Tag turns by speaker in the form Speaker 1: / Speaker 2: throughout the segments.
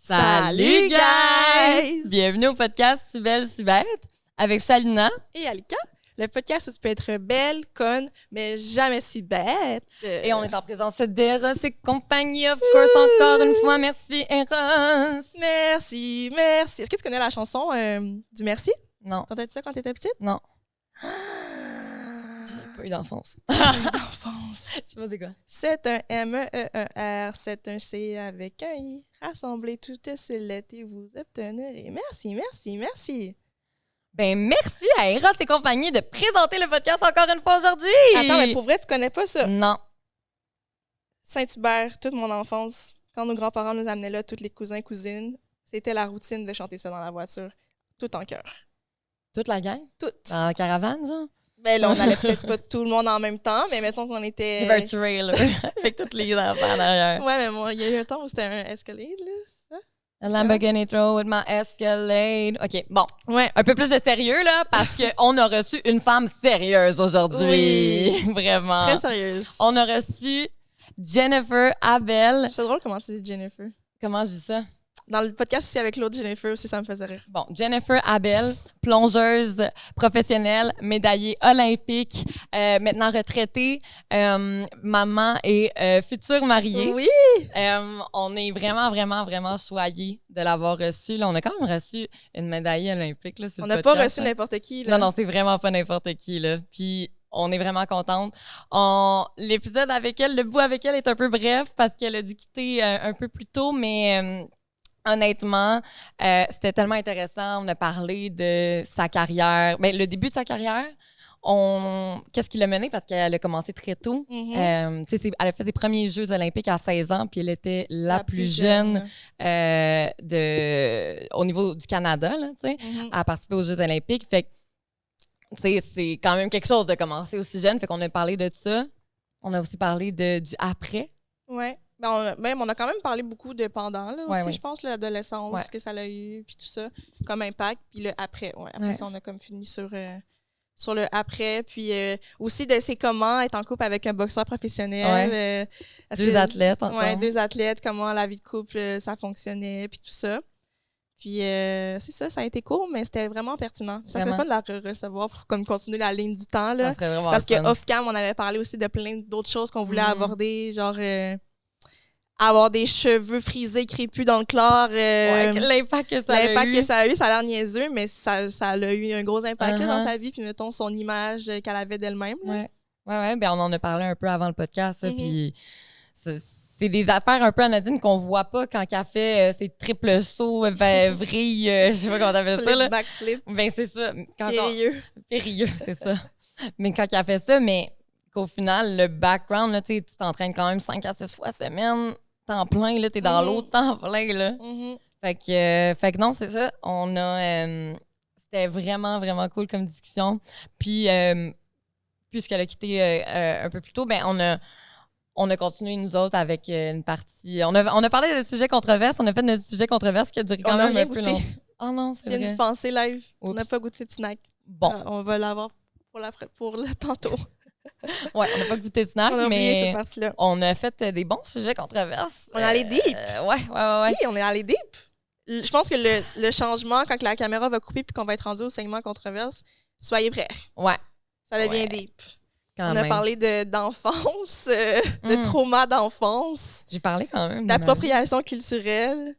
Speaker 1: Salut guys! Bienvenue au podcast Si belle, si bête avec Shalina
Speaker 2: et Alika, le podcast où tu peux être belle, conne, mais jamais si bête.
Speaker 1: Et on est en présence d'Eros et compagnie, of course, encore une fois. Merci Eros!
Speaker 2: Merci, merci. Est-ce que tu connais la chanson du Merci?
Speaker 1: Non.
Speaker 2: T'entendais ça quand t'étais petite?
Speaker 1: Non. J'ai pas eu d'enfance.
Speaker 2: D'enfance.
Speaker 1: Je sais pas c'est quoi.
Speaker 2: C'est un M-E-E-R, c'est un C avec un I. Rassemblez toutes ces lettres et vous obtiendrez. Merci, merci, merci.
Speaker 1: Ben merci à Eros et compagnie de présenter le podcast encore une fois aujourd'hui!
Speaker 2: Attends, mais pour vrai, tu connais pas ça?
Speaker 1: Non.
Speaker 2: Saint-Hubert, toute mon enfance, quand nos grands-parents nous amenaient là, tous les cousins, cousines, c'était la routine de chanter ça dans la voiture, tout en chœur.
Speaker 1: Toute la gang?
Speaker 2: Toute.
Speaker 1: Dans la caravane, genre?
Speaker 2: Ben là, on n'allait peut-être pas tout le monde en même temps, mais mettons qu'on était...
Speaker 1: Un trailer avec tous les enfants derrière.
Speaker 2: Ouais, mais moi, il y a eu un temps où c'était un Escalade, là, c'est ça?
Speaker 1: A Lamborghini throw with my Escalade. OK, bon.
Speaker 2: Ouais.
Speaker 1: Un peu plus de sérieux, là, parce qu'on a reçu une femme sérieuse aujourd'hui.
Speaker 2: Oui.
Speaker 1: Vraiment.
Speaker 2: Très sérieuse.
Speaker 1: On a reçu Jennifer Abel.
Speaker 2: C'est drôle comment tu dis Jennifer.
Speaker 1: Comment je dis ça?
Speaker 2: Dans le podcast aussi avec l'autre Jennifer aussi, ça me faisait rire.
Speaker 1: Bon, Jennifer Abel, plongeuse professionnelle, médaillée olympique, maintenant retraitée, maman et future mariée.
Speaker 2: Oui!
Speaker 1: On est vraiment, vraiment, vraiment choyés de l'avoir reçue. Là, on a quand même reçu une médaillée olympique. Là, sur
Speaker 2: On
Speaker 1: le
Speaker 2: n'a pas
Speaker 1: podcast,
Speaker 2: reçu n'importe qui, là.
Speaker 1: Non, c'est vraiment pas n'importe qui. Là. Puis on est vraiment contente. L'épisode avec elle, le bout avec elle est un peu bref parce qu'elle a dû quitter un peu plus tôt, mais... honnêtement, c'était tellement intéressant. On a parlé de sa carrière. Ben, le début de sa carrière, qu'est-ce qui l'a mené? Parce qu'elle a commencé très tôt.
Speaker 2: Mm-hmm.
Speaker 1: Elle a fait ses premiers Jeux olympiques à 16 ans, puis elle était la plus jeune au niveau du Canada, là,
Speaker 2: Mm-hmm.
Speaker 1: à participer aux Jeux olympiques. Fait que, c'est quand même quelque chose de commencer aussi jeune. Fait qu'on a parlé de ça. On a aussi parlé du après.
Speaker 2: Ouais. Ben, on a quand même parlé beaucoup de pendant, là, aussi, je pense, l'adolescence, ce que ça a eu, puis tout ça, comme impact, puis le après. Ouais. Après ça, on a comme fini sur le après, puis aussi de c'est comment être en couple avec un boxeur professionnel.
Speaker 1: Deux athlètes ensemble.
Speaker 2: Ouais, deux athlètes, comment la vie de couple, ça fonctionnait, puis tout ça. Puis c'est ça a été court, mais c'était vraiment pertinent. Ça fait fun de la recevoir pour comme continuer la ligne du temps, là.
Speaker 1: Ça serait vraiment
Speaker 2: parce
Speaker 1: fun.
Speaker 2: que off-cam, on avait parlé aussi de plein d'autres choses qu'on voulait aborder, genre... avoir des cheveux frisés, crépus dans le chlore.
Speaker 1: L'impact que ça a eu.
Speaker 2: L'impact que ça a eu, ça a l'air niaiseux, mais ça a eu un gros impact là, dans sa vie. Puis mettons son image qu'elle avait d'elle-même.
Speaker 1: Ouais. Ben on en a parlé un peu avant le podcast. Puis c'est des affaires un peu anodines qu'on voit pas quand elle fait ses triples sauts, vrille, je sais pas comment t'appelles ça. Là.
Speaker 2: Backflip.
Speaker 1: Ben c'est ça. Périlleux, c'est ça. Mais quand elle fait ça, mais qu'au final, le background, là, tu t'entraînes quand même 5 à 6 fois semaine. Temps plein, là, t'es dans l'eau, temps plein, là. Fait que non, c'est ça. C'était vraiment, vraiment cool comme discussion. Puis, puisqu'elle a quitté un peu plus tôt, ben on a continué, nous autres, avec une partie... On a parlé de sujets controverses. On a fait notre sujet controverse qui a duré quand même un peu longtemps. Oh non, c'est vrai.
Speaker 2: J'ai dû penser live. Oups. On n'a pas goûté de snack.
Speaker 1: Bon.
Speaker 2: On va l'avoir pour le tantôt.
Speaker 1: Ouais, on n'a pas goûté de snack, mais
Speaker 2: cette partie-là.
Speaker 1: On a fait des bons sujets controverses.
Speaker 2: On est allé deep.
Speaker 1: Ouais.
Speaker 2: Oui, on est allé deep. Je pense que le changement, quand la caméra va couper puis qu'on va être rendu au segment controverse, soyez prêts.
Speaker 1: Ouais.
Speaker 2: Ça devient deep.
Speaker 1: Quand
Speaker 2: on
Speaker 1: même.
Speaker 2: a parlé d'enfance, de trauma d'enfance.
Speaker 1: J'ai parlé quand même.
Speaker 2: D'appropriation culturelle.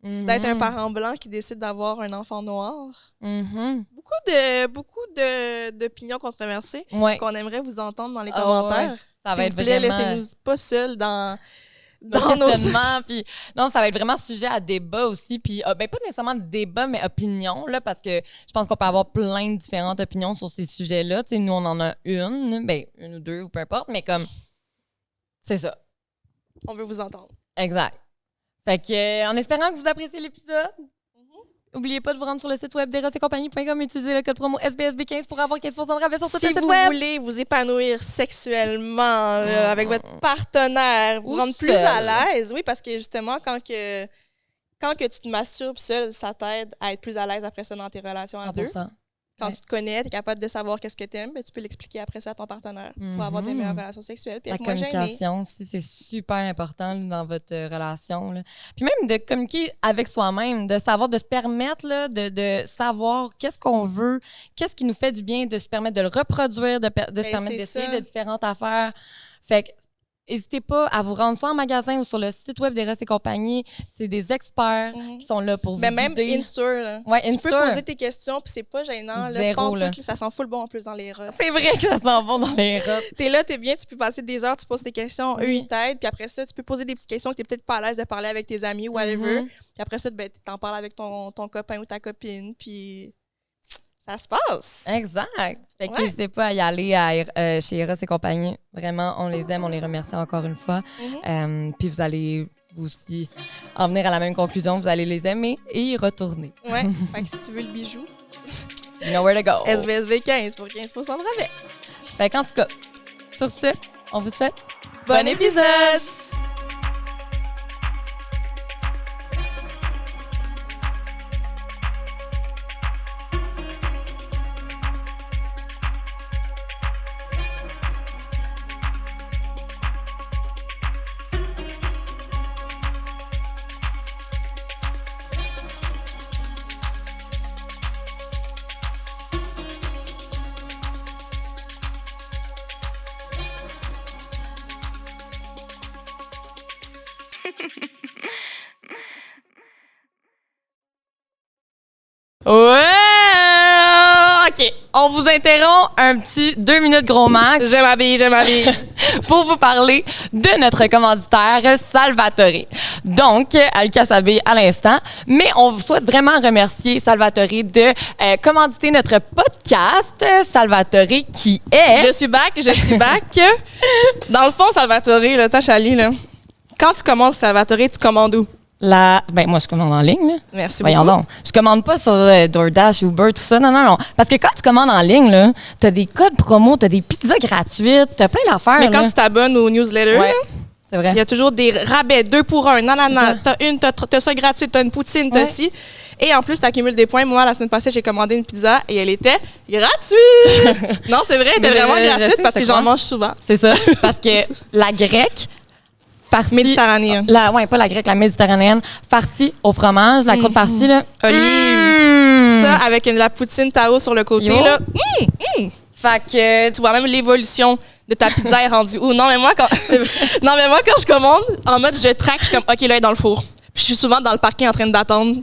Speaker 2: D'être un parent blanc qui décide d'avoir un enfant noir. Beaucoup d'opinions controversées qu'on aimerait vous entendre dans les commentaires.
Speaker 1: Ouais. Ça va être
Speaker 2: plaît,
Speaker 1: vraiment...
Speaker 2: laissez-nous pas seuls dans
Speaker 1: nos puis non, ça va être vraiment sujet à débat aussi. Puis, ben, pas nécessairement de débat, mais opinion, là, parce que je pense qu'on peut avoir plein de différentes opinions sur ces sujets-là. Tu sais, nous, on en a une ou deux, ou peu importe, mais comme, c'est ça.
Speaker 2: On veut vous entendre.
Speaker 1: Exact. Fait que, en espérant que vous appréciez l'épisode, n'oubliez pas de vous rendre sur le site web d'erosetcompagnie.com et utiliser le code promo SBSB15 pour avoir 15% de rabais sur ce site web.
Speaker 2: Si vous voulez vous épanouir sexuellement avec votre partenaire, vous rendre plus à l'aise. Oui, parce que justement, quand que tu te masturbes seul, ça t'aide à être plus à l'aise après ça dans tes relations à
Speaker 1: 100%.
Speaker 2: deux. Quand tu te connais, tu es capable de savoir qu'est-ce que tu aimes, tu peux l'expliquer après ça à ton partenaire pour avoir des meilleures relations sexuelles. Puis
Speaker 1: la communication aussi, c'est super important dans votre relation. Là. Puis même de communiquer avec soi-même, de savoir, de se permettre là, de savoir qu'est-ce qu'on veut, qu'est-ce qui nous fait du bien, de se permettre de le reproduire, de se permettre d'essayer de différentes affaires. Fait que n'hésitez pas à vous rendre soit en magasin ou sur le site web d'Eros et compagnie. C'est des experts qui sont là pour vous guider.
Speaker 2: Même in-store.
Speaker 1: Ouais,
Speaker 2: tu peux poser tes questions, puis c'est pas gênant.
Speaker 1: Zéro, là.
Speaker 2: Ça sent full bon en plus dans les Eros.
Speaker 1: C'est vrai que ça sent bon dans les Eros.
Speaker 2: T'es là, t'es bien, tu peux passer des heures, tu poses tes questions, eux, ils t'aident. Puis après ça, tu peux poser des petites questions que t'es peut-être pas à l'aise de parler avec tes amis ou whatever. Puis après ça, ben, t'en parles avec ton copain ou ta copine, puis... Ça se passe.
Speaker 1: Exact. Fait que n'hésitez pas à y aller chez Eros et compagnie. Vraiment, on les aime, on les remercie encore une fois. Puis vous allez vous aussi en venir à la même conclusion. Vous allez les aimer et y retourner.
Speaker 2: Ouais. Fait que si tu veux le bijou,
Speaker 1: you know where to go.
Speaker 2: SBSB 15 pour 15% de rabais.
Speaker 1: Fait qu'en tout cas, sur ce, on vous souhaite
Speaker 2: bon épisode!
Speaker 1: Ouais! OK. On vous interrompt un petit 2 minutes gros max.
Speaker 2: Je m'habille.
Speaker 1: Pour vous parler de notre commanditaire Salvatore. Donc, Alka s'habille à l'instant. Mais on vous souhaite vraiment remercier Salvatore de commanditer notre podcast. Salvatore qui est...
Speaker 2: Je suis back. Dans le fond, Salvatore, là, ta Chali, là. Quand tu commandes Salvatore, tu commandes où?
Speaker 1: Ben, moi, je commande en ligne, là.
Speaker 2: Merci
Speaker 1: Voyons
Speaker 2: beaucoup.
Speaker 1: donc. Je commande pas sur DoorDash, Uber, tout ça. Non. Parce que quand tu commandes en ligne, là, t'as des codes promo, t'as des pizzas gratuites, t'as plein d'affaires.
Speaker 2: Mais quand tu t'abonnes au newsletter,
Speaker 1: c'est vrai.
Speaker 2: Il y a toujours des rabais, 2 pour 1. Nanana, t'as ça gratuit, t'as une poutine, t'as ci. Et en plus, t'accumules des points. Moi, la semaine passée, j'ai commandé une pizza et elle était gratuite. Non, c'est vrai, elle était vraiment gratuite parce que j'en mange souvent.
Speaker 1: C'est ça. Parce que la grecque, farcie...
Speaker 2: Méditerranéenne.
Speaker 1: Pas la grecque, la méditerranéenne, farcie au fromage, la croûte farcie, là.
Speaker 2: Olive. Ça, avec la poutine Tao sur le côté, là.
Speaker 1: Fait que...
Speaker 2: Tu vois même l'évolution de ta pizza est rendue où? Non, mais moi, quand je commande, en mode je traque, je suis comme, OK, là, elle est dans le four. Puis je suis souvent dans le parking en train d'attendre.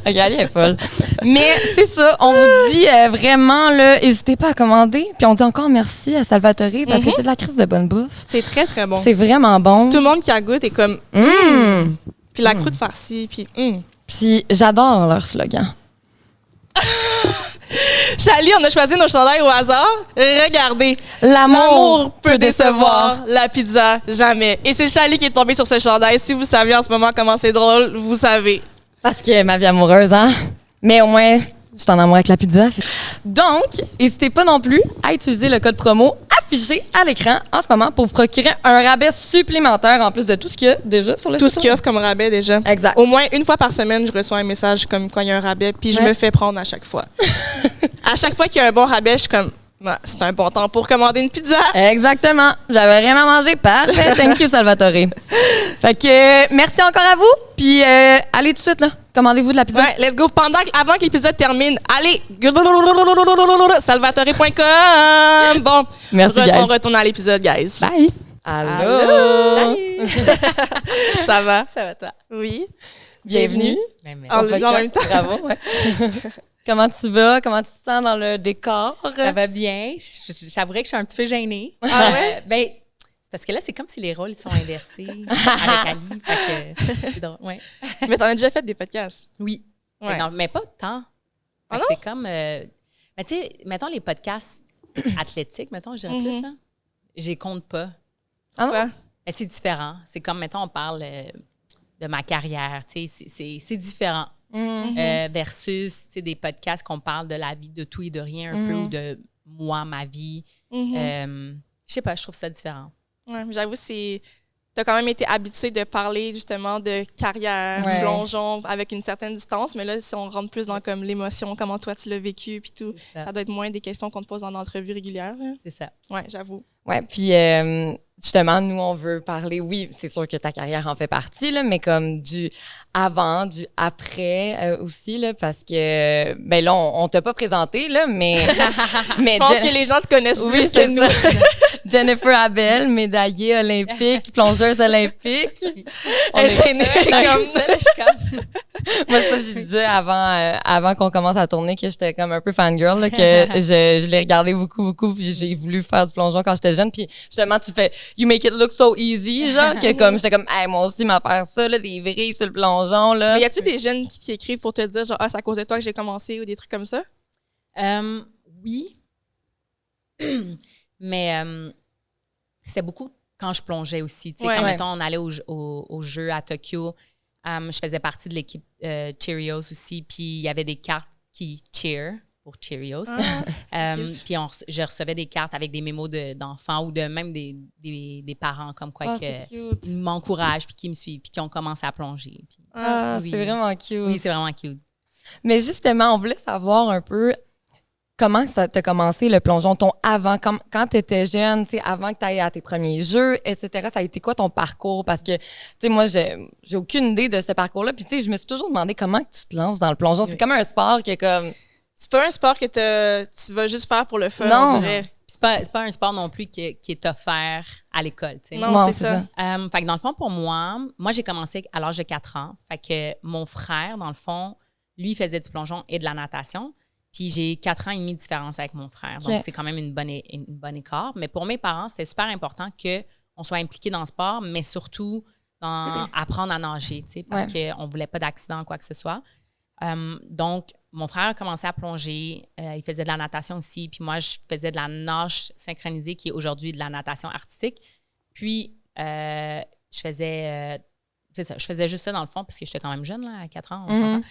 Speaker 1: Regarde, elle est folle. Mais c'est ça, on vous dit vraiment, là, n'hésitez pas à commander. Puis on dit encore merci à Salvatore parce que c'est de la crise de bonne bouffe.
Speaker 2: C'est très, très bon.
Speaker 1: C'est vraiment bon.
Speaker 2: Tout le monde qui a goûté est comme, Puis la croûte farcie, puis
Speaker 1: Puis j'adore leur slogan.
Speaker 2: Chali, on a choisi nos chandails au hasard. Regardez.
Speaker 1: L'amour
Speaker 2: peut décevoir, la pizza, jamais. Et c'est Chali qui est tombé sur ce chandail. Si vous saviez en ce moment comment c'est drôle, vous savez.
Speaker 1: Parce que ma vie amoureuse, hein? Mais au moins, je suis en amour avec la pizza. Donc, n'hésitez pas non plus à utiliser le code promo affiché à l'écran en ce moment pour vous procurer un rabais supplémentaire en plus de tout ce qu'il y a déjà sur le site.
Speaker 2: Tout ce qu'il offre comme rabais déjà.
Speaker 1: Exact.
Speaker 2: Au moins une fois par semaine, je reçois un message comme quoi il y a un rabais, puis je me fais prendre à chaque fois. À chaque fois qu'il y a un bon rabais, je suis comme, c'est un bon temps pour commander une pizza.
Speaker 1: Exactement. J'avais rien à manger. Parfait. Thank you, Salvatore. Fait que merci encore à vous. Puis allez tout de suite, là. Commandez-vous de la pizza.
Speaker 2: Ouais, let's go. Avant que l'épisode termine, allez, salvatore.com. Bon,
Speaker 1: merci,
Speaker 2: on retourne à l'épisode, guys.
Speaker 1: Bye.
Speaker 2: Allô. Salut. Ça va?
Speaker 3: Ça va, toi?
Speaker 2: Oui.
Speaker 1: Bienvenue.
Speaker 2: En le disant en même temps.
Speaker 1: Bravo. Ouais. Comment tu vas? Comment tu te sens dans le décor?
Speaker 3: Ça va bien. J'avouerais que je suis un petit peu gênée.
Speaker 2: Ah ouais?
Speaker 3: Ben, c'est parce que là, c'est comme si les rôles ils sont inversés avec Ali. Fait que c'est drôle. Ouais.
Speaker 2: Mais t'en as déjà fait des podcasts?
Speaker 3: Oui.
Speaker 2: Ouais.
Speaker 3: Mais, non, mais pas tant.
Speaker 2: Ah non?
Speaker 3: C'est comme... mais tu sais, mettons les podcasts athlétiques, mettons, je dirais plus, là. Je les compte pas.
Speaker 2: Ah ouais?
Speaker 3: Mais c'est différent. C'est comme, mettons, on parle de ma carrière. Tu sais, c'est différent. Versus des podcasts qu'on parle de la vie de tout et de rien un peu, ou de moi, ma vie. Je sais pas, je trouve ça différent.
Speaker 2: Ouais, j'avoue, c'est tu as quand même été habitué de parler justement de carrière, plongeon, avec une certaine distance. Mais là, si on rentre plus dans comme l'émotion, comment toi tu l'as vécu, puis tout, ça doit être moins des questions qu'on te pose en entrevue régulière. Là.
Speaker 3: C'est ça.
Speaker 2: Oui, j'avoue.
Speaker 1: Oui, puis justement, nous, on veut parler, oui, c'est sûr que ta carrière en fait partie, là, mais comme du avant, du après aussi, là, parce que, ben là, on t'a pas présenté, là, mais...
Speaker 2: Je pense que les gens te connaissent plus que nous.
Speaker 1: Jennifer Abel, médaillée olympique, plongeuse olympique.
Speaker 2: Elle est gênée comme ça, je suis comme...
Speaker 1: Moi, ça, je disais avant qu'on commence à tourner que j'étais comme un peu fangirl, là, que je l'ai regardé beaucoup, puis j'ai voulu faire du plongeon quand j'étais jeune, puis justement, tu fais « You make it look so easy », genre, que comme, j'étais comme « Hey, moi aussi, m'a faire ça, là, des vrilles sur le plongeon, là. »
Speaker 2: Mais y a-tu des jeunes qui t'écrivent pour te dire, genre « Ah, c'est à cause de toi que j'ai commencé » ou des trucs comme ça?
Speaker 3: Oui. Mais c'était beaucoup quand je plongeais aussi. Tu sais, quand, mettons, on allait au jeu à Tokyo, je faisais partie de l'équipe Cheerios aussi, puis il y avait des cartes qui cheer pour Cheerios. Puis je recevais des cartes avec des mémos d'enfants ou de même des parents comme quoi qui m'encouragent puis qui me suivent puis qui ont commencé à plonger. Puis,
Speaker 1: oui. C'est vraiment cute.
Speaker 3: Oui, c'est vraiment cute.
Speaker 1: Mais justement, on voulait savoir un peu comment ça t'a commencé le plongeon, ton avant, quand tu étais jeune, avant que tu ailles à tes premiers jeux, etc. Ça a été quoi ton parcours? Parce que, tu sais, moi, j'ai aucune idée de ce parcours-là. Puis, tu sais, je me suis toujours demandé comment tu te lances dans le plongeon. C'est comme un sport qui est comme...
Speaker 2: C'est pas un sport que tu vas juste faire pour le fun,
Speaker 1: non.
Speaker 2: on dirait.
Speaker 3: C'est pas un sport non plus qui est offert à l'école, tu sais.
Speaker 2: Non, c'est ça.
Speaker 3: Fait que dans le fond, pour moi, j'ai commencé à l'âge de 4 ans. Fait que mon frère, dans le fond, lui, faisait du plongeon et de la natation. Puis j'ai 4 ans et demi de différence avec mon frère. Donc, c'est quand même une bonne écart. Mais pour mes parents, c'était super important qu'on soit impliqués dans le sport, mais surtout dans apprendre à nager, tu sais, parce qu'on ne voulait pas d'accident ou quoi que ce soit. Donc, mon frère a commencé à plonger. Il faisait de la natation aussi. Puis moi, je faisais de la nage synchronisée, qui est aujourd'hui de la natation artistique. Puis, je faisais juste ça dans le fond, parce que j'étais quand même jeune, là, à 4 ans, on s'entend.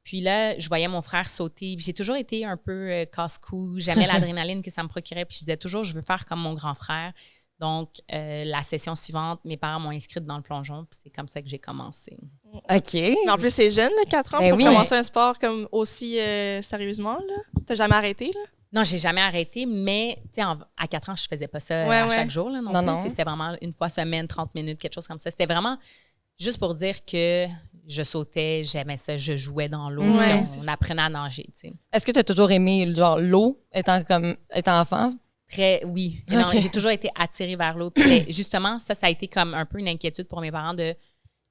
Speaker 3: Puis là, je voyais mon frère sauter. J'ai toujours été un peu casse-cou. J'aimais l'adrénaline que ça me procurait. Puis je disais toujours, je veux faire comme mon grand frère. Donc, la session suivante, mes parents m'ont inscrite dans le plongeon. Puis c'est comme ça que j'ai commencé.
Speaker 1: OK.
Speaker 2: Mais en plus, c'est jeune, là, 4 ans, pour commencer un sport comme aussi sérieusement. T'as jamais arrêté, là?
Speaker 3: Non, j'ai jamais arrêté, mais à 4 ans, je faisais pas ça à chaque jour. Là, non. C'était vraiment une fois semaine, 30 minutes, quelque chose comme ça. C'était vraiment juste pour dire que je sautais, j'aimais ça, je jouais dans l'eau, on apprenait à nager. T'sais.
Speaker 1: Est-ce que tu as toujours aimé genre l'eau étant enfant?
Speaker 3: Oui. Okay. J'ai toujours été attirée vers l'eau. Puis justement, ça a été comme un peu une inquiétude pour mes parents de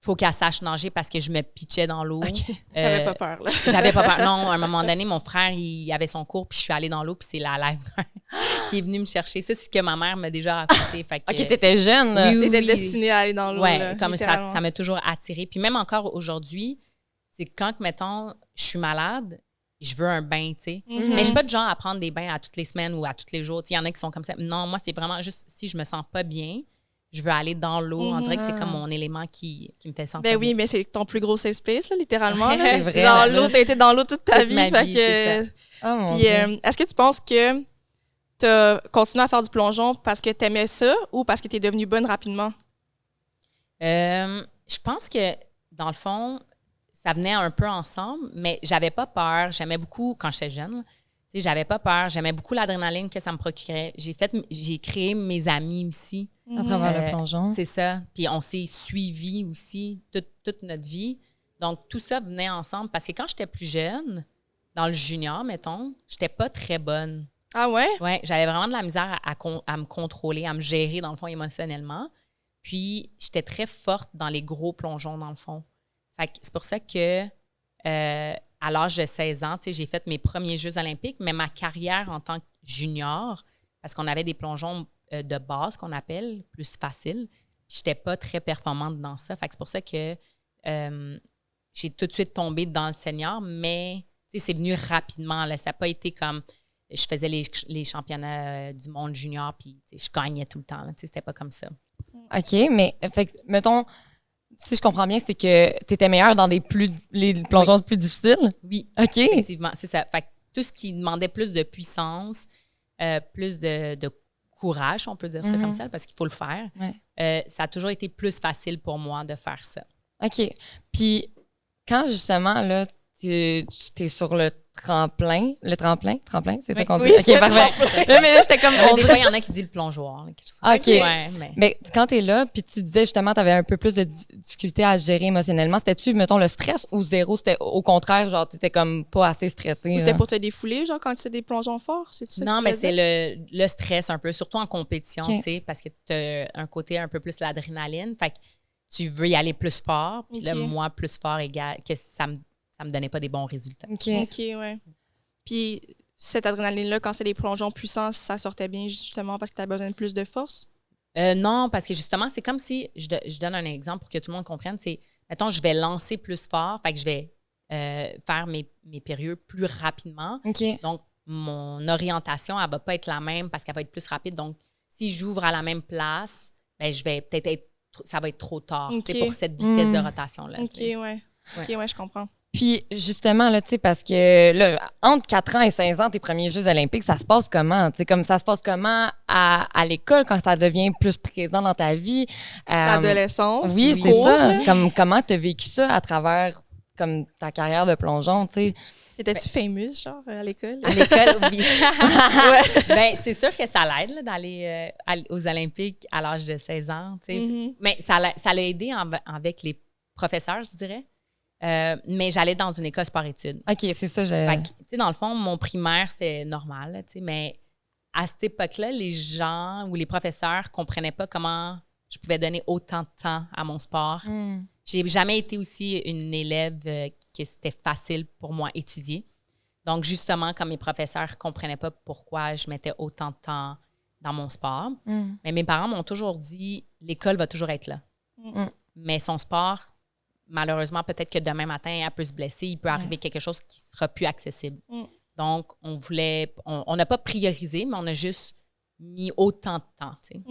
Speaker 3: faut qu'elle sache nager parce que je me pitchais dans l'eau.
Speaker 2: Okay. T'avais pas peur, là?
Speaker 3: J'avais pas peur. Non, à un moment donné, mon frère, il avait son cours, puis je suis allée dans l'eau, puis c'est la lifeguard qui est venue me chercher. Ça, c'est ce que ma mère m'a déjà raconté. Fait que,
Speaker 1: OK, t'étais jeune.
Speaker 2: Oui. T'étais destinée à aller dans l'eau.
Speaker 3: Oui,
Speaker 2: comme
Speaker 3: ça m'a toujours attirée. Puis même encore aujourd'hui, c'est quand, mettons, je suis malade, je veux un bain, tu sais. Mais je suis pas de genre à prendre des bains à toutes les semaines ou à tous les jours. Il y en a qui sont comme ça. Non, moi, c'est vraiment juste si je me sens pas bien, je veux aller dans l'eau. On dirait que c'est comme mon élément qui me fait sentir bien.
Speaker 2: Oui, mais c'est ton plus gros safe space, là, littéralement. Là.
Speaker 1: C'est vrai,
Speaker 2: genre, l'eau, t'as été dans l'eau toute ta vie.
Speaker 3: C'est ça.
Speaker 2: Puis, est-ce que tu penses que t'as continué à faire du plongeon parce que t'aimais ça ou parce que t'es devenue bonne rapidement?
Speaker 3: Je pense que, dans le fond, ça venait un peu ensemble, mais j'avais pas peur. J'aimais beaucoup, quand j'étais jeune, j'avais pas peur. J'aimais beaucoup l'adrénaline que ça me procurait. J'ai créé mes amis aussi.
Speaker 1: À travers le plongeon.
Speaker 3: C'est ça. Puis on s'est suivis aussi toute notre vie. Donc, tout ça venait ensemble. Parce que quand j'étais plus jeune, dans le junior, mettons, j'étais pas très bonne.
Speaker 2: Ah ouais?
Speaker 3: Oui, j'avais vraiment de la misère à me contrôler, à me gérer, dans le fond, émotionnellement. Puis, j'étais très forte dans les gros plongeons, dans le fond. Fait que c'est pour ça que, à l'âge de 16 ans, j'ai fait mes premiers Jeux olympiques, mais ma carrière en tant que junior, parce qu'on avait des plongeons de base, qu'on appelle, plus faciles, je n'étais pas très performante dans ça. Fait que c'est pour ça que j'ai tout de suite tombé dans le senior, mais c'est venu rapidement. Là. Ça n'a pas été comme... Je faisais les championnats du monde junior, puis je gagnais tout le temps. C'était pas comme ça.
Speaker 1: OK, mais fait, mettons... Si je comprends bien, c'est que tu étais meilleure dans les plongeons plus difficiles?
Speaker 3: Oui,
Speaker 1: OK.
Speaker 3: Effectivement, c'est ça. Fait que tout ce qui demandait plus de puissance, plus de courage, on peut dire ça comme ça, parce qu'il faut le faire. Ça a toujours été plus facile pour moi de faire ça.
Speaker 1: OK. Puis, quand justement, là, tu es sur le tremplin, c'est ça qu'on dit? OK, parfait. Mais là, j'étais comme...
Speaker 3: Des fois, il y en a qui disent le plongeoir.
Speaker 1: OK. Ouais, mais quand tu es là, puis tu disais justement tu avais un peu plus de difficulté à gérer émotionnellement, c'était-tu, mettons, le stress ou zéro? C'était au contraire, genre, tu étais comme pas assez stressé?
Speaker 2: Ou c'était pour te défouler, genre, quand tu fais des plongeons forts?
Speaker 3: Non, mais c'est le stress un peu, surtout en compétition, tu sais, parce que tu as un côté un peu plus l'adrénaline. Fait que tu veux y aller plus fort, puis là, moi, plus fort égale, que ça me donnait pas des bons résultats.
Speaker 2: OK, ouais. Puis cette adrénaline-là, quand c'est des plongeons puissants, ça sortait bien justement parce que tu as besoin de plus de force?
Speaker 3: Non, parce que justement, c'est comme si, je donne un exemple pour que tout le monde comprenne, c'est, mettons, je vais lancer plus fort, fait que je vais faire mes périlleux plus rapidement. Donc, mon orientation, elle va pas être la même parce qu'elle va être plus rapide. Donc, si j'ouvre à la même place, ben, je vais peut-être ça va être trop tard pour cette vitesse de rotation-là.
Speaker 2: OK, ouais, je comprends.
Speaker 1: Puis, justement, là, tu sais, parce que, là, entre 4 ans et 16 ans, tes premiers Jeux olympiques, ça se passe comment? Tu sais, comme ça se passe comment à l'école quand ça devient plus présent dans ta vie?
Speaker 2: L'adolescence.
Speaker 1: Oui, c'est ça. Comment tu as vécu ça à travers, comme, ta carrière de plongeon, tu sais?
Speaker 2: Étais-tu fameuse, genre, à l'école?
Speaker 3: À l'école, oui. Ben, c'est sûr que ça l'aide là, d'aller aux Olympiques à l'âge de 16 ans. Tu sais. Mais ça l'a aidé avec les professeurs, je dirais. Mais j'allais dans une école sport-études.
Speaker 1: OK, c'est ça.
Speaker 3: Dans le fond, mon primaire, c'était normal. Là, mais à cette époque-là, les gens ou les professeurs comprenaient pas comment je pouvais donner autant de temps à mon sport. J'ai jamais été aussi une élève que c'était facile pour moi étudier. Donc, justement, comme mes professeurs comprenaient pas pourquoi je mettais autant de temps dans mon sport. Mais mes parents m'ont toujours dit, l'école va toujours être là. Mais son sport, malheureusement, peut-être que demain matin, elle peut se blesser, il peut arriver quelque chose qui sera plus accessible. Donc, on n'a pas priorisé, mais on a juste mis autant de temps, tu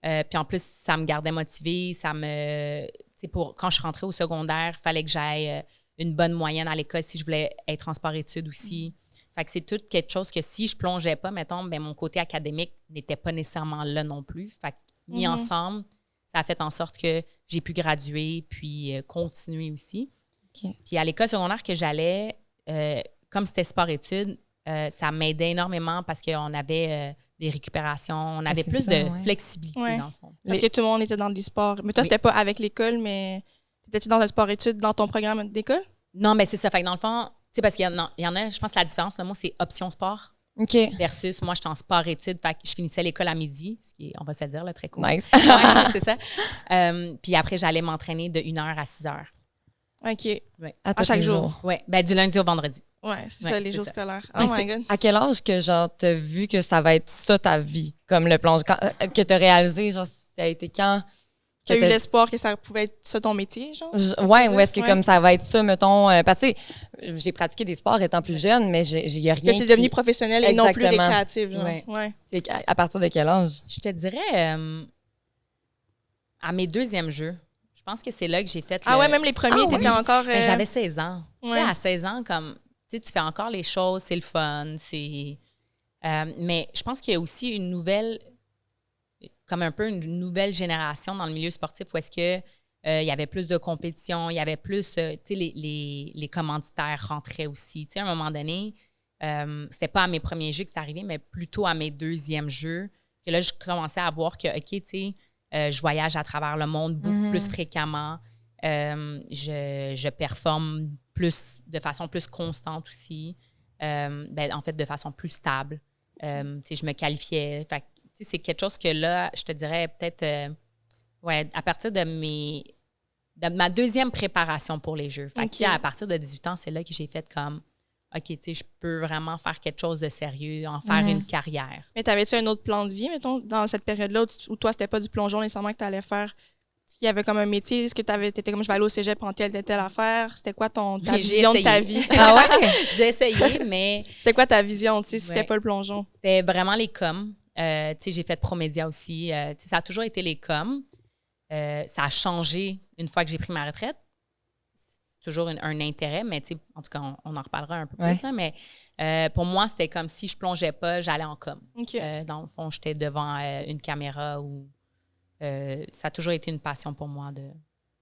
Speaker 3: sais. Puis en plus, ça me gardait motivée, quand je suis rentrée au secondaire, il fallait que j'aille une bonne moyenne à l'école si je voulais être en sport-études aussi. Fait que c'est tout quelque chose que si je plongeais pas, mettons, ben mon côté académique n'était pas nécessairement là non plus. Fait que mis ensemble, ça a fait en sorte que j'ai pu graduer puis continuer aussi. Puis à l'école secondaire que j'allais, comme c'était sport-études, ça m'aidait énormément parce qu'on avait des récupérations, on avait plus de flexibilité dans le fond.
Speaker 2: Parce que tout le monde était dans des sports. Mais toi, c'était pas avec l'école, mais étais-tu dans un sport-études dans ton programme d'école?
Speaker 3: Non, mais c'est ça. Fait que dans le fond, tu sais, parce qu'il y en a, je pense que la différence, le mot, c'est option sport. Versus, moi, j'étais en sport-études, fait que je finissais l'école à midi, ce qui est, on va se le dire, là, très cool.
Speaker 1: Nice.
Speaker 3: C'est ça. Puis après, j'allais m'entraîner de 1h à 6h.
Speaker 2: OK.
Speaker 3: Ouais.
Speaker 2: À chaque jour?
Speaker 3: Oui, ben, du lundi au vendredi.
Speaker 2: Oui, c'est ça, les jours scolaires. Oh my God.
Speaker 1: À quel âge que, genre, t'as vu que ça va être ça ta vie, comme le plonge, que t'as réalisé, genre, ça a été quand?
Speaker 2: T'as eu l'espoir que ça pouvait être ça ton métier, genre?
Speaker 1: Ouais, ou est-ce que comme ça va être ça, mettons, parce que j'ai pratiqué des sports étant plus jeune, mais il a rien.
Speaker 2: Que c'est devenu professionnel et non plus récréatif, genre.
Speaker 1: Ouais. C'est à partir de quel âge?
Speaker 3: Je te dirais à mes deuxièmes Jeux. Je pense que c'est là que j'ai fait.
Speaker 2: Même les premiers, t'étais encore.
Speaker 3: Ben, j'avais 16 ans. Ouais. À 16 ans, comme tu fais encore les choses, c'est le fun, mais je pense qu'il y a aussi une nouvelle génération dans le milieu sportif où est-ce que il y avait plus de compétition, il y avait plus, les commanditaires rentraient aussi. Tu sais, à un moment donné, c'était pas à mes premiers Jeux que c'est arrivé, mais plutôt à mes deuxièmes Jeux, que là, je commençais à voir que, OK, tu sais, je voyage à travers le monde beaucoup plus fréquemment, je performe de façon plus constante aussi, en fait, de façon plus stable. Tu sais, je me qualifiais, fait c'est quelque chose que là, je te dirais peut-être, à partir de ma deuxième préparation pour les Jeux. Fait que, à partir de 18 ans, c'est là que j'ai fait comme, OK, tu sais, je peux vraiment faire quelque chose de sérieux, en faire une carrière.
Speaker 2: Mais t'avais-tu un autre plan de vie, mettons, dans cette période-là où toi, c'était pas du plongeon nécessairement que t'allais faire? Il y avait comme un métier, est-ce que t'étais comme je vais aller au cégep en telle affaire? C'était quoi ta vision de ta vie?
Speaker 3: Ah ouais? J'ai essayé, mais...
Speaker 2: C'était quoi ta vision, tu sais, si c'était pas le plongeon?
Speaker 3: C'était vraiment les coms. Tu sais, j'ai fait Promédia aussi. Ça a toujours été les coms. Ça a changé une fois que j'ai pris ma retraite. C'est toujours un intérêt, mais tu sais, en tout cas, on en reparlera un peu plus, là, mais pour moi, c'était comme si je plongeais pas, j'allais en com. Dans le fond, j'étais devant une caméra ou ça a toujours été une passion pour moi de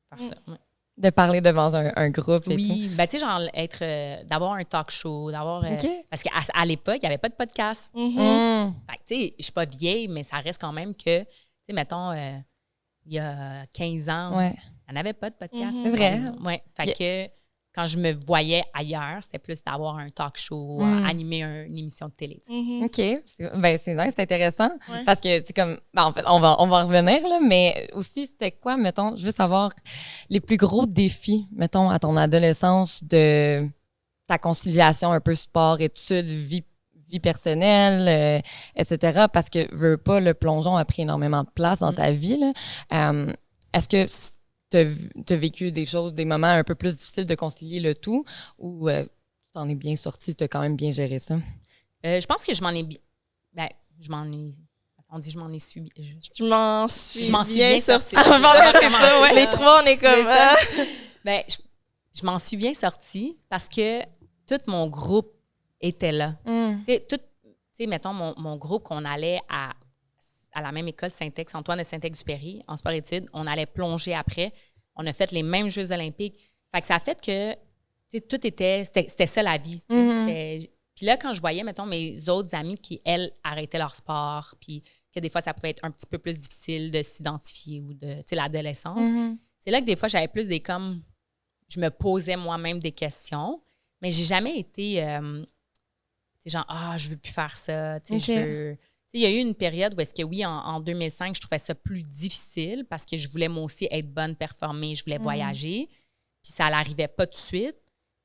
Speaker 3: faire ça. Ouais.
Speaker 1: De parler devant un groupe et tout.
Speaker 3: Oui, ben tu sais, genre d'avoir un talk show, parce qu'à l'époque, il n'y avait pas de podcast. Fait que tu sais, je suis pas vieille, mais ça reste quand même que, tu sais, mettons, il y a 15 ans, il n'y en avait pas de podcast.
Speaker 1: C'est vrai.
Speaker 3: Ouais, fait que quand je me voyais ailleurs, c'était plus d'avoir un talk show, animer une émission de télé.
Speaker 1: OK. C'est nice, c'est intéressant. Parce que, c'est comme, en fait, on va revenir, là, mais aussi, c'était quoi, mettons, je veux savoir les plus gros défis, mettons, à ton adolescence de ta conciliation un peu sport, études, vie personnelle, etc. Parce que, veux pas, le plongeon a pris énormément de place dans ta vie, là. Est-ce que t'as vécu des moments un peu plus difficiles de concilier le tout ou tu t'en es bien sorti, t'as quand même bien géré ça?
Speaker 3: Je pense que je m'en ai bien... Ben, je m'en ai... On dit je m'en ai suivi.
Speaker 2: Je m'en suis
Speaker 3: bien
Speaker 2: sortie.
Speaker 3: Les
Speaker 2: trois, on est comme...
Speaker 3: Ben, je m'en suis bien sortie parce que tout mon groupe était là. Tu sais, mettons, mon groupe qu'on allait à la même école Saint-Ex, Antoine de Saint-Exupéry, en sport-études. On allait plonger après. On a fait les mêmes Jeux olympiques. Fait que ça a fait que, tu sais, c'était ça la vie. Puis là, quand je voyais, mettons, mes autres amis qui, elles, arrêtaient leur sport, puis que des fois, ça pouvait être un petit peu plus difficile de s'identifier ou de, tu sais, l'adolescence, c'est là que des fois, j'avais plus je me posais moi-même des questions, mais j'ai jamais été, tu sais, genre, je veux plus faire ça, tu sais, je veux... Il y a eu une période où est-ce que, oui, en 2005, je trouvais ça plus difficile parce que je voulais, moi aussi, être bonne, performer, je voulais voyager. Puis ça n'arrivait pas tout de suite.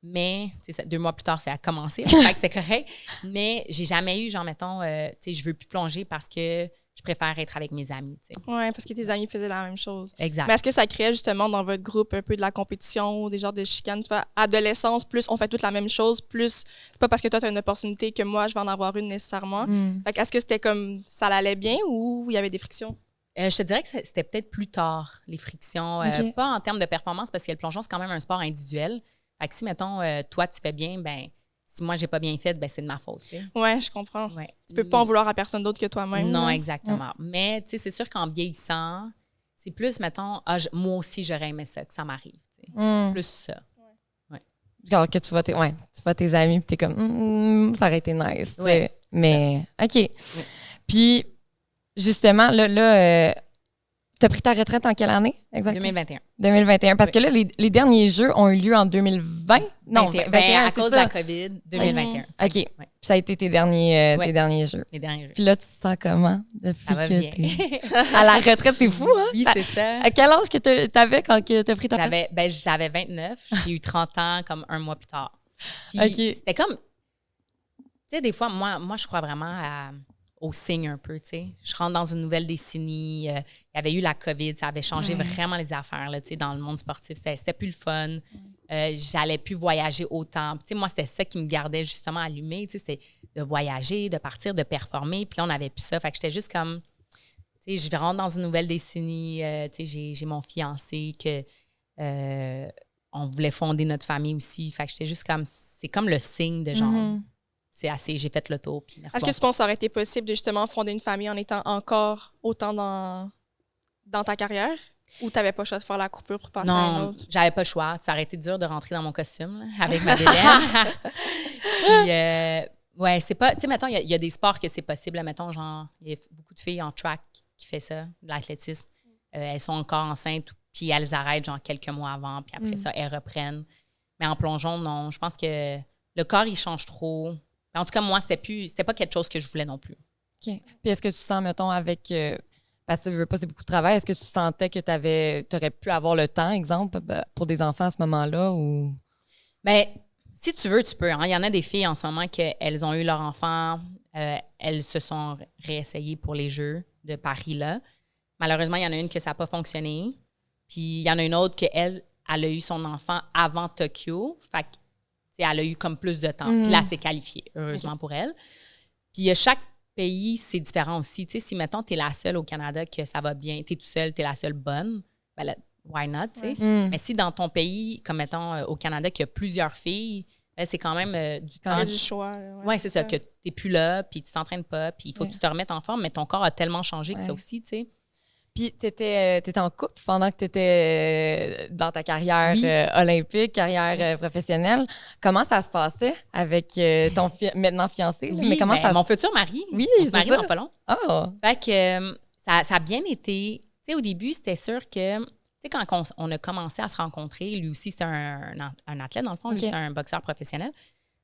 Speaker 3: Mais, 2 mois plus tard, ça a commencé. Fait que c'est correct. Mais j'ai jamais eu, genre, mettons, tu sais, je veux plus plonger parce que je préfère être avec mes amis, tu sais.
Speaker 2: Oui, parce que tes amis faisaient la même chose.
Speaker 3: Exact.
Speaker 2: Mais est-ce que ça créait justement dans votre groupe un peu de la compétition, des genres de chicanes? Tu vois, adolescence, plus on fait toute la même chose, plus c'est pas parce que toi, tu as une opportunité que moi, je vais en avoir une nécessairement. Fait que est-ce que c'était comme ça allait bien ou il y avait des frictions?
Speaker 3: Je te dirais que c'était peut-être plus tard, les frictions. Pas en termes de performance, parce que le plongeon, c'est quand même un sport individuel. Fait que si, mettons, toi, tu fais bien, ben si moi, j'ai pas bien fait, ben c'est de ma faute. T'sais.
Speaker 2: Ouais, je comprends. Ouais. Tu peux pas en vouloir à personne d'autre que toi-même.
Speaker 3: Non, exactement. Mais, tu sais, c'est sûr qu'en vieillissant, c'est plus, mettons, moi aussi, j'aurais aimé ça, que ça m'arrive. Plus ça. Ouais.
Speaker 1: Genre que tu vois tes amis, puis t'es comme, ça aurait été nice.
Speaker 3: Ouais,
Speaker 1: mais,
Speaker 3: ça.
Speaker 1: OK. Ouais. Puis, justement, là t'as pris ta retraite en quelle année exactement?
Speaker 3: 2021.
Speaker 1: 2021. Parce que là, les derniers Jeux ont eu lieu en 2020? Non,
Speaker 3: 21, à cause de la COVID, 2021.
Speaker 1: OK. Ouais. Puis ça a été tes derniers Jeux.
Speaker 3: Les derniers Jeux.
Speaker 1: Puis là, tu te sens comment depuis
Speaker 3: ça va
Speaker 1: que
Speaker 3: bien.
Speaker 1: t'es à la retraite? C'est fou, hein?
Speaker 3: Oui, c'est ça.
Speaker 1: À quel âge que t'avais quand t'as pris ta retraite?
Speaker 3: J'avais 29. J'ai eu 30 ans comme un mois plus tard. Puis c'était comme... Tu sais, des fois, moi je crois vraiment au signe un peu, tu sais. Je rentre dans une nouvelle décennie. Il y avait eu la COVID. Ça avait changé vraiment les affaires, là, tu sais, dans le monde sportif. C'était plus le fun. J'allais plus voyager autant. Tu sais, moi, c'était ça qui me gardait justement allumée. Tu sais, c'était de voyager, de partir, de performer. Puis là, on n'avait plus ça. Fait que j'étais juste comme... Tu sais, je rentre dans une nouvelle décennie. Tu sais, j'ai mon fiancé que... on voulait fonder notre famille aussi. Fait que j'étais juste comme... C'est comme le signe de genre... C'est assez, j'ai fait le tour.
Speaker 2: Est-ce que tu penses que ça aurait été possible de justement fonder une famille en étant encore autant dans ta carrière? Ou tu n'avais pas le choix de faire la coupure pour passer à un autre?
Speaker 3: Non, j'avais pas le choix. Ça aurait été dur de rentrer dans mon costume là, avec ma bédaine. Puis, ouais, c'est pas... Tu sais, mettons, il y a des sports que c'est possible. Là, mettons, genre, il y a beaucoup de filles en track qui font ça, de l'athlétisme. Elles sont encore enceintes, puis elles arrêtent genre quelques mois avant, puis après ça, elles reprennent. Mais en plongeon, non. Je pense que le corps, il change trop. En tout cas, moi, c'était pas quelque chose que je voulais non plus.
Speaker 1: OK. Puis est-ce que tu sens, mettons, avec... parce que je veux pas, c'est beaucoup de travail. Est-ce que tu sentais que tu aurais pu avoir le temps, exemple, pour des enfants à ce moment-là? Ou...
Speaker 3: Bien, si tu veux, tu peux. Hein. Il y en a des filles en ce moment qu'elles ont eu leur enfant. Elles se sont réessayées pour les Jeux de Paris-là. Malheureusement, il y en a une que ça n'a pas fonctionné. Puis il y en a une autre qu'elle a eu son enfant avant Tokyo. Fait que elle a eu comme plus de temps. Puis là, elle s'est qualifiée, heureusement pour elle. Puis chaque pays, c'est différent aussi. Tu sais, si, mettons, tu es la seule au Canada que ça va bien, tu es tout seul, tu es la seule bonne, ben là, why not, tu sais. Mais si dans ton pays, comme mettons au Canada, qu'il y a plusieurs filles, là, c'est quand même du temps.
Speaker 2: Il y a du choix.
Speaker 3: Oui, c'est ça, que tu n'es plus là, puis tu t'entraînes pas, puis il faut que tu te remettes en forme, mais ton corps a tellement changé que ça aussi, tu sais.
Speaker 1: Puis, tu étais en couple pendant que tu étais dans ta carrière olympique, carrière professionnelle. Comment ça se passait avec ton maintenant fiancé?
Speaker 3: Oui, mais comment mon futur mari.
Speaker 1: Oui,
Speaker 3: on se marie dans pas long.
Speaker 1: Oh.
Speaker 3: Fait que ça a bien été. Tu sais, au début, c'était sûr que, tu sais, quand on a commencé à se rencontrer, lui aussi, c'était un athlète, dans le fond. Lui, c'était un boxeur professionnel.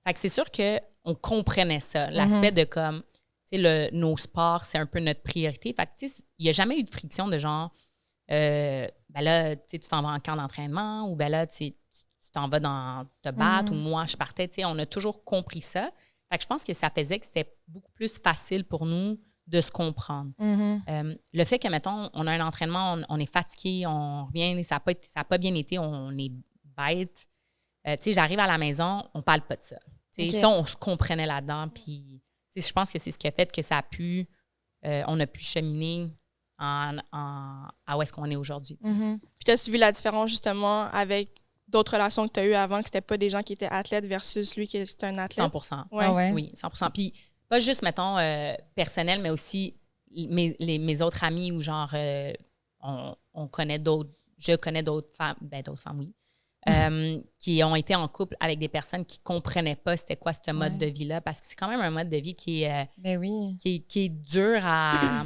Speaker 3: Fait que c'est sûr qu'on comprenait ça, l'aspect de comme, tu sais, nos sports, c'est un peu notre priorité. Fait que, tu sais, il n'y a jamais eu de friction de genre, ben là, tu sais, tu t'en vas en camp d'entraînement ou ben là, tu t'en vas te battre ou moi, je partais. Tu sais, on a toujours compris ça. Fait que je pense que ça faisait que c'était beaucoup plus facile pour nous de se comprendre. Le fait que, mettons, on a un entraînement, on est fatigué, on revient, ça n'a pas bien été, on est bête. Tu sais, j'arrive à la maison, on parle pas de ça. Tu sais, ça, on se comprenait là-dedans. Puis, tu sais, je pense que c'est ce qui a fait que ça a pu, on a pu cheminer à où est-ce qu'on est aujourd'hui.
Speaker 2: Puis, as-tu vu la différence, justement, avec d'autres relations que tu as eues avant, que c'était pas des gens qui étaient athlètes versus lui qui était un athlète?
Speaker 3: 100%. Oui, 100%. Puis, pas juste, mettons, personnel, mais aussi mes autres amis où, genre, on connaît d'autres, je connais d'autres femmes, oui, qui ont été en couple avec des personnes qui ne comprenaient pas c'était quoi ce mode de vie-là, parce que c'est quand même un mode de vie qui est, qui est dur à...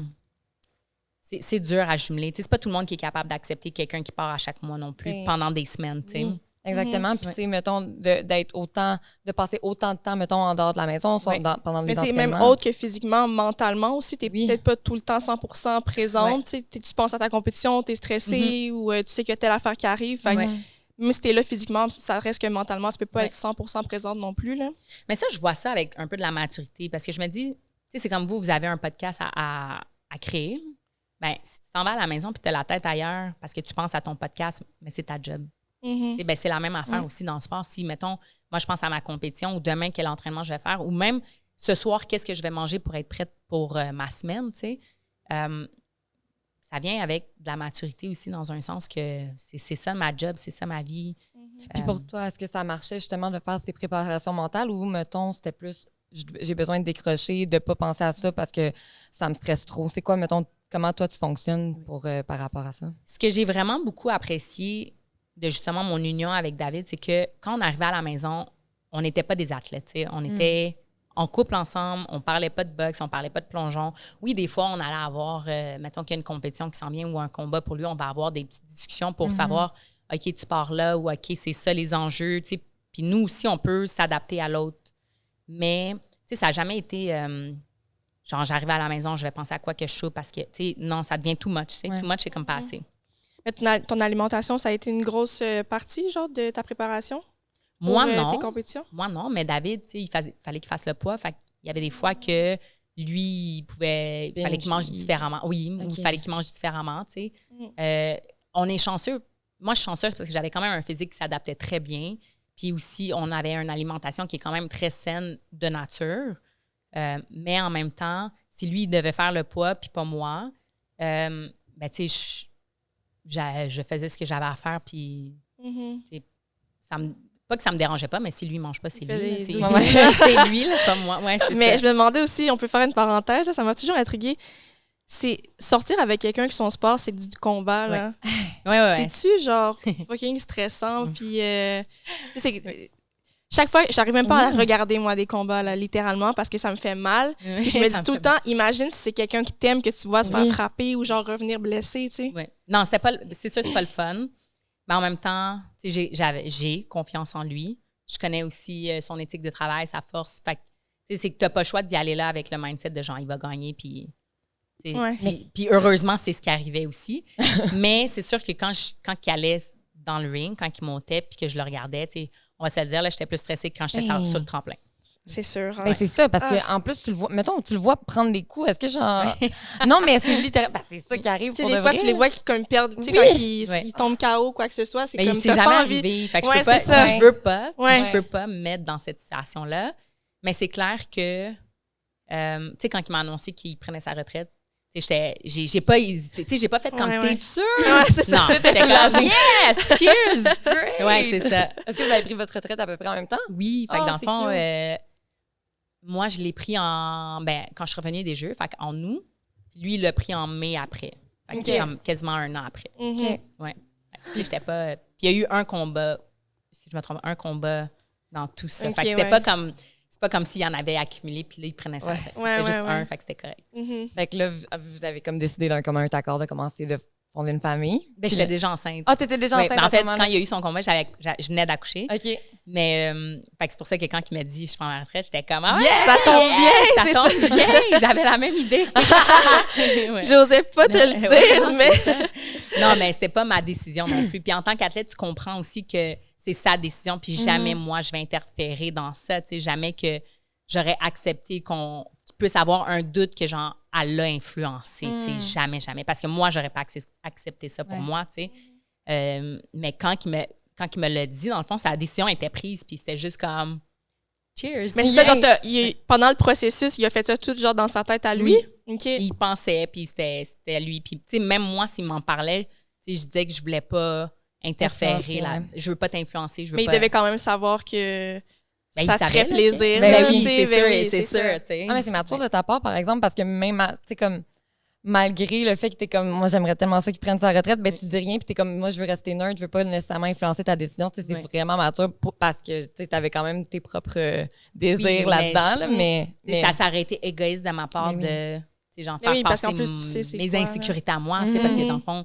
Speaker 3: C'est dur à jumeler. Tu sais, c'est pas tout le monde qui est capable d'accepter quelqu'un qui part à chaque mois non plus pendant des semaines, tu sais.
Speaker 1: Exactement. Puis, tu sais, mettons, de passer autant de temps, mettons, en dehors de la maison, pendant les entraînements.
Speaker 2: Mais même autre que physiquement, mentalement aussi, tu n'es peut-être pas tout le temps 100% présente. Tu penses à ta compétition, tu es stressée ou tu sais qu'il y a telle affaire qui arrive. Fait même si tu es là physiquement, ça reste que mentalement, tu peux pas être 100% présente non plus. Là.
Speaker 3: Mais ça, je vois ça avec un peu de la maturité parce que je me dis, tu sais, c'est comme vous avez un podcast à créer. Bien, si tu t'en vas à la maison et tu as la tête ailleurs parce que tu penses à ton podcast, mais c'est ta job. Ben, c'est la même affaire aussi dans le sport. Si, mettons, moi, je pense à ma compétition ou demain, quel entraînement je vais faire ou même ce soir, qu'est-ce que je vais manger pour être prête pour ma semaine, tu sais. Ça vient avec de la maturité aussi dans un sens que c'est ça ma job, c'est ça ma vie.
Speaker 1: Puis pour toi, est-ce que ça marchait justement de faire ces préparations mentales ou, mettons, c'était plus j'ai besoin de décrocher, de ne pas penser à ça parce que ça me stresse trop? C'est quoi, mettons, comment toi tu fonctionnes par rapport à ça?
Speaker 3: Ce que j'ai vraiment beaucoup apprécié de justement mon union avec David, c'est que quand on arrivait à la maison, on n'était pas des athlètes. T'sais. On était en couple ensemble, on parlait pas de boxe, on parlait pas de plongeon. Oui, des fois, on allait avoir, mettons qu'il y a une compétition qui s'en vient ou un combat pour lui, on va avoir des petites discussions pour savoir, OK, tu pars là ou OK, c'est ça les enjeux. T'sais. Puis nous aussi, on peut s'adapter à l'autre. Mais ça n'a jamais été genre, j'arrivais à la maison, je vais penser à quoi que je suis parce que, non, ça devient too much. Too much, c'est comme pas assez.
Speaker 2: Mais ton alimentation, ça a été une grosse partie, genre, de ta préparation?
Speaker 3: Moi, non.
Speaker 2: Tes compétitions?
Speaker 3: Moi, non. Mais David, il fallait qu'il fasse le poids. Fait il y avait des fois que lui, il fallait qu'il mange différemment. Oui, il fallait qu'il mange différemment, tu sais. On est chanceux. Moi, je suis chanceuse parce que j'avais quand même un physique qui s'adaptait très bien. Puis aussi, on avait une alimentation qui est quand même très saine de nature. Mais en même temps, si lui, il devait faire le poids puis pas moi, ben, tu sais, je faisais ce que j'avais à faire, puis pas que ça me dérangeait pas, mais si lui ne mange pas, c'est lui. C'est lui, là, pas moi. Ouais,
Speaker 2: mais je me demandais aussi, on peut faire une parenthèse, là, ça m'a toujours intriguée. C'est sortir avec quelqu'un qui son sport, c'est du combat, là.
Speaker 3: Ouais.
Speaker 2: C'est-tu, genre, fucking stressant, puis... Chaque fois, j'arrive même pas à regarder, moi, des combats, là, littéralement, parce que ça me fait mal. Puis je me dis tout le temps, imagine si c'est quelqu'un qui t'aime, que tu vois se faire frapper ou genre revenir blessé, tu sais.
Speaker 3: Oui. Non, c'est sûr, c'est pas le fun. Mais en même temps, j'ai confiance en lui. Je connais aussi son éthique de travail, sa force. Fait que, c'est que t'as pas le choix d'y aller là avec le mindset de genre, il va gagner, puis... Puis heureusement, c'est ce qui arrivait aussi. Mais c'est sûr que quand il allait dans le ring, quand il montait, puis que je le regardais, tu sais, on va se le dire, là, j'étais plus stressée que quand j'étais sur le tremplin.
Speaker 2: C'est sûr.
Speaker 1: Ben, c'est ça, parce qu'en plus, tu le vois, mettons, tu le vois prendre des coups. Est-ce que genre. Non, mais c'est littéralement. Ben, c'est ça qui arrive. Pour
Speaker 2: des fois, tu les vois qui comme perdent, tu sais, quand ils tombent KO, quoi que ce soit. C'est
Speaker 3: mais
Speaker 2: comme
Speaker 3: il s'est jamais arrivé. Fait que je peux pas me mettre dans cette situation-là. Mais c'est clair que, tu sais, quand il m'a annoncé qu'il prenait sa retraite, J'ai pas hésité. Tu sais, j'ai pas fait comme t'es sûre?
Speaker 2: Ouais, c'est ça.
Speaker 3: Non, j'étais comme yes, cheers! Ouais, c'est ça.
Speaker 1: Est-ce que vous avez pris votre retraite à peu près en même temps?
Speaker 3: Oui, fait que dans le fond, moi, je l'ai pris quand je suis revenue des Jeux, fait qu'en août. Lui, il l'a pris en mai après. Fait que comme quasiment un an après.
Speaker 1: OK.
Speaker 3: Ouais. Puis j'étais pas... Puis il y a eu un combat, si je me trompe, dans tout ça. Fait que c'était pas comme... C'est pas comme s'il y en avait accumulé, puis là, il prenait ça. C'était juste un, fait que c'était correct.
Speaker 1: Fait que là, vous avez comme décidé d'un commun accord de commencer de fonder une famille.
Speaker 3: Ben, j'étais déjà enceinte.
Speaker 1: Ah, t'étais déjà enceinte?
Speaker 3: En fait, quand il y a eu son combat, je venais d'accoucher.
Speaker 1: OK.
Speaker 3: Mais fait que c'est pour ça que quand il m'a dit je prends ma retraite, j'étais comme
Speaker 2: ça tombe bien!
Speaker 3: Ça tombe bien! J'avais la même idée.
Speaker 2: J'osais pas te le dire, mais...
Speaker 3: Non, mais c'était pas ma décision non plus. Puis en tant qu'athlète, tu comprends aussi que c'est sa décision, puis jamais moi, je vais interférer dans ça. Tu sais, jamais que j'aurais accepté qu'il puisse avoir un doute que, genre, elle l'a influencé. Tu sais, jamais. Parce que moi, j'aurais pas accepté ça pour moi, tu sais. Mais quand il me l'a dit, dans le fond, sa décision était prise, puis c'était juste comme cheers.
Speaker 2: Mais c'est ça, genre, pendant le processus, il a fait ça tout, genre, dans sa tête à lui?
Speaker 3: Oui.
Speaker 2: OK.
Speaker 3: Il pensait, puis c'était lui. Puis, tu sais, même moi, s'il m'en parlait, tu sais, je disais que je voulais pas interférer. Je veux pas t'influencer.
Speaker 2: Mais il devait quand même savoir que ça te ferait plaisir.
Speaker 3: Ben oui, c'est sûr. Tu sais.
Speaker 1: Ah, mais c'est mature de ta part, par exemple, parce que même, tu sais, comme, malgré le fait que t'es comme, moi, j'aimerais tellement ça qu'il prenne sa retraite, ben, tu dis rien, puis t'es comme, moi, je veux rester neutre, je veux pas nécessairement influencer ta décision. Tu sais, c'est vraiment mature parce que, tu sais, t'avais quand même tes propres désirs là-dedans, mais
Speaker 3: ça s'aurait été égoïste de ma part de, tu sais, genre, faire passer mes insécurités à moi, tu sais, parce que dans le fond,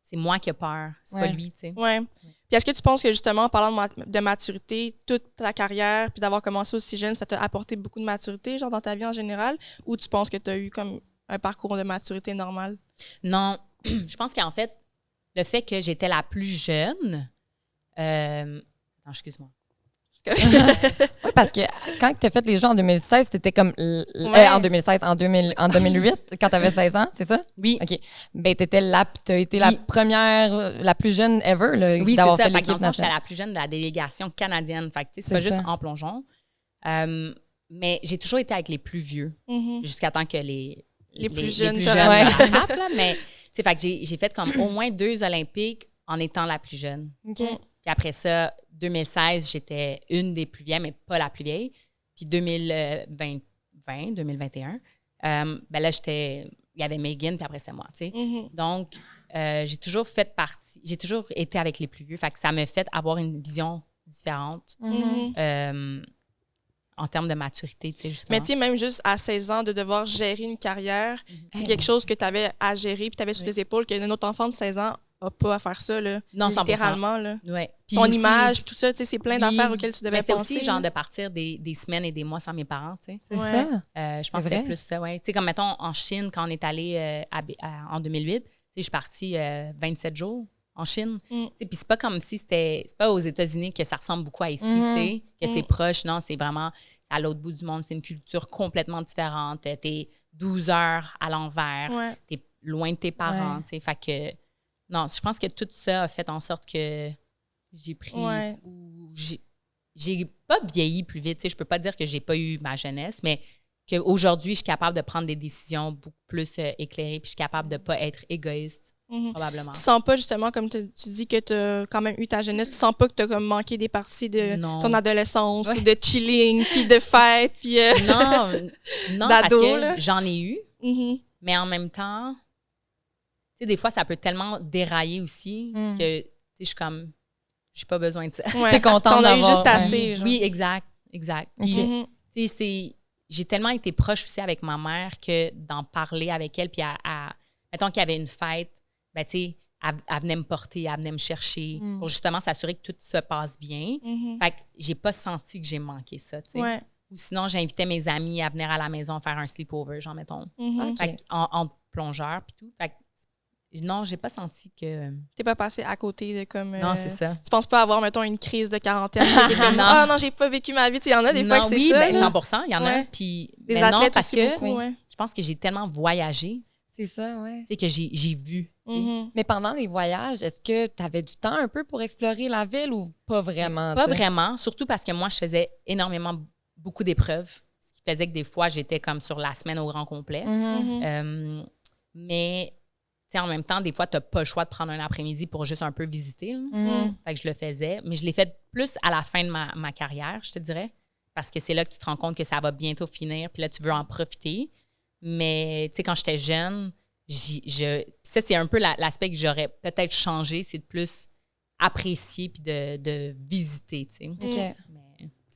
Speaker 3: c'est moi qui ai peur, c'est pas lui, tu sais.
Speaker 2: Ouais. Puis est-ce que tu penses que justement, en parlant de maturité, toute ta carrière, puis d'avoir commencé aussi jeune, ça t'a apporté beaucoup de maturité, genre dans ta vie en général, ou tu penses que tu as eu comme un parcours de maturité normal?
Speaker 3: Non, je pense qu'en fait, le fait que j'étais la plus jeune... Non, excuse-moi.
Speaker 1: Oui, parce que quand tu as fait les Jeux en 2016, c'était comme... en 2008, quand tu avais 16 ans, c'est ça?
Speaker 3: Oui.
Speaker 1: OK. Ben, tu as été la première, la plus jeune ever, là,
Speaker 3: oui,
Speaker 1: d'avoir
Speaker 3: c'est ça.
Speaker 1: fait l'équipe nationale.
Speaker 3: J'étais la plus jeune de la délégation canadienne. Fait que, c'est pas juste en plongeon. Mais j'ai toujours été avec les plus vieux, jusqu'à temps que les plus jeunes me rattrapent, là. Mais, fait que j'ai fait comme au moins 2 Olympiques en étant la plus jeune.
Speaker 2: OK.
Speaker 3: Puis après ça, 2016, j'étais une des plus vieilles, mais pas la plus vieille. Puis 2021, ben là, il y avait Megan, puis après, c'était moi, tu sais. Donc, j'ai toujours fait partie, j'ai toujours été avec les plus vieux. Fait que ça m'a fait avoir une vision différente en termes de maturité, tu sais, justement.
Speaker 2: Mais tu sais, même juste à 16 ans, de devoir gérer une carrière, c'est quelque chose que tu avais à gérer, puis tu avais sur tes épaules, qu'un autre enfant de 16 ans n'a pas à faire ça, là.
Speaker 3: Non, 100%.
Speaker 2: Littéralement, là.
Speaker 3: Ouais.
Speaker 2: Ton aussi, image, tout ça, tu sais, c'est plein d'affaires auxquelles tu devais penser.
Speaker 3: Mais c'était aussi, genre, de partir des semaines et des mois sans mes parents, tu sais.
Speaker 1: C'est ça.
Speaker 3: Je pense que c'était plus ça, ouais. Tu sais, comme, mettons, en Chine, quand on est allé en 2008, tu sais, je suis partie 27 jours en Chine. Puis c'est pas comme si c'est pas aux États-Unis que ça ressemble beaucoup à ici, tu sais, que c'est proche. Non, c'est vraiment à l'autre bout du monde. C'est une culture complètement différente. T'es 12 heures à l'envers. T'es loin de tes parents, tu sais. Fait que, non, je pense que tout ça a fait en sorte que j'ai pris... J'ai pas vieilli plus vite, tu sais. Je peux pas dire que j'ai pas eu ma jeunesse, mais qu'aujourd'hui, je suis capable de prendre des décisions beaucoup plus éclairées, puis je suis capable de pas être égoïste. Probablement.
Speaker 2: Tu sens pas, justement, comme tu dis que tu as quand même eu ta jeunesse, tu sens pas que tu as comme manqué des parties de ton adolescence ou de chilling, puis de fête, puis
Speaker 3: non, parce que j'en ai eu, mais en même temps, tu sais, des fois, ça peut tellement dérailler aussi que, tu sais, je suis comme, j'ai pas besoin de ça.
Speaker 1: T'es contente d'avoir.
Speaker 2: T'en as eu juste assez.
Speaker 3: Oui, exact. Puis, tu sais, j'ai tellement été proche aussi avec ma mère que d'en parler avec elle, puis mettons qu'il y avait une fête, ben, tu sais, elle venait me porter, elle venait me chercher pour justement s'assurer que tout se passe bien. Fait que j'ai pas senti que j'ai manqué ça, tu sais. Ou sinon, j'invitais mes amis à venir à la maison faire un sleepover, genre, mettons. Fait en plongeur, puis tout. Fait que non, j'ai pas senti que...
Speaker 2: T'es pas passé à côté de comme...
Speaker 3: non, c'est ça.
Speaker 2: Tu penses pas avoir, mettons, une crise de quarantaine? Non, j'ai pas vécu ma vie. Il y en a des fois que c'est ça.
Speaker 3: Oui, ben 100%, il y en a. Puis,
Speaker 2: des athlètes
Speaker 3: non, parce
Speaker 2: aussi
Speaker 3: que
Speaker 2: beaucoup,
Speaker 3: je pense que j'ai tellement voyagé.
Speaker 1: C'est ça, ouais.
Speaker 3: Tu sais, que j'ai vu.
Speaker 1: Mais pendant les voyages, est-ce que tu avais du temps un peu pour explorer la ville ou pas vraiment?
Speaker 3: Pas vraiment, surtout parce que moi, je faisais beaucoup d'épreuves, ce qui faisait que des fois, j'étais comme sur la semaine au grand complet. Mais en même temps, des fois, tu n'as pas le choix de prendre un après-midi pour juste un peu visiter. Fait que je le faisais. Mais je l'ai fait plus à la fin de ma carrière, je te dirais. Parce que c'est là que tu te rends compte que ça va bientôt finir. Puis là, tu veux en profiter. Mais quand j'étais jeune, ça, c'est un peu l'aspect que j'aurais peut-être changé. C'est de plus apprécier puis de visiter, tu sais.
Speaker 1: OK.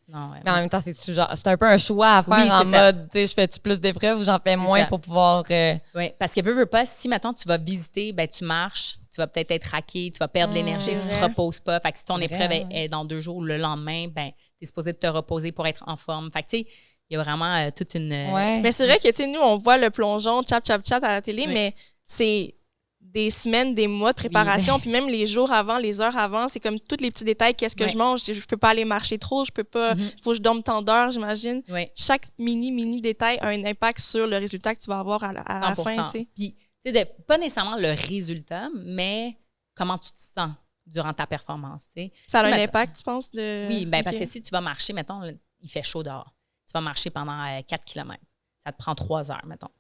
Speaker 3: Non,
Speaker 1: mais en même temps, c'est un peu un choix à faire en mode, tu sais, je fais-tu plus d'épreuves ou j'en fais moins pour pouvoir...
Speaker 3: Oui, parce que veux pas, si, mettons, tu vas visiter, ben tu marches, tu vas peut-être être raqué, tu vas perdre de l'énergie, tu te reposes pas. Fait que si ton épreuve est dans 2 jours, le lendemain, ben t'es supposé de te reposer pour être en forme. Fait que, tu sais, il y a vraiment toute une...
Speaker 2: Mais c'est vrai que, tu sais, nous, on voit le plongeon, chat à la télé, mais c'est... des semaines, des mois de préparation, puis même les jours avant, les heures avant, c'est comme tous les petits détails, qu'est-ce que je mange, je peux pas aller marcher trop, je peux pas, faut que je dorme tant d'heures, j'imagine. Chaque mini détail a un impact sur le résultat que tu vas avoir à la fin, tu sais.
Speaker 3: Puis, tu sais, pas nécessairement le résultat, mais comment tu te sens durant ta performance, tu sais.
Speaker 2: Ça a un impact, tu penses?
Speaker 3: Oui, ben parce que si tu vas marcher, mettons, il fait chaud dehors, tu vas marcher pendant 4 km, ça te prend 3 heures, mettons.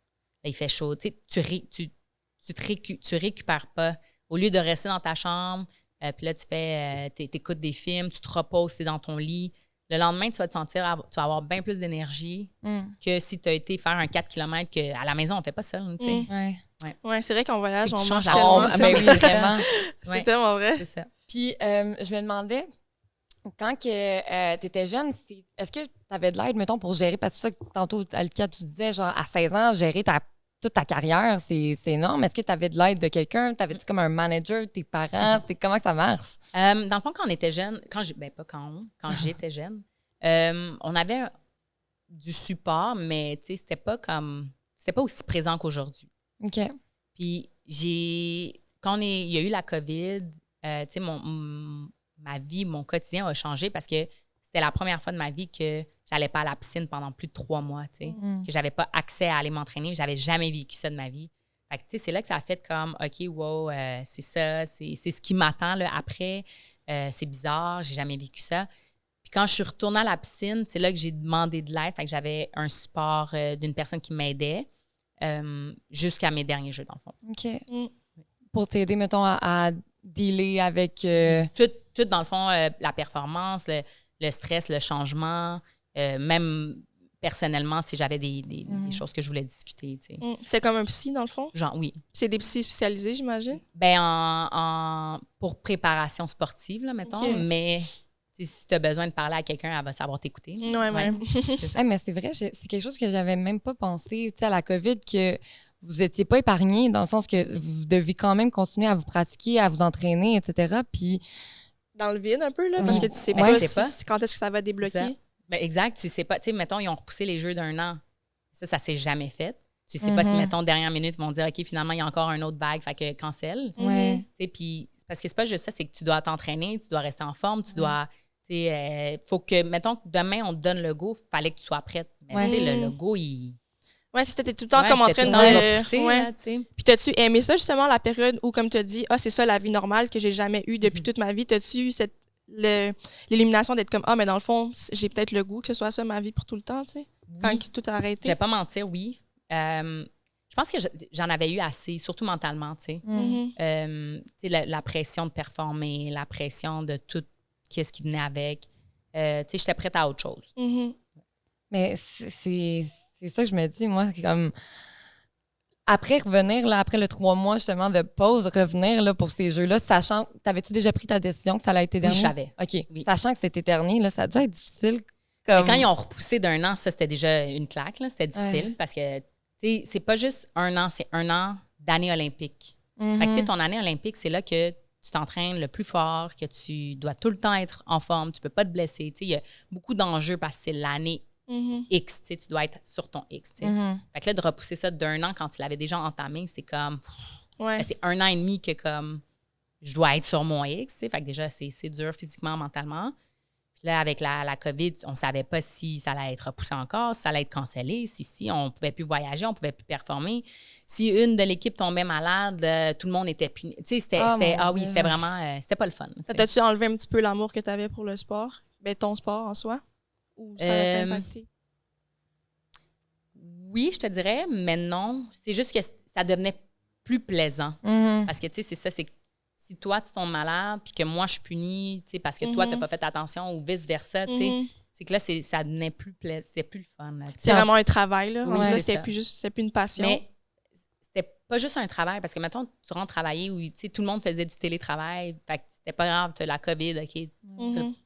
Speaker 3: Là, il fait chaud, tu sais, tu récupères pas. Au lieu de rester dans ta chambre, puis là, t'écoutes des films, tu te reposes, t'es dans ton lit. Le lendemain, tu vas te sentir, tu vas avoir bien plus d'énergie que si tu as été faire un 4 km qu'à la maison, on fait pas ça, tu sais.
Speaker 2: Ouais, c'est vrai qu'en voyage, on mange
Speaker 1: tellement. Ben oui, vraiment.
Speaker 2: C'est tellement vrai.
Speaker 3: C'est ça.
Speaker 1: Puis, je me demandais, quand tu étais jeune, est-ce que tu avais de l'aide, mettons, pour gérer, parce que ça, tantôt, Alika, tu disais, genre, à 16 ans, gérer toute ta carrière, c'est énorme. Est-ce que tu avais de l'aide de quelqu'un? T'avais-tu comme un manager, tes parents? Comment ça marche?
Speaker 3: Dans le fond, quand on était jeune, quand j'étais jeune, on avait du support, mais tu sais, c'était pas aussi présent qu'aujourd'hui.
Speaker 1: OK.
Speaker 3: Puis quand il y a eu la COVID, tu sais, ma vie, mon quotidien a changé parce que c'était la première fois de ma vie que j'allais pas à la piscine pendant plus de 3 mois, tu sais, que j'avais pas accès à aller m'entraîner. J'avais jamais vécu ça de ma vie. Fait que, tu sais, c'est là que ça a fait comme, OK, wow, c'est ça, c'est ce qui m'attend là, après. C'est bizarre, j'ai jamais vécu ça. Puis quand je suis retournée à la piscine, c'est là que j'ai demandé de l'aide. Fait que j'avais un support d'une personne qui m'aidait jusqu'à mes derniers jeux, dans le fond.
Speaker 1: OK. Pour t'aider, mettons, à dealer avec...
Speaker 3: Tout, dans le fond, la performance, le stress, le changement, même personnellement, si j'avais des choses que je voulais discuter. Tu sais.
Speaker 2: C'était comme un psy, dans le fond?
Speaker 3: Genre, oui.
Speaker 2: C'est des psys spécialisés, j'imagine?
Speaker 3: Ben, pour préparation sportive, là, mettons, mais si tu as besoin de parler à quelqu'un, elle va savoir t'écouter.
Speaker 2: Ouais.
Speaker 1: Mais c'est vrai, c'est quelque chose que j'avais même pas pensé, tu sais, à la COVID, que vous étiez pas épargnés, dans le sens que vous devez quand même continuer à vous pratiquer, à vous entraîner, etc. Puis...
Speaker 2: Dans le vide un peu, là, parce que tu sais pas, quand est-ce que ça va débloquer.
Speaker 3: Ben exact, tu sais pas. Tu sais, mettons, ils ont repoussé les Jeux d'1 an. Ça s'est jamais fait. Tu sais pas si, mettons, dernière minute, ils vont dire, OK, finalement, il y a encore un autre bag, fait que cancel. Tu sais, puis parce que c'est pas juste ça, c'est que tu dois t'entraîner, tu dois rester en forme, tu dois... Tu sais, faut que, mettons, demain, on te donne le go, fallait que tu sois prête. Mais tu sais, le go, il...
Speaker 2: Ouais, c'était tout le temps comme en train de
Speaker 3: repousser, là, tu sais.
Speaker 2: Puis t'as-tu aimé ça, justement, la période où, comme tu as dit, c'est ça la vie normale que j'ai jamais eue depuis toute ma vie? T'as-tu eu l'élimination d'être comme, mais dans le fond, j'ai peut-être le goût que ce soit ça ma vie pour tout le temps, tu sais? Quand tout a arrêté.
Speaker 3: Je vais pas mentir, oui. Je pense que j'en avais eu assez, surtout mentalement, tu sais. Tu sais, la pression de performer, la pression de tout ce qui venait avec. Tu sais, j'étais prête à autre chose.
Speaker 1: Mais c'est ça que je me dis, moi, comme... Après revenir, là, après le 3 mois, justement, de pause, revenir là, pour ces jeux-là, sachant... T'avais-tu déjà pris ta décision que ça allait être éternié?
Speaker 3: Oui, je savais.
Speaker 1: OK.
Speaker 3: Oui.
Speaker 1: Sachant que c'était éternié, là, ça a dû être difficile. Comme...
Speaker 3: Mais quand ils ont repoussé d'1 an, ça, c'était déjà une claque, là. C'était difficile parce que, tu sais, c'est pas juste 1 an, c'est 1 an d'année olympique. Fait que, tu sais, ton année olympique, c'est là que tu t'entraînes le plus fort, que tu dois tout le temps être en forme, tu peux pas te blesser. Tu sais, il y a beaucoup d'enjeux parce que c'est l'année X, tu sais, tu dois être sur ton X, tu sais. Fait que là, de repousser ça d'1 an quand tu l'avais déjà entamé, c'est comme... c'est 1 an et demi que, comme, je dois être sur mon X, tu sais. Fait que déjà, c'est dur physiquement, mentalement. Puis là, avec la COVID, on savait pas si ça allait être repoussé encore, si ça allait être cancellé, si on pouvait plus voyager, on pouvait plus performer. Si une de l'équipe tombait malade, tout le monde était puni. Tu sais, c'était vraiment... c'était pas le fun.
Speaker 2: T'as-tu enlevé un petit peu l'amour que tu avais pour le sport? Ben, ton sport en soi? Ou ça n'a pas impacté?
Speaker 3: Oui, je te dirais, mais non. C'est juste que ça devenait plus plaisant. Parce que, tu sais, c'est ça, c'est si toi, tu tombes malade puis que moi, je suis punie, tu sais, parce que toi, tu n'as pas fait attention ou vice-versa, tu sais, c'est que là, ça devenait plus plaisant, c'est plus le fun.
Speaker 2: C'est vraiment un travail, là.
Speaker 3: Oui,
Speaker 2: c'était plus une passion.
Speaker 3: Mais c'était pas juste un travail, parce que, mettons, tu rentres travailler où, tu sais, tout le monde faisait du télétravail, fait que c'était pas grave, tu as la COVID, OK,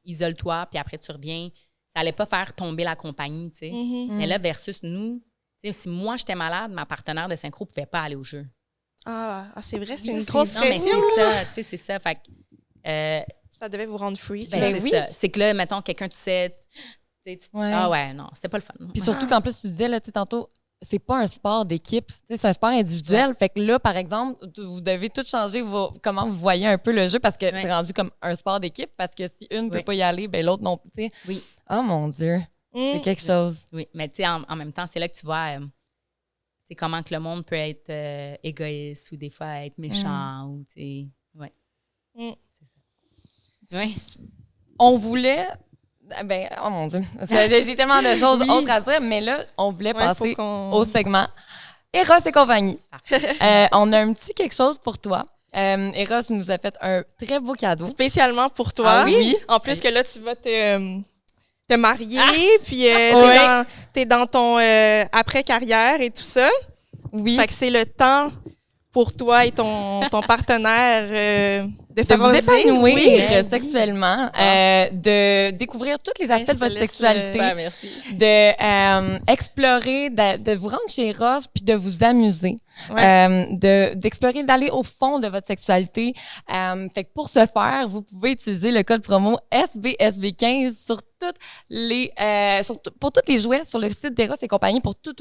Speaker 3: isole-toi, puis après, tu reviens. Ça allait pas faire tomber la compagnie, tu sais. Mais là, versus nous, tu sais, si moi, j'étais malade, ma partenaire de synchro pouvait pas aller au jeu.
Speaker 2: Ah c'est vrai, c'est une grosse pression.
Speaker 3: Non, mais c'est ça, tu sais, c'est ça. Fait que,
Speaker 2: ça devait vous rendre free.
Speaker 3: Ben c'est ça. C'est que là, mettons, quelqu'un, tu sais, ah ouais, non, c'était pas le fun.
Speaker 1: Puis surtout qu'en plus, tu disais, là, tu sais, tantôt, c'est pas un sport d'équipe, c'est un sport individuel. Fait que là, par exemple, vous devez tout changer comment vous voyez un peu le jeu parce que c'est rendu comme un sport d'équipe parce que si une ne peut pas y aller, ben l'autre non plus, tu sais.
Speaker 3: Oui.
Speaker 1: Oh mon Dieu, c'est quelque chose.
Speaker 3: Oui, mais tu sais, en même temps, c'est là que tu vois c'est comment que le monde peut être égoïste ou des fois être méchant ou, tu sais, ouais. C'est ça. Oui.
Speaker 1: On voulait... Ben, oh mon Dieu, j'ai tellement de choses autres à dire, mais là, on voulait passer au segment Eros et compagnie. On a un petit quelque chose pour toi. Eros nous a fait un très beau cadeau.
Speaker 2: Spécialement pour toi.
Speaker 1: Ah, oui.
Speaker 2: En plus que là, tu vas te marier, puis t'es dans ton après-carrière et tout ça.
Speaker 1: Oui.
Speaker 2: Fait que c'est le temps pour toi et ton partenaire de
Speaker 1: vous épanouir sexuellement, de découvrir tous les aspects de votre sexualité,
Speaker 3: merci.
Speaker 1: de explorer, de vous rendre chez Eros puis de vous amuser, d'explorer, d'aller au fond de votre sexualité. Fait que pour ce faire, vous pouvez utiliser le code promo SBSB15 sur toutes les pour tous les jouets sur le site d'Eros et compagnie pour tous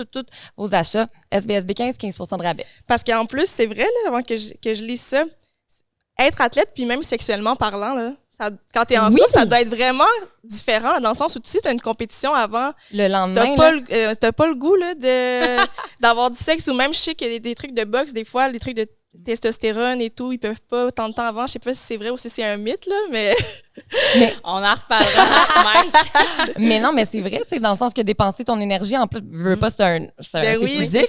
Speaker 1: vos achats. SBSB15, 15% de rabais.
Speaker 2: Parce qu'en plus, c'est vrai, là, avant que je lise ça, être athlète, puis même sexuellement parlant, là, quand t'es en couple, ça doit être vraiment différent, dans le sens où tu sais, t'as une compétition avant.
Speaker 1: Le lendemain,
Speaker 2: t'as pas le goût là, d'avoir du sexe, ou même, je sais qu'il y a des trucs de boxe, des fois, des trucs de testostérone et tout, ils peuvent pas tant de temps avant. Je sais pas si c'est vrai ou si c'est un mythe, là, mais
Speaker 3: on en reparlera.
Speaker 1: Mais non, mais c'est vrai, tu sais, dans le sens que dépenser ton énergie, en plus, veux pas, c'est physique.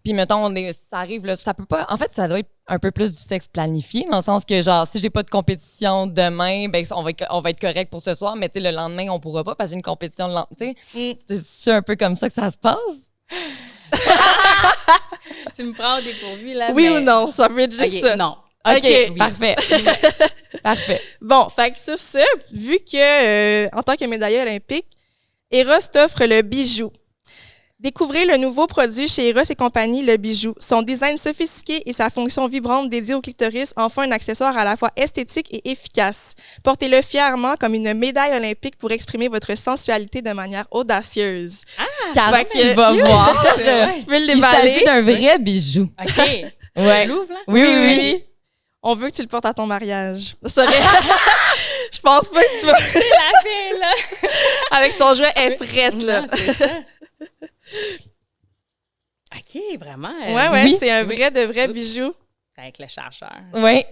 Speaker 1: Puis, mettons, ça arrive, là, ça peut pas... En fait, ça doit être un peu plus du sexe planifié, dans le sens que, genre, si j'ai pas de compétition demain, ben on va être correct pour ce soir, mais tu sais, le lendemain, on pourra pas parce que j'ai une compétition le lendemain. Tu sais, c'est un peu comme ça que ça se passe.
Speaker 3: Tu me prends au dépourvu, là.
Speaker 2: Oui ou non? Ça veut être juste ça.
Speaker 3: Non.
Speaker 1: OK, oui. Parfait. Parfait.
Speaker 2: Bon, fait que sur ça, vu que, en tant que médaillé olympique, Eros t'offre le bijou. Découvrez le nouveau produit chez Eros et compagnie, le bijou. Son design sophistiqué et sa fonction vibrante dédiée au clitoris en font un accessoire à la fois esthétique et efficace. Portez-le fièrement comme une médaille olympique pour exprimer votre sensualité de manière audacieuse.
Speaker 1: Car tu vas voir.
Speaker 2: Tu peux le déballer.
Speaker 1: Il s'agit d'un vrai bijou.
Speaker 3: OK.
Speaker 1: Ouais.
Speaker 3: Je l'ouvre, là?
Speaker 2: Oui. On veut que tu le portes à ton mariage. Je pense pas que tu vas...
Speaker 3: C'est la fille, là!
Speaker 2: Avec son jouet, elle est prête, là.
Speaker 3: Non, c'est ça. OK, vraiment.
Speaker 2: C'est un vrai bijou.
Speaker 3: C'est avec le chercheur.
Speaker 1: Oui.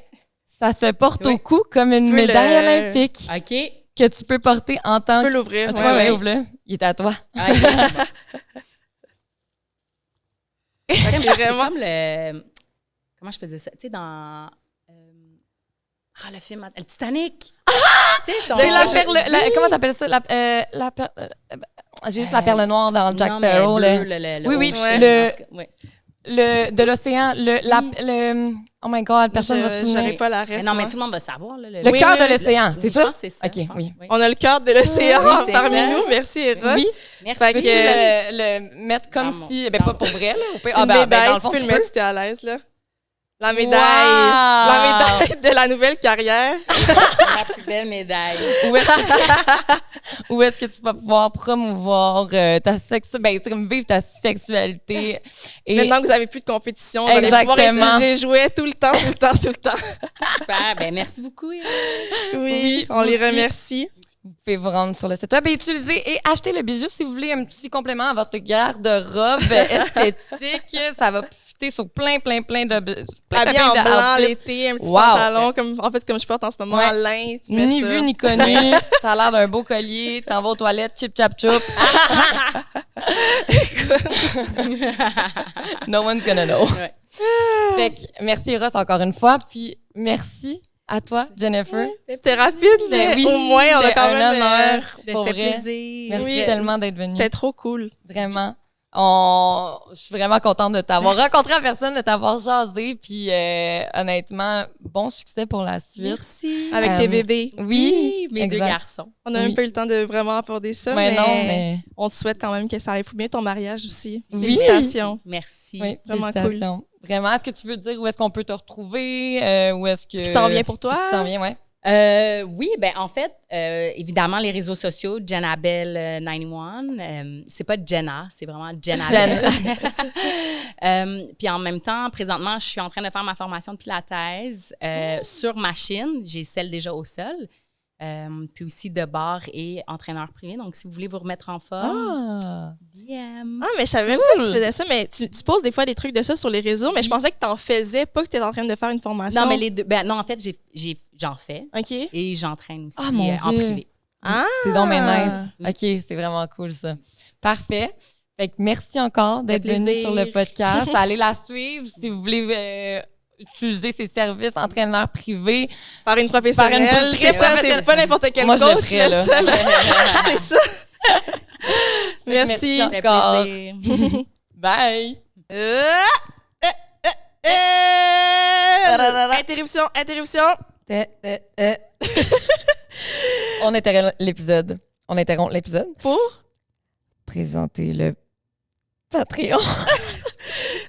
Speaker 1: Ça se porte au cou comme une médaille olympique.
Speaker 3: OK.
Speaker 1: Que tu peux porter en tant que...
Speaker 2: Tu peux l'ouvrir.
Speaker 1: Ouvre-le. Il est à toi.
Speaker 3: C'est vraiment comme le... Comment je faisais ça? Tu sais, dans... le film... Le Titanic! Tu sais,
Speaker 1: comment t'appelles ça? J'ai juste la perle noire dans Jack Sparrow. De l'océan, oh my God, personne ne va se souvenir.
Speaker 2: Pas la ref.
Speaker 3: Non, mais tout le monde va savoir.
Speaker 1: Le cœur de l'océan, c'est ça?
Speaker 3: Je pense que c'est ça.
Speaker 1: OK, oui.
Speaker 2: On a le cœur de l'océan parmi nous. Merci, Eros.
Speaker 1: Oui.
Speaker 3: Merci.
Speaker 1: Peux-tu le mettre comme si... Ben, pas pour vrai, là.
Speaker 2: Une médaille, tu peux le mettre si t'es à l'aise, là. La médaille de la nouvelle carrière.
Speaker 3: La plus belle médaille.
Speaker 1: Où est-ce que tu vas pouvoir promouvoir ta sexualité, vivre ta sexualité. Et
Speaker 2: maintenant que vous n'avez plus de compétition, vous allez pouvoir utiliser les jouets tout le temps.
Speaker 3: Super, ben merci beaucoup.
Speaker 2: Oui, on les remercie.
Speaker 1: Vous pouvez vous rendre sur le site web et utiliser et acheter le bijou si vous voulez un petit complément à votre garde-robe esthétique. Ça va fitter sur plein de...
Speaker 2: Habillé en blanc l'été, un petit pantalon, comme je porte en ce moment, en lin.
Speaker 1: Ni vu ni connu. Ça a l'air d'un beau collier. T'en vas aux toilettes, chip chap choup. No one's gonna know. Fait que merci Ross encore une fois, puis merci à toi, Jennifer.
Speaker 2: C'était rapide, mais oui, au moins, on a quand même...
Speaker 1: un honneur,
Speaker 3: pour plaisir.
Speaker 1: Merci tellement d'être venu.
Speaker 2: C'était trop cool.
Speaker 1: Vraiment. Je suis vraiment contente de t'avoir rencontré en personne, de t'avoir jasé, puis honnêtement, bon succès pour la suite.
Speaker 3: Merci.
Speaker 2: Avec tes bébés.
Speaker 1: Oui,
Speaker 3: mes 2 garçons.
Speaker 2: On a un peu eu le temps de vraiment aborder ça, mais on te souhaite quand même que ça aille bien ton mariage aussi. Félicitations.
Speaker 3: Merci.
Speaker 1: Oui,
Speaker 2: vraiment cool.
Speaker 1: Vraiment, est-ce que tu veux dire où est-ce qu'on peut te retrouver? Où est-ce que...
Speaker 2: Ce qui s'en vient pour toi?
Speaker 1: Ce qui s'en vient, ouais.
Speaker 3: Oui, ben en fait, évidemment, les réseaux sociaux, Jennabelle 91. C'est pas Jenna, c'est vraiment Jennabelle. Puis en même temps, présentement, je suis en train de faire ma formation de Pilates sur machine. J'ai celle déjà au sol. Puis aussi de bar et entraîneur privé. Donc, si vous voulez vous remettre en forme, DM.
Speaker 2: Ah, mais je savais même pas que tu faisais ça, mais tu poses des fois des trucs de ça sur les réseaux, mais je pensais que tu en faisais, pas que tu étais en train de faire une formation.
Speaker 3: Non, mais les deux. Ben non, en fait, j'en fais.
Speaker 2: OK.
Speaker 3: Et j'entraîne aussi
Speaker 1: en
Speaker 3: privé.
Speaker 2: Ah!
Speaker 1: C'est donc nice. OK, c'est vraiment cool, ça. Parfait. Fait que merci encore d'être venu sur le podcast. Allez la suivre si vous voulez... utiliser ses services entraîneur privé
Speaker 2: par une professionnelle. C'est ça, c'est pas n'importe quel coach.
Speaker 1: Moi, je le ferais, là.
Speaker 2: C'est ça. Merci.
Speaker 1: Encore. Bye.
Speaker 2: Interruption.
Speaker 1: On interrompt l'épisode.
Speaker 2: Pour
Speaker 1: présenter le Patreon.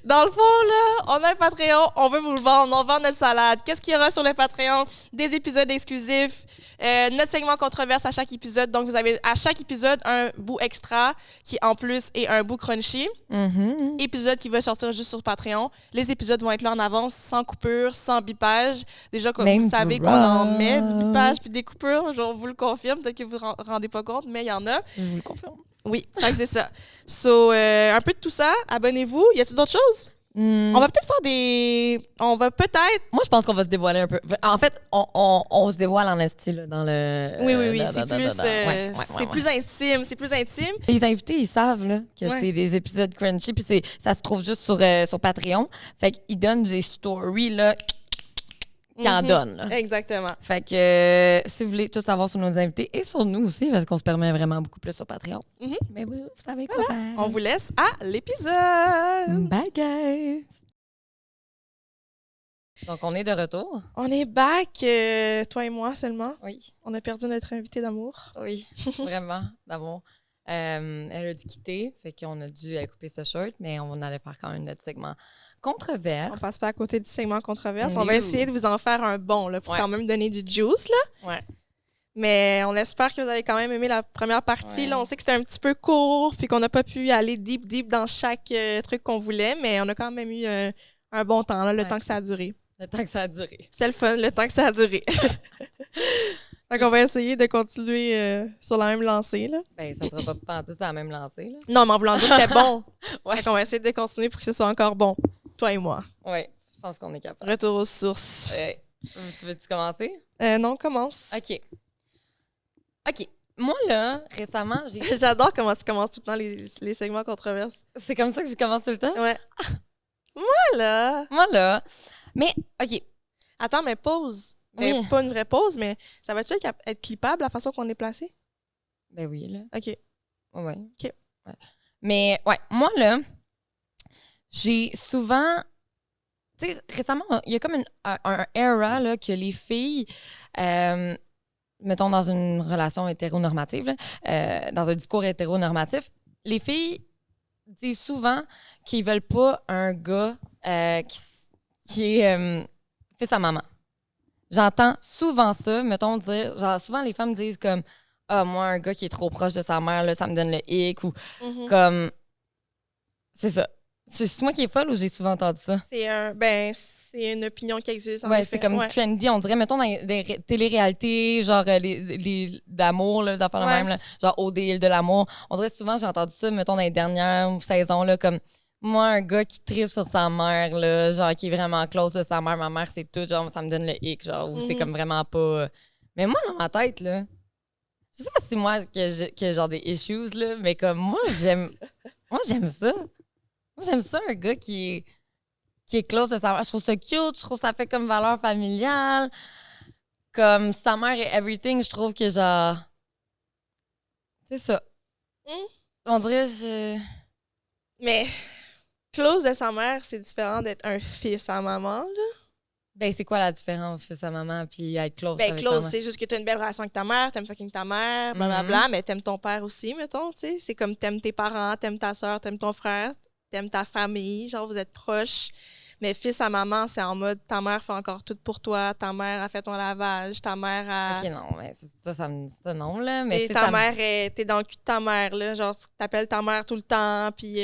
Speaker 2: Dans le fond, là, on a un Patreon, on veut vous le vendre, on vend notre salade. Qu'est-ce qu'il y aura sur le Patreon? Des épisodes exclusifs, notre segment controverse à chaque épisode. Donc, vous avez à chaque épisode un bout extra qui, en plus, est un bout crunchy. Épisode qui va sortir juste sur Patreon. Les épisodes vont être là en avance, sans coupure, sans bipage. Déjà, comme vous savez qu'on en met du bipage puis des coupures, je vous le confirme. Peut-être que vous ne vous rendez pas compte, mais il y en a.
Speaker 1: Je vous le confirme.
Speaker 2: Oui, c'est ça. So, un peu de tout ça. Abonnez-vous. Y a-t-il d'autres choses? On va peut-être faire des...
Speaker 1: Moi, je pense qu'on va se dévoiler un peu. En fait, on se dévoile en esti, là, dans le...
Speaker 2: Oui. C'est plus intime. C'est plus intime.
Speaker 1: Les invités, ils savent là, que c'est des épisodes crunchy, puis ça se trouve juste sur Patreon. Fait qu'ils donnent des stories, là... qui en donne. Là.
Speaker 2: Exactement.
Speaker 1: Fait que si vous voulez tout savoir sur nos invités et sur nous aussi, parce qu'on se permet vraiment beaucoup plus sur Patreon. Mais vous savez quoi faire.
Speaker 2: On vous laisse à l'épisode.
Speaker 1: Bye, guys! Donc, on est de retour.
Speaker 2: On est back, toi et moi seulement.
Speaker 1: Oui.
Speaker 2: On a perdu notre invité d'amour.
Speaker 1: Oui, vraiment, d'amour. Elle a dû quitter, fait qu'on a dû couper ce short, mais on allait faire quand même notre segment controverse.
Speaker 2: On passe pas à côté du segment controverse. On va essayer de vous en faire un bon, là, pour quand même donner du juice, là.
Speaker 1: Ouais.
Speaker 2: Mais on espère que vous avez quand même aimé la première partie. Là, on sait que c'était un petit peu court, puis qu'on n'a pas pu aller deep dans chaque truc qu'on voulait, mais on a quand même eu un bon temps, là, le temps que ça a duré.
Speaker 1: Le temps que ça a duré.
Speaker 2: C'est le fun, le temps que ça a duré. Donc, on va essayer de continuer sur la même lancée, là.
Speaker 1: Ben, ça sera pas pantoute sur la même lancée, là.
Speaker 2: Non, mais en voulant dire que c'était bon. Donc, on va essayer de continuer pour que ce soit encore bon. Toi et moi.
Speaker 1: Oui, je pense qu'on est capable.
Speaker 2: Retour aux sources.
Speaker 1: Tu veux-tu commencer?
Speaker 2: Non, commence.
Speaker 1: OK. Moi, là, récemment, j'ai...
Speaker 2: J'adore comment tu commences tout le temps les segments controverses.
Speaker 1: C'est comme ça que je commence tout le temps?
Speaker 2: Ouais. Moi, là.
Speaker 1: Mais, OK.
Speaker 2: Attends, mais pause. Mais pas une vraie pause, mais ça va-tu être clippable la façon qu'on est placé?
Speaker 1: Ben oui, là.
Speaker 2: OK.
Speaker 1: Ouais.
Speaker 2: OK.
Speaker 1: Ouais. Mais, moi, là, j'ai souvent... Tu sais, récemment, il y a comme un era, là, que les filles... mettons, dans une relation hétéronormative, là, dans un discours hétéronormatif, les filles disent souvent qu'ils veulent pas un gars qui est fils à maman. J'entends souvent ça, mettons, dire, genre, souvent les femmes disent comme « Ah, moi, un gars qui est trop proche de sa mère, là, ça me donne le hic » ou comme... C'est ça. C'est moi qui est folle ou j'ai souvent entendu ça?
Speaker 2: C'est une opinion qui existe.
Speaker 1: C'est comme trendy. On dirait, mettons, dans des téléréalités, genre les d'amour, là, des affaires de même, là, genre Au Îles de l'amour. On dirait souvent, j'ai entendu ça, mettons, dans les dernières saisons, là, comme moi, un gars qui tripe sur sa mère, là, genre qui est vraiment close de sa mère. Ma mère, c'est tout, genre, ça me donne le hic, genre, ou c'est comme vraiment pas. Mais moi, dans ma tête, là, je sais pas si c'est moi que j'ai genre des issues, là, mais comme moi, j'aime ça. Moi, j'aime ça, un gars qui qui est close de sa mère. Je trouve ça cute, je trouve que ça fait comme valeur familiale. Comme sa mère et everything, je trouve que genre... C'est ça. On dirait
Speaker 2: Mais close de sa mère, c'est différent d'être un fils à maman, là.
Speaker 1: Ben, c'est quoi la différence, fils à maman, puis être close
Speaker 2: Ben,
Speaker 1: avec
Speaker 2: close,
Speaker 1: ta mère?
Speaker 2: c'est juste que t'as une belle relation avec ta mère, t'aimes fucking ta mère, blablabla, mais t'aimes ton père aussi, mettons, tu sais. C'est comme t'aimes tes parents, t'aimes ta soeur, t'aimes ton frère, t'aimes ta famille, genre vous êtes proches. Mais fils à maman, c'est en mode ta mère fait encore tout pour toi, ta mère a fait ton lavage, ta mère a.
Speaker 1: Ok, non, mais ça me dit ça, non, là. Mais
Speaker 2: ta mère, t'es dans le cul de ta mère, là. Genre, faut que t'appelles ta mère tout le temps, puis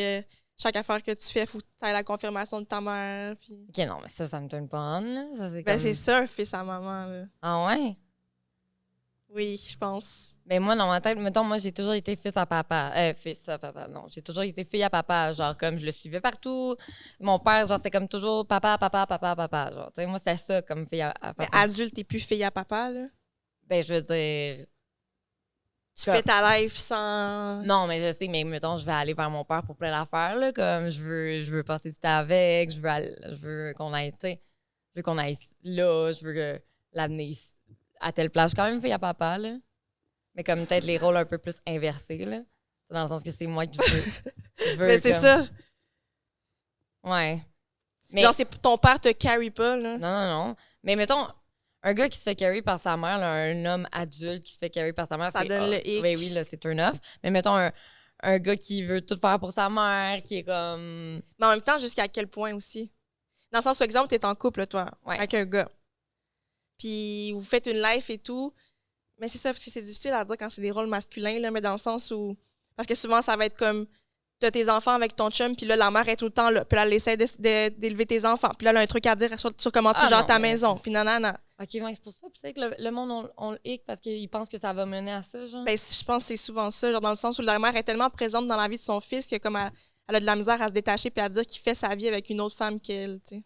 Speaker 2: chaque affaire que tu fais, faut que t'aies la confirmation de ta mère. Puis...
Speaker 1: Ok, non, mais ça me donne pas on, là. Ça,
Speaker 2: ben, c'est ça, un fils à maman, là.
Speaker 1: Ah ouais?
Speaker 2: Oui, je pense.
Speaker 1: Ben, moi, dans ma tête, mettons, moi, j'ai toujours été fils à papa. Fils à papa, non. J'ai toujours été fille à papa. Genre, comme je le suivais partout. Mon père, genre, c'était comme toujours papa, papa, papa, papa. Genre, tu sais, moi, c'était ça comme fille à papa.
Speaker 2: Mais adulte, t'es plus fille à papa, là?
Speaker 1: Ben, je veux dire.
Speaker 2: Tu fais ta life sans.
Speaker 1: Non, mais je sais, mais mettons, je vais aller vers mon père pour plein d'affaires, là. Comme je veux passer du temps avec, je veux qu'on aille, tu sais, je veux qu'on aille là, je veux l'amener ici, à telle place. Je suis quand même fille à papa, là. Mais comme peut-être les rôles un peu plus inversés, là. Dans le sens que c'est moi qui veux.
Speaker 2: Mais c'est
Speaker 1: comme...
Speaker 2: ça.
Speaker 1: Ouais. Mais...
Speaker 2: genre, c'est ton père te carry pas, là.
Speaker 1: Non. Mais mettons, un gars qui se fait carry par sa mère, là, un homme adulte qui se fait carry par sa mère,
Speaker 2: ça donne le hic.
Speaker 1: Oui, là, c'est turn off. Mais mettons, un gars qui veut tout faire pour sa mère, qui est comme...
Speaker 2: Mais en même temps, jusqu'à quel point aussi? Dans le sens, par exemple, t'es en couple, toi, avec un gars. Puis vous faites une life et tout. Mais c'est ça, parce que c'est difficile à dire quand c'est des rôles masculins, là, mais dans le sens où... Parce que souvent, ça va être comme... T'as tes enfants avec ton chum, puis là, la mère est tout le temps là. Puis là, elle essaie d'élever tes enfants. Puis là, elle a un truc à dire sur comment tu gères ta maison. Puis nanana.
Speaker 1: OK, ouais, c'est pour ça. Puis c'est que le monde, on le hic parce qu'il pense que ça va mener à ça, genre.
Speaker 2: Ben, je pense que c'est souvent ça, genre dans le sens où la mère est tellement présente dans la vie de son fils que comme elle a de la misère à se détacher puis à dire qu'il fait sa vie avec une autre femme qu'elle, tu sais.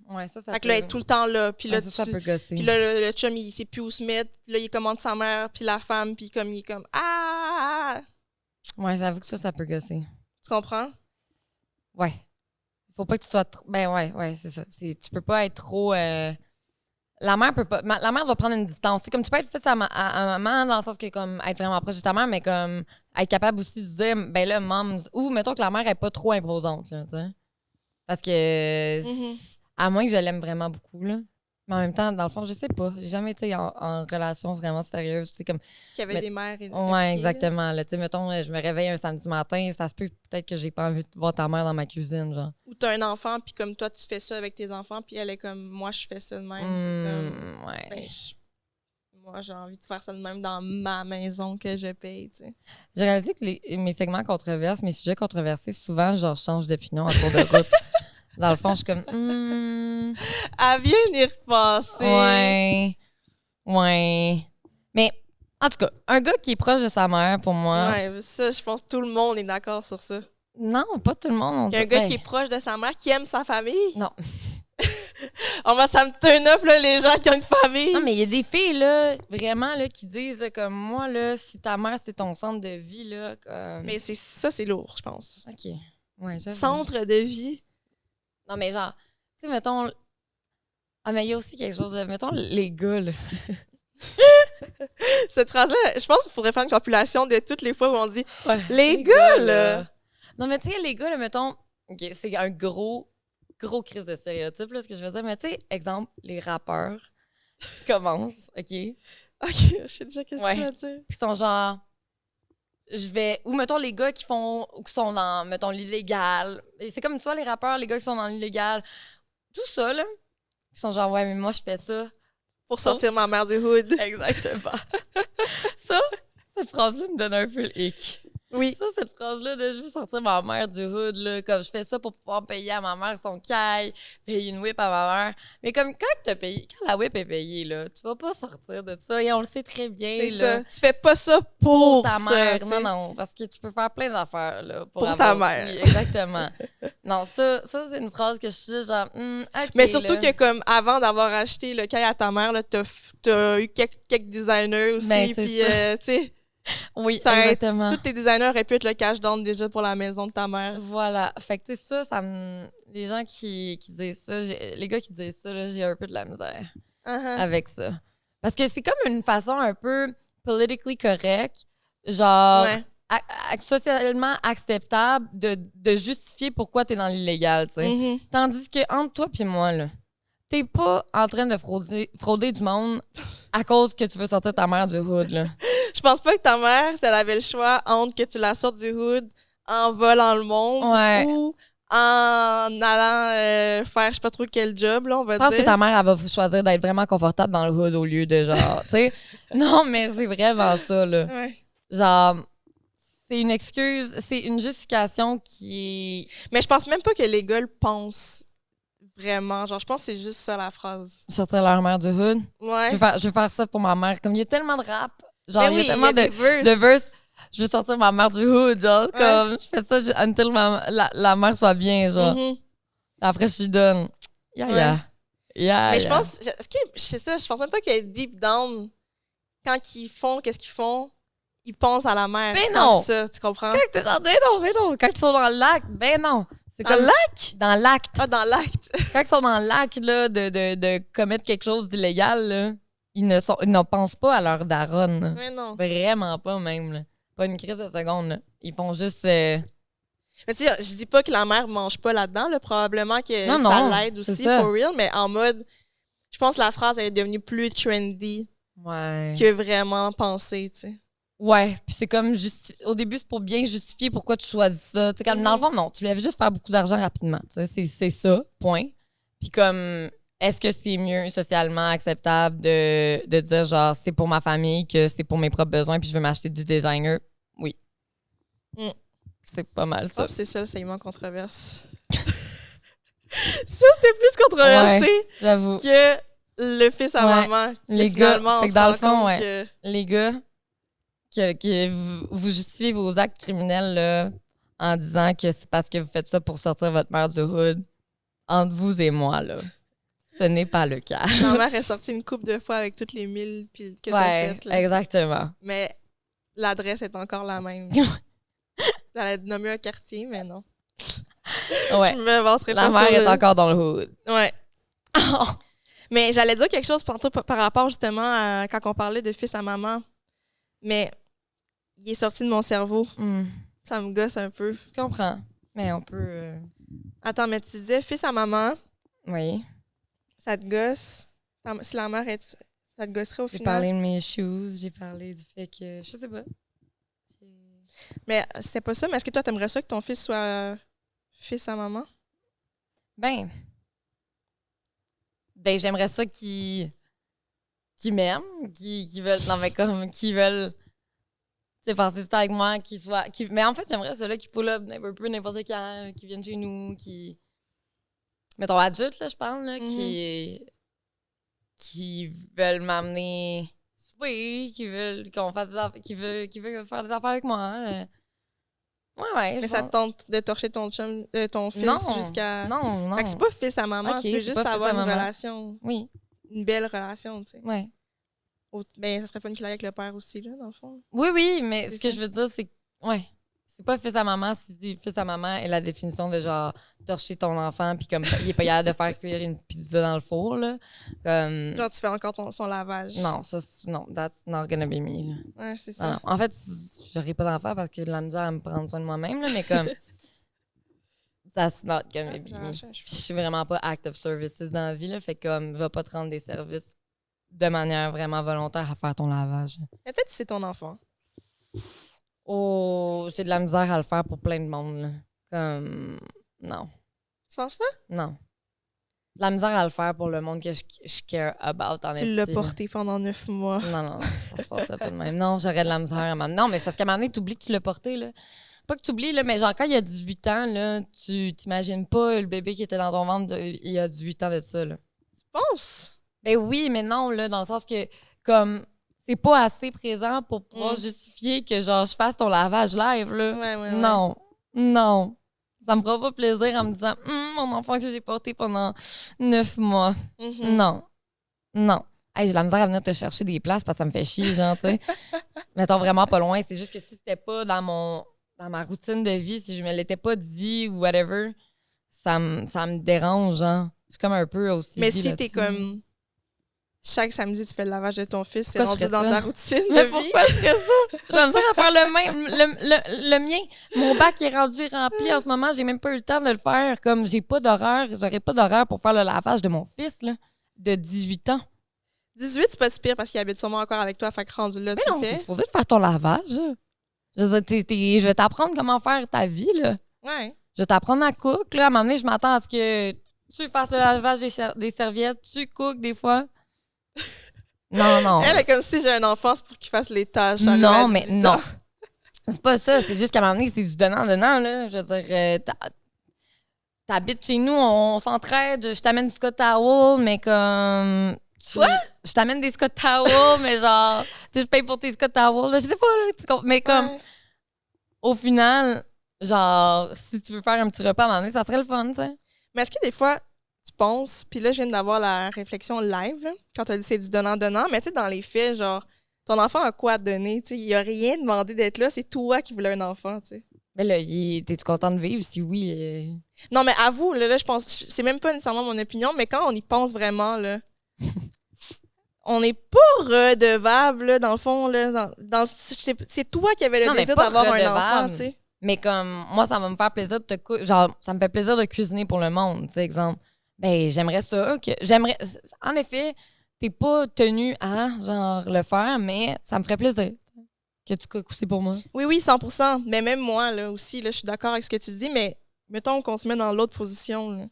Speaker 1: Ouais, ça
Speaker 2: fait que là, elle est tout le temps là. Puis là,
Speaker 1: ça peut gosser.
Speaker 2: Puis là, le chum, il sait plus où se mettre. Puis là, il commande sa mère, puis la femme, puis comme il est comme « Ah! »
Speaker 1: Ouais, j'avoue que ça peut gosser.
Speaker 2: Tu comprends?
Speaker 1: Ouais. Faut pas que tu sois trop... Ben ouais, c'est ça. Tu peux pas être trop... La mère peut pas... La mère doit prendre une distance. C'est comme tu peux être fils à maman dans le sens que comme être vraiment proche de ta mère, mais comme être capable aussi de dire, ben là, maman... Ou mettons que la mère est pas trop imposante, là, tu sais. Parce que... À moins que je l'aime vraiment beaucoup, là. Mais en même temps, dans le fond, je sais pas. J'ai jamais été en relation vraiment sérieuse. Comme,
Speaker 2: qu'il y avait des mères et
Speaker 1: ouais, exactement. Tu sais, mettons, je me réveille un samedi matin, ça se peut peut-être que j'ai pas envie de voir ta mère dans ma cuisine, genre.
Speaker 2: Ou t'as un enfant, puis comme toi, tu fais ça avec tes enfants, puis elle est comme, moi, je fais ça de même. C'est comme,
Speaker 1: ouais.
Speaker 2: Ben, moi, j'ai envie de faire ça de même dans ma maison que je paye, tu sais.
Speaker 1: J'ai réalisé que mes segments controversés, mes sujets controversés, souvent, genre, je change d'opinion en cours de route. Dans le fond, je suis comme...
Speaker 2: Elle vient d'y repasser.
Speaker 1: Ouais. Mais, en tout cas, un gars qui est proche de sa mère, pour moi...
Speaker 2: Ouais, ça, je pense que tout le monde est d'accord sur ça.
Speaker 1: Non, pas tout le monde.
Speaker 2: Il y a un gars qui est proche de sa mère, qui aime sa famille.
Speaker 1: Non.
Speaker 2: Moi, ça me turn up, là, les gens qui ont une famille.
Speaker 1: Non, mais il y a des filles, là, vraiment, là, qui disent, là, comme moi, là, si ta mère, c'est ton centre de vie, là, comme...
Speaker 2: Mais c'est lourd, je pense.
Speaker 1: OK. Ouais, j'avoue.
Speaker 2: Centre de vie.
Speaker 1: Non, mais genre, tu sais, mettons... Ah, mais il y a aussi quelque chose, là, mettons, les gars, là.
Speaker 2: Cette phrase-là, je pense qu'il faudrait faire une compilation de toutes les fois où on dit les gars, là.
Speaker 1: Non, mais tu sais, les gars, là, mettons... OK, c'est un gros crise de stéréotype, là, ce que je veux dire. Mais tu sais, exemple, les rappeurs qui commencent, OK?
Speaker 2: OK, je sais déjà qu'est-ce que tu vas dire.
Speaker 1: Qui sont genre... Ou mettons les gars qui sont dans, mettons, l'illégal. Et c'est comme, tu vois, les rappeurs, les gars qui sont dans l'illégal. Tout ça, là. Ils sont genre, ouais, mais moi, je fais ça.
Speaker 2: Pour sortir ma mère du hood.
Speaker 1: Exactement. Ça, cette phrase-là me donne un peu le hic.
Speaker 2: Oui.
Speaker 1: Ça, cette phrase-là de « je veux sortir ma mère du hood », là, comme je fais ça pour pouvoir payer à ma mère son caille, payer une whip à ma mère. Mais comme quand la whip est payée, là, tu vas pas sortir de ça. Et on le sait très bien.
Speaker 2: C'est
Speaker 1: là,
Speaker 2: ça. Tu fais pas ça pour
Speaker 1: ta
Speaker 2: ça,
Speaker 1: mère.
Speaker 2: t'sais.
Speaker 1: Non, parce que tu peux faire plein d'affaires là,
Speaker 2: pour ta mère.
Speaker 1: Oui, exactement. Non, ça c'est une phrase que je suis genre, OK.
Speaker 2: Mais surtout
Speaker 1: là.
Speaker 2: que comme avant d'avoir acheté le caille à ta mère, là, t'as eu quelques designers aussi.
Speaker 1: Ben,
Speaker 2: puis, tu sais...
Speaker 1: Oui, exactement.
Speaker 2: Tous tes designers auraient pu être le cash down déjà pour la maison de ta mère.
Speaker 1: Voilà. Fait que, tu sais, ça les gens qui disent ça, les gars qui disent ça, là, j'ai un peu de la misère avec ça. Parce que c'est comme une façon un peu politically correct, genre socialement acceptable de justifier pourquoi t'es dans l'illégal, tu sais. Tandis que entre toi et moi, là, t'es pas en train de frauder du monde à cause que tu veux sortir ta mère du hood, là.
Speaker 2: Je pense pas que ta mère, si elle avait le choix entre que tu la sortes du hood en volant le monde ou en allant faire je sais pas trop quel job, là, on va dire.
Speaker 1: Je pense que ta mère, elle va choisir d'être vraiment confortable dans le hood au lieu de genre, tu sais. Non, mais c'est vraiment ça, là. Genre, c'est une excuse, c'est une justification qui est...
Speaker 2: Mais je pense même pas que les gars le pensent vraiment. Genre, je pense que c'est juste ça, la phrase.
Speaker 1: Sortir leur mère du hood?
Speaker 2: Ouais.
Speaker 1: Je vais faire ça pour ma mère. Comme il y a tellement de rap, genre, il y a tellement de verses. Je veux sortir ma mère du hood, genre, comme, je fais ça until la mère soit bien, genre. Après, je lui donne.
Speaker 2: Mais je pense, c'est ça, je pense même pas que deep down, quand ils font, qu'est-ce qu'ils font, ils pensent à la mère.
Speaker 1: Ben non!
Speaker 2: Ça, tu comprends?
Speaker 1: Ben non. Quand ils sont dans l'acte, ben non. C'est comme
Speaker 2: l'acte?
Speaker 1: Dans l'acte.
Speaker 2: Ah, dans l'acte.
Speaker 1: Quand ils sont dans l'acte, là, de commettre quelque chose d'illégal, là, ils ne pensent pas à leur daronne.
Speaker 2: Mais non.
Speaker 1: Vraiment pas, même, là. Pas une crise de seconde, là. Ils font juste...
Speaker 2: Mais tu sais, je dis pas que la mère mange pas là-dedans, là. Probablement que ça l'aide aussi, for real. Mais en mode... Je pense que la phrase elle est devenue plus trendy que vraiment pensée, tu sais.
Speaker 1: Ouais, puis c'est comme... Au début, c'est pour bien justifier pourquoi tu choisis ça. Tu sais, comme dans le fond, non. Tu voulais juste faire beaucoup d'argent rapidement. Tu sais, c'est ça, point. Puis comme... Est-ce que c'est mieux socialement acceptable de dire, genre, c'est pour ma famille que c'est pour mes propres besoins puis je veux m'acheter du designer? Oui. C'est pas mal ça.
Speaker 2: C'est ça le segment controverse. Ça, c'était plus controversé
Speaker 1: j'avoue.
Speaker 2: que le fils à maman.
Speaker 1: Les gars, fait que dans le fond, les gars, que vous justifiez vos actes criminels là, en disant que c'est parce que vous faites ça pour sortir votre mère du hood, entre vous et moi, là. Ce n'est pas le cas.
Speaker 2: Ma mère est sortie une couple de fois avec toutes les 1000 que t'as faites. Là.
Speaker 1: Exactement.
Speaker 2: Mais l'adresse est encore la même. J'allais nommer un quartier, mais non.
Speaker 1: Ouais.
Speaker 2: Je m'avancerai pas.
Speaker 1: La mère est encore dans le hood.
Speaker 2: Ouais. Mais j'allais dire quelque chose tantôt par rapport justement à quand on parlait de fils à maman. Mais il est sorti de mon cerveau. Ça me gosse un peu.
Speaker 1: Je comprends. Mais on peut...
Speaker 2: Attends, mais tu disais fils à maman.
Speaker 1: Oui.
Speaker 2: Ça te gosse? Si la mère est... Ça te gosserait au final?
Speaker 1: J'ai parlé de mes shoes, j'ai parlé du fait que... Je sais pas.
Speaker 2: Mais c'était pas ça. Mais est-ce que toi, t'aimerais ça que ton fils soit fils à maman?
Speaker 1: Ben, j'aimerais ça qu'ils m'aiment, qu'ils veulent... Non, mais comme qu'ils veulent... Tu sais, passer du temps avec moi, qu'ils soient... Mais en fait, j'aimerais ceux-là qui pull up un peu n'importe quand, qui viennent chez nous, qui... Mettons, adultes, là, je parle, là, qui veulent m'amener souper, qui veulent qu'on fasse des affaires, qui veulent faire des affaires avec moi. Ouais.
Speaker 2: Mais ça te tente de torcher ton fils jusqu'à...
Speaker 1: Non.
Speaker 2: Fait que c'est pas fils à maman, tu veux juste avoir une relation.
Speaker 1: Oui.
Speaker 2: Une belle relation, tu sais.
Speaker 1: Ouais.
Speaker 2: Ben, ça serait fun qu'il aille avec le père aussi, là, dans le fond.
Speaker 1: Oui, mais ce que je veux dire, c'est que... Ouais. C'est pas fils à maman, c'est fils à maman est la définition de genre torcher ton enfant puis comme il est pas capable de faire cuire une pizza dans le four là. Comme...
Speaker 2: Genre tu fais encore son lavage.
Speaker 1: Non, non, that's not gonna be me. Là.
Speaker 2: Ouais, c'est ça.
Speaker 1: Non. En fait, j'aurais pas d'enfant parce que j'ai de la misère à me prendre soin de moi-même là, mais comme that's not gonna be me. Je suis vraiment pas active services dans la vie là, fait comme va pas te rendre des services de manière vraiment volontaire à faire ton lavage.
Speaker 2: Mais peut-être que c'est ton enfant.
Speaker 1: Oh, j'ai de la misère à le faire pour plein de monde. Là. Comme, non.
Speaker 2: Tu penses pas?
Speaker 1: Non. De la misère à le faire pour le monde que je care about en
Speaker 2: Tu l'as porté pendant 9 mois.
Speaker 1: Non, ça se passait pas de même. Non, j'aurais de la misère à m'amener. Non, mais parce qu'à un moment donné, t'oublies que tu l'as porté, là. Pas que t'oublies, là, mais genre, quand il y a 18 ans, là, tu t'imagines pas le bébé qui était dans ton ventre il y a 18 ans de ça, là.
Speaker 2: Tu penses?
Speaker 1: Ben oui, mais non, là, dans le sens que, comme... C'est pas assez présent pour pouvoir justifier que genre je fasse ton lavage live là.
Speaker 2: Ouais.
Speaker 1: Non. Ça me fera pas plaisir en me disant mon enfant que j'ai porté pendant 9 mois. Non. hey, j'ai la misère à venir te chercher des places parce que ça me fait chier, genre, tu sais. Mettons vraiment pas loin. C'est juste que si c'était pas dans ma routine de vie, si je me l'étais pas dit ou whatever, ça me dérange, genre. Je suis comme un peu aussi.
Speaker 2: Mais si t'es comme. Chaque samedi, tu fais le lavage de ton fils, c'est
Speaker 1: pourquoi
Speaker 2: rendu dans ta routine
Speaker 1: mais
Speaker 2: de vie.
Speaker 1: Pourquoi je ferais ça? J'ai la misère à faire le mien. Mon bac est rendu rempli en ce moment. J'ai même pas eu le temps de le faire. Comme j'ai pas d'horaire, j'aurais pas d'horaire pour faire le lavage de mon fils, là, de 18 ans.
Speaker 2: 18, c'est pas si pire parce qu'il habite sûrement encore avec toi. Fait que rendu là,
Speaker 1: mais
Speaker 2: tu
Speaker 1: non,
Speaker 2: le fais.
Speaker 1: t'es supposé de faire ton lavage. Je vais t'apprendre comment faire ta vie, là.
Speaker 2: Ouais.
Speaker 1: Je vais t'apprendre à cook, là. À un moment donné, je m'attends à ce que tu fasses le lavage des serviettes, tu cook des fois. Non.
Speaker 2: Elle est comme si j'ai un enfant, c'est pour qu'il fasse les tâches.
Speaker 1: Non, mais non. C'est pas ça. C'est juste qu'à un moment donné, c'est du donnant-donnant, là. Je veux dire, t'habites chez nous, on s'entraide. Je t'amène du Scott Towel, mais comme...
Speaker 2: Quoi?
Speaker 1: Je t'amène des Scott Towel, mais genre... Tu sais, je paye pour tes Scott Towel, là. Je sais pas, là. Mais comme...
Speaker 2: Ouais.
Speaker 1: Au final, genre, si tu veux faire un petit repas à un moment donné, ça serait le fun, tu sais.
Speaker 2: Mais est-ce que des fois, tu penses, puis là, je viens d'avoir la réflexion live, là, quand tu as dit c'est du donnant-donnant, mais tu sais, dans les faits, genre, ton enfant a quoi à donner? Tu sais, il a rien demandé d'être là, c'est toi qui voulais un enfant, tu sais.
Speaker 1: Mais là, t'es-tu content de vivre? Si oui...
Speaker 2: Non, mais avoue, là, je pense, c'est même pas nécessairement mon opinion, mais quand on y pense vraiment, là, on n'est pas redevable, là, dans le fond, là, c'est toi qui avais le désir d'avoir un enfant, tu sais.
Speaker 1: Mais comme, moi, ça va me faire plaisir de genre, ça me fait plaisir de cuisiner pour le monde, tu sais, exemple. Ben, j'aimerais ça, en effet, t'es pas tenu à, genre, le faire, mais ça me ferait plaisir que tu cookes aussi pour moi.
Speaker 2: Oui, 100%. Mais même moi, là, aussi, là, je suis d'accord avec ce que tu dis, mais mettons qu'on se met dans l'autre position, là.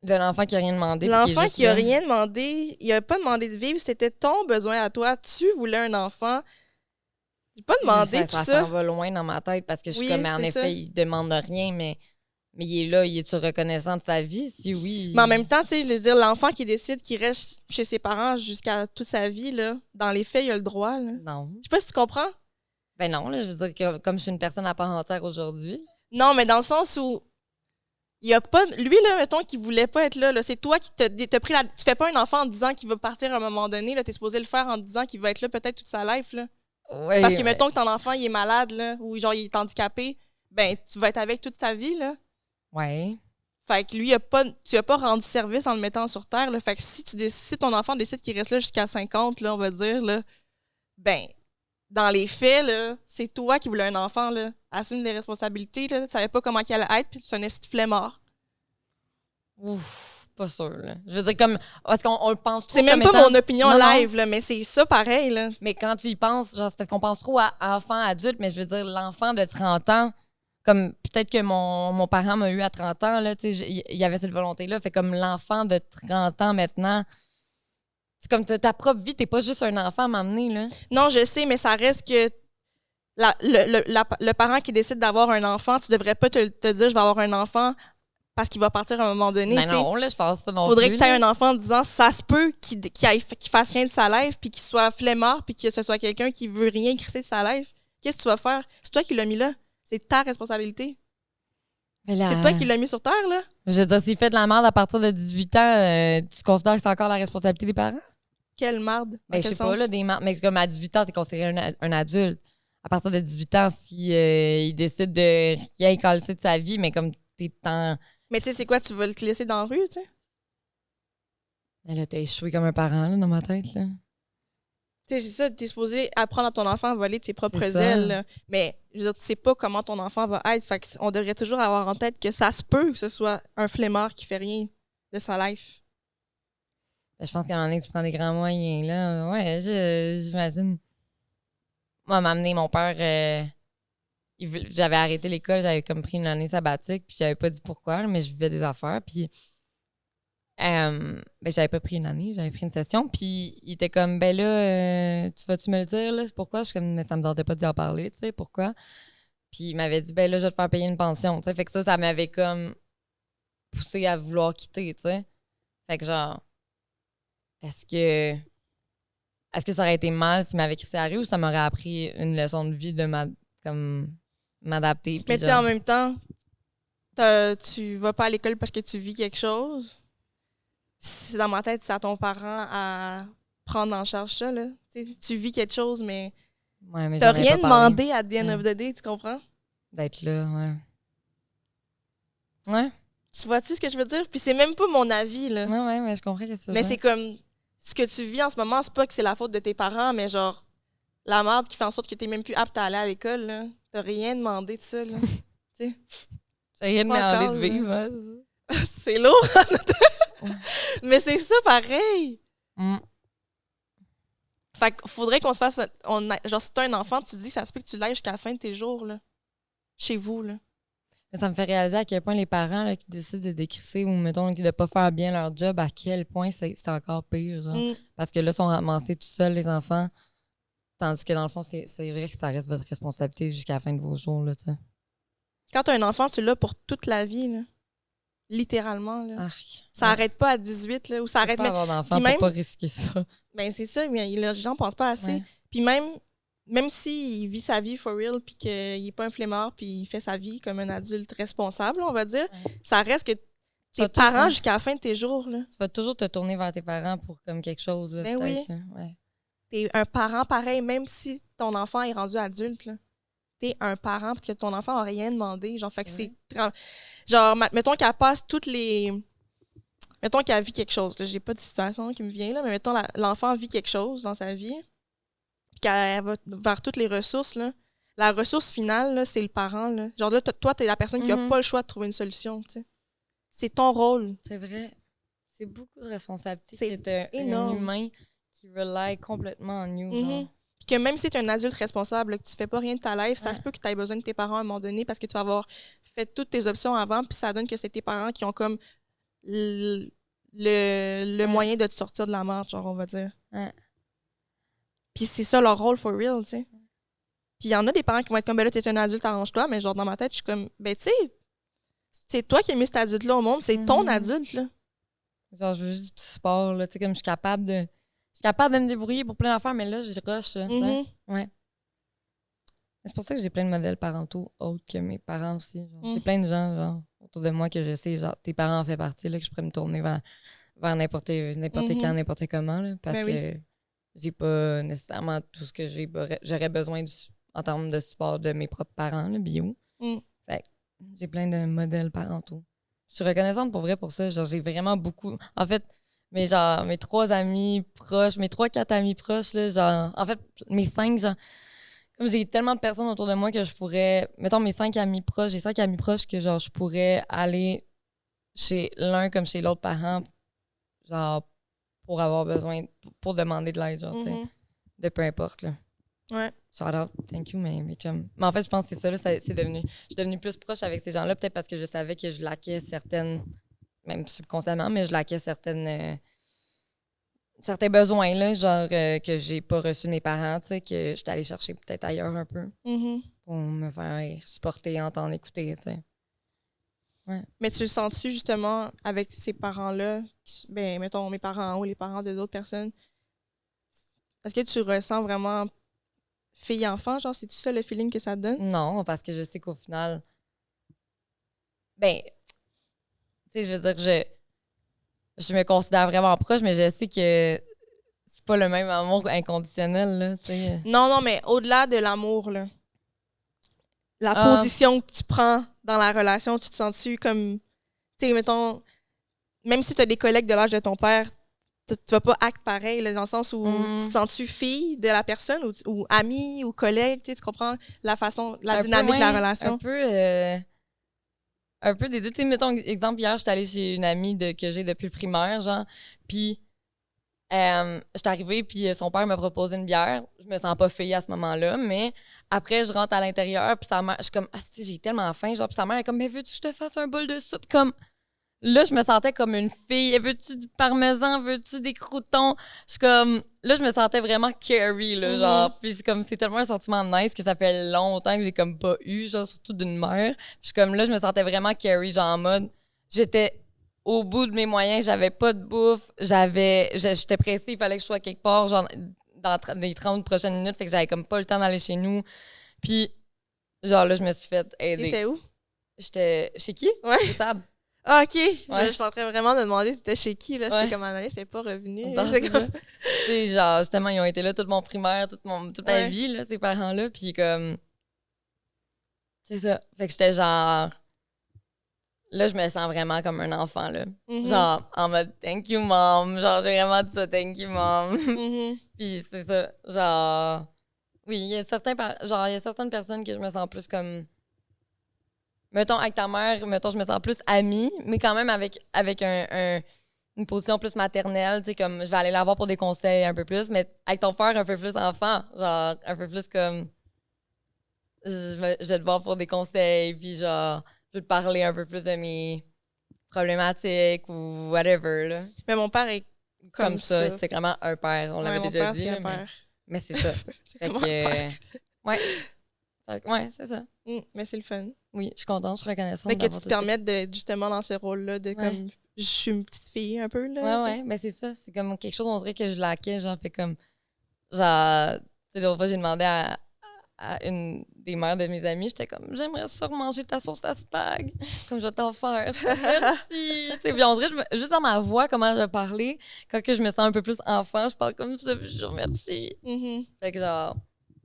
Speaker 1: De l'enfant qui a rien demandé.
Speaker 2: L'enfant qui a rien demandé, il a pas demandé de vivre, c'était ton besoin à toi. Tu voulais un enfant. J'ai pas demandé tout ça.
Speaker 1: Ça s'en va loin dans ma tête parce que je suis comme, en effet, il demande rien, mais il est là, il est-tu reconnaissant de sa vie? Si oui.
Speaker 2: Mais en même temps, tu sais, je veux dire, l'enfant qui décide qu'il reste chez ses parents jusqu'à toute sa vie, là, dans les faits, il a le droit, là.
Speaker 1: Non.
Speaker 2: Je sais pas si tu comprends.
Speaker 1: Ben non, là, je veux dire que comme je suis une personne à part entière aujourd'hui.
Speaker 2: Non, mais dans le sens où il y a pas... Lui, là, mettons, qui voulait pas être là, c'est toi qui t'as pris la... Tu fais pas un enfant en disant qu'il va partir à un moment donné, là, t'es supposé le faire en disant qu'il va être là peut-être toute sa life, là.
Speaker 1: Ouais,
Speaker 2: parce que, mettons que ton enfant, il est malade, là, ou genre, il est handicapé, ben, tu vas être avec toute ta vie, là.
Speaker 1: Ouais.
Speaker 2: Fait que lui, tu as pas rendu service en le mettant sur terre, là. Fait que si ton enfant décide qu'il reste là jusqu'à 50, là, on va dire, là, ben, dans les faits, là, c'est toi qui voulais un enfant, là. Assume les responsabilités, là. Tu savais pas comment il allait être, puis tu es un esti flemmard.
Speaker 1: Ouf, pas sûr, là. Je veux dire, comme, parce qu'on le pense trop.
Speaker 2: C'est même pas mon opinion live, là, mais c'est ça pareil, là.
Speaker 1: Mais quand tu y penses, genre, c'est parce qu'on pense trop à enfant, adulte, mais je veux dire, l'enfant de 30 ans, comme peut-être que mon parent m'a eu à 30 ans, là, tu sais, il y avait cette volonté-là. Fait comme l'enfant de 30 ans maintenant, c'est comme ta propre vie, t'es pas juste un enfant à m'emmener, là.
Speaker 2: Non, je sais, mais ça reste que le parent qui décide d'avoir un enfant, tu devrais pas te dire je vais avoir un enfant parce qu'il va partir à un moment donné.
Speaker 1: Ben non, là, je pense pas non plus.
Speaker 2: Faudrait que tu aies un enfant en disant ça se peut qu'il fasse rien de sa life, puis qu'il soit flemmard, puis que ce soit quelqu'un qui veut rien crisser de sa life. Qu'est-ce que tu vas faire? C'est toi qui l'as mis là. C'est ta responsabilité. Là, c'est toi qui l'as mis sur terre, là.
Speaker 1: Je veux dire, s'il fait de la merde à partir de 18 ans, tu considères que c'est encore la responsabilité des parents?
Speaker 2: Quelle merde?
Speaker 1: Ben, je sais pas, là, des mardes. Mais comme à 18 ans, t'es considéré un adulte. À partir de 18 ans, si il décide de rien coller de sa vie, mais comme t'es en...
Speaker 2: Mais tu sais, c'est quoi? Tu vas le laisser dans la rue, tu sais?
Speaker 1: Là, t'as échoué comme un parent, là, dans ma tête, là.
Speaker 2: Tu sais, c'est ça, t'es supposé apprendre à ton enfant à voler de ses propres ailes, là. Mais, je veux dire, tu sais pas comment ton enfant va être. Fait qu'on devrait toujours avoir en tête que ça se peut que ce soit un flemmard qui fait rien de sa life.
Speaker 1: Ben, je pense qu'à un moment donné, tu prends des grands moyens, là. Ouais, j'imagine. Moi, m'a amené mon père... j'avais arrêté l'école, j'avais comme pris une année sabbatique, puis j'avais pas dit pourquoi, mais je vivais des affaires, puis ben j'avais pas pris une année, j'avais pris une session, puis il était comme, ben là, tu vas-tu me le dire, là, c'est pourquoi? Je suis comme, mais ça me tentait pas d'y en parler, tu sais, pourquoi? Puis il m'avait dit, ben là, je vais te faire payer une pension, tu sais, fait que ça m'avait comme poussé à vouloir quitter, tu sais. Fait que genre, est-ce que ça aurait été mal s'il m'avait crissé à la rue ou ça m'aurait appris une leçon de vie de m'adapter?
Speaker 2: Mais tu sais, en même temps, tu vas pas à l'école parce que tu vis quelque chose. c'est dans ma tête, c'est à ton parent à prendre en charge ça, là. Tu vis quelque chose, mais t'as rien demandé à the end of the day, tu comprends?
Speaker 1: D'être là, ouais.
Speaker 2: Tu vois-tu ce que je veux dire? Puis c'est même pas mon avis, là.
Speaker 1: Ouais, mais je comprends que c'est
Speaker 2: mais c'est comme, ce que tu vis en ce moment, c'est pas que c'est la faute de tes parents, mais genre, la merde qui fait en sorte que t'es même plus apte à aller à l'école, là. T'as rien demandé de ça, là. Tu sais?
Speaker 1: J'ai rien demandé de vivre, hein.
Speaker 2: C'est lourd. Mais c'est ça, pareil. Fait qu'il faudrait qu'on se fasse... genre, si t'as un enfant, tu te dis que ça se peut que tu l'ailles jusqu'à la fin de tes jours, là. Chez vous, là.
Speaker 1: Mais ça me fait réaliser à quel point les parents là, qui décident de décrisser ou, mettons, de pas faire bien leur job, à quel point c'est encore pire, genre. Parce que là, ils sont ramassés tout seuls, les enfants. Tandis que, dans le fond, c'est vrai que ça reste votre responsabilité jusqu'à la fin de vos jours, là, tu sais.
Speaker 2: Quand t'as un enfant, tu l'as pour toute la vie, là. Littéralement, là. Ça arrête pas à 18, là, ou ça arrête...
Speaker 1: Pas avoir d'enfant pour pas risquer ça.
Speaker 2: Ben, c'est ça, mais les gens pensent pas assez. Puis même s'il vit sa vie for real, puis qu'il est pas un flemmard, puis il fait sa vie comme un adulte responsable, on va dire, ça reste que tes parents jusqu'à la fin de tes jours, là.
Speaker 1: Tu vas toujours te tourner vers tes parents pour comme quelque chose, là,
Speaker 2: ben oui. T'es un parent pareil, même si ton enfant est rendu adulte, là. T'es un parent parce que ton enfant n'a rien demandé. Genre, fait que c'est... Genre, mettons qu'elle passe toutes les... Mettons qu'elle vit quelque chose. Là, j'ai pas de situation qui me vient, là, mais mettons l'enfant vit quelque chose dans sa vie, puis qu'elle va vers toutes les ressources, là. La ressource finale, là, c'est le parent, là. Genre là, toi, t'es la personne qui a pas le choix de trouver une solution, tu sais. C'est ton rôle.
Speaker 1: C'est vrai. C'est beaucoup de responsabilité.
Speaker 2: C'est énorme.
Speaker 1: Un humain qui rely complètement en you, genre.
Speaker 2: Puis que même si tu es un adulte responsable, que tu fais pas rien de ta life, ça se peut que tu aies besoin de tes parents à un moment donné parce que tu vas avoir fait toutes tes options avant, puis ça donne que c'est tes parents qui ont comme le moyen de te sortir de la merde, genre, on va dire. Puis c'est ça leur rôle for real, tu sais. Puis il y en a des parents qui vont être comme, ben là, t'es un adulte, arrange-toi, mais genre, dans ma tête, je suis comme, ben tu sais, c'est toi qui as mis cet adulte-là au monde, c'est ton adulte, là.
Speaker 1: Genre, je veux juste du support, là, tu sais, comme je suis capable de me débrouiller pour plein d'affaires, mais là, je rush. Ouais. C'est pour ça que j'ai plein de modèles parentaux autres que mes parents aussi. J'ai plein de gens genre, autour de moi que je sais, genre, tes parents en font partie, là, que je pourrais me tourner vers n'importe quand, n'importe comment, là, parce que j'ai pas nécessairement tout ce que j'aurais besoin en termes de support de mes propres parents, là, bio. Fait que j'ai plein de modèles parentaux. Je suis reconnaissante pour vrai pour ça. Genre, j'ai vraiment beaucoup... En fait, mes 3 amis proches, mes 3-4 amis proches, là, genre... En fait, mes 5, genre... Comme j'ai tellement de personnes autour de moi que je pourrais... Mettons, mes 5 amis proches, j'ai 5 amis proches que, genre, je pourrais aller chez l'un comme chez l'autre parent, genre, pour avoir besoin... Pour demander de l'aide, genre, tu sais. De peu importe, là.
Speaker 2: Ouais.
Speaker 1: Shout out, thank you, mais chum. Mais en fait, je pense que c'est ça, là, je suis devenue plus proche avec ces gens-là, peut-être parce que je savais que je laquais certaines, même subconsciemment, mais je laquais certains besoins, là, genre que j'ai pas reçu de mes parents, tu sais, que j'étais allée chercher peut-être ailleurs un peu pour me faire supporter, entendre, écouter, tu sais. Ouais.
Speaker 2: Mais tu le sens-tu, justement, avec ces parents-là, ben, mettons, mes parents ou les parents de d'autres personnes, est-ce que tu ressens vraiment fille-enfant, genre, c'est-tu ça le feeling que ça te donne?
Speaker 1: Non, parce que je sais qu'au final, ben, tu sais, je veux dire, je me considère vraiment proche, mais je sais que c'est pas le même amour inconditionnel, là, tu sais.
Speaker 2: Non, mais au-delà de l'amour, là, la position que tu prends dans la relation, tu te sens-tu comme, tu sais, mettons, même si tu as des collègues de l'âge de ton père, tu vas pas acte pareil, là, dans le sens où tu te sens-tu fille de la personne ou amie ou collègue, tu comprends la dynamique de la relation?
Speaker 1: Un peu des deux. Tu sais, mettons, exemple, hier, j'étais allée chez une amie que j'ai depuis le primaire, genre, puis j'étais arrivée, puis son père m'a proposé une bière. Je me sens pas fille à ce moment-là, mais après, je rentre à l'intérieur, puis sa mère, je suis comme, j'ai tellement faim, genre, puis sa mère est comme, mais veux-tu que je te fasse un bol de soupe? Comme, là, je me sentais comme une fille. Veux-tu du parmesan? Veux-tu des croûtons? Je suis comme... Là, je me sentais vraiment carry, là, genre. Puis c'est tellement un sentiment nice que ça fait longtemps que j'ai comme pas eu, genre, surtout d'une mère. Puis je suis comme, là, je me sentais vraiment carry, genre, en mode... J'étais au bout de mes moyens, j'avais pas de bouffe, j'étais pressée, il fallait que je sois quelque part, genre, dans les 30 prochaines minutes, fait que j'avais comme pas le temps d'aller chez nous. Puis, genre, là, je me suis fait aider.
Speaker 2: T'étais où?
Speaker 1: J'étais... Chez qui?
Speaker 2: Ouais.
Speaker 1: Chez Sab.
Speaker 2: Ah, OK. Je suis en train vraiment de demander si t'étais chez qui, là. J'étais comme analyste, c'est pas revenu.
Speaker 1: C'est genre, justement, ils ont été là toute mon primaire, toute ma vie, là, ces parents-là. Puis comme... C'est ça. Fait que j'étais genre... Là, je me sens vraiment comme un enfant, là. Genre, en mode « thank you, mom ». Genre, j'ai vraiment dit ça « thank you, mom ». Puis c'est ça. Genre... Oui, il y a certaines personnes que je me sens plus comme... Mettons, avec ta mère, mettons, je me sens plus amie, mais quand même avec une position plus maternelle, tu sais, comme je vais aller la voir pour des conseils un peu plus, mais avec ton frère, un peu plus enfant, genre, un peu plus comme je vais te voir pour des conseils, puis genre, je vais te parler un peu plus de mes problématiques ou whatever, là.
Speaker 2: Mais mon père est comme ça.
Speaker 1: C'est vraiment un père, on l'avait déjà dit.
Speaker 2: Mon père, c'est un père.
Speaker 1: Mais c'est ça.
Speaker 2: C'est comme un père.
Speaker 1: Ouais, c'est ça.
Speaker 2: Mais c'est le fun.
Speaker 1: Oui, je suis contente, je suis reconnaissante.
Speaker 2: Fait que tu te permettes de, justement, dans ce rôle-là, de comme, je suis une petite fille un peu, là.
Speaker 1: Ouais, mais c'est ça. C'est comme quelque chose, on dirait que je laquais, genre, fait comme, genre, tu sais, l'autre fois, j'ai demandé à une des mères de mes amis, j'étais comme, j'aimerais ça manger ta sauce à spag, comme je vais t'en faire. Merci. Tu sais, puis on dirait, juste dans ma voix, comment je vais parler, quand que je me sens un peu plus enfant, je parle comme ça, puis je dis merci. Fait que genre...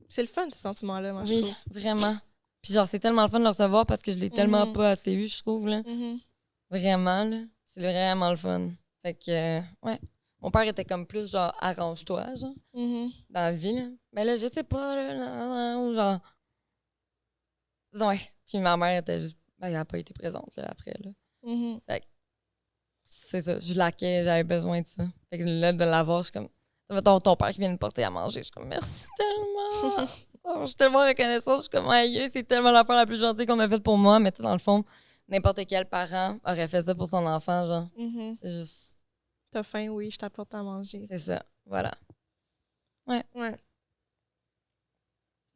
Speaker 2: C'est le fun, ce sentiment-là, moi, je trouve.
Speaker 1: Oui, vraiment. Puis genre, c'est tellement le fun de le recevoir parce que je l'ai tellement pas assez eu, je trouve, là. Vraiment, là. C'est vraiment le fun. Fait que, ouais. Mon père était comme plus genre, arrange-toi, genre, dans la vie, là. Mais là, je sais pas, là, genre... Ouais. Puis ma mère était juste... Ben, elle a pas été présente, là, après, là. Fait que, c'est ça. Je laquais, j'avais besoin de ça. Fait que là, de l'avoir, je suis comme... Ton père qui vient me porter à manger. Je suis comme, merci tellement. Je suis tellement reconnaissante. Je suis comme, aïe, c'est tellement l'affaire la plus gentille qu'on a faite pour moi. Mais tu sais, dans le fond, n'importe quel parent aurait fait ça pour son enfant, genre. C'est juste...
Speaker 2: T'as faim, oui, je t'apporte à manger.
Speaker 1: C'est ça, voilà. Ouais.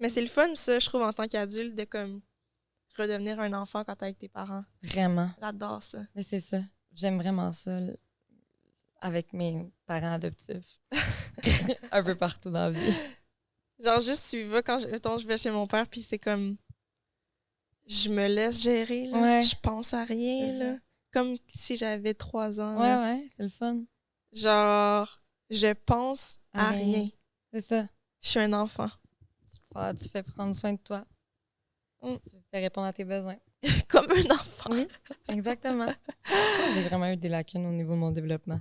Speaker 2: Mais c'est le fun, ça, je trouve, en tant qu'adulte, de comme redevenir un enfant quand t'es avec tes parents.
Speaker 1: Vraiment.
Speaker 2: J'adore ça.
Speaker 1: Mais c'est ça. J'aime vraiment ça. Avec mes parents adoptifs. Un peu partout dans la vie.
Speaker 2: Genre, juste, tu vas quand je vais chez mon père, puis c'est comme... Je me laisse gérer, là.
Speaker 1: Ouais.
Speaker 2: Je pense à rien, là. Comme si j'avais 3 ans.
Speaker 1: Ouais, c'est le fun.
Speaker 2: Genre, je pense à rien.
Speaker 1: C'est ça.
Speaker 2: Je suis un enfant.
Speaker 1: Tu fais prendre soin de toi. Tu fais répondre à tes besoins.
Speaker 2: Comme un enfant.
Speaker 1: Oui, exactement. J'ai vraiment eu des lacunes au niveau de mon développement.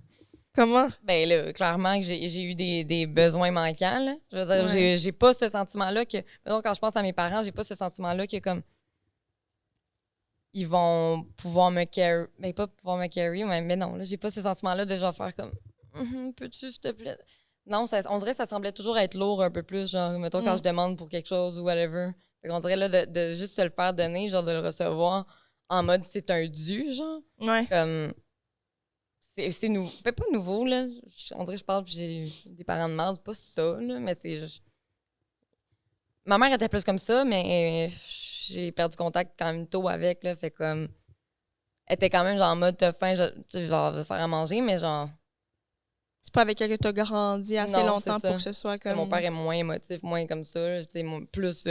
Speaker 2: Comment?
Speaker 1: Ben là, clairement que j'ai eu des besoins manquants, là. Je veux dire, j'ai pas ce sentiment-là que... Donc, quand je pense à mes parents, j'ai pas ce sentiment-là que comme... Ils vont pouvoir me carry... Ben, pas pouvoir me carry, mais non, là, j'ai pas ce sentiment-là de genre faire comme... peux-tu, s'il te plaît? Non, on dirait que ça semblait toujours être lourd un peu plus, genre, mettons, quand je demande pour quelque chose ou whatever. Fait qu'on dirait, là, de juste se le faire donner, genre, de le recevoir en mode c'est un dû, genre.
Speaker 2: Ouais.
Speaker 1: Comme... C'est nouveau. Pas nouveau, là. On dirait que je parle puis j'ai des parents de merde, c'est pas ça, là, mais c'est juste... Ma mère était plus comme ça, mais j'ai perdu contact quand même tôt avec, là, fait comme... Elle était quand même, genre, en mode, t'as faim, genre, je vais faire à manger, mais genre...
Speaker 2: C'est pas avec elle que t'as grandi assez longtemps pour que ce soit comme...
Speaker 1: Mon père est moins émotif, moins comme ça, tu sais, plus...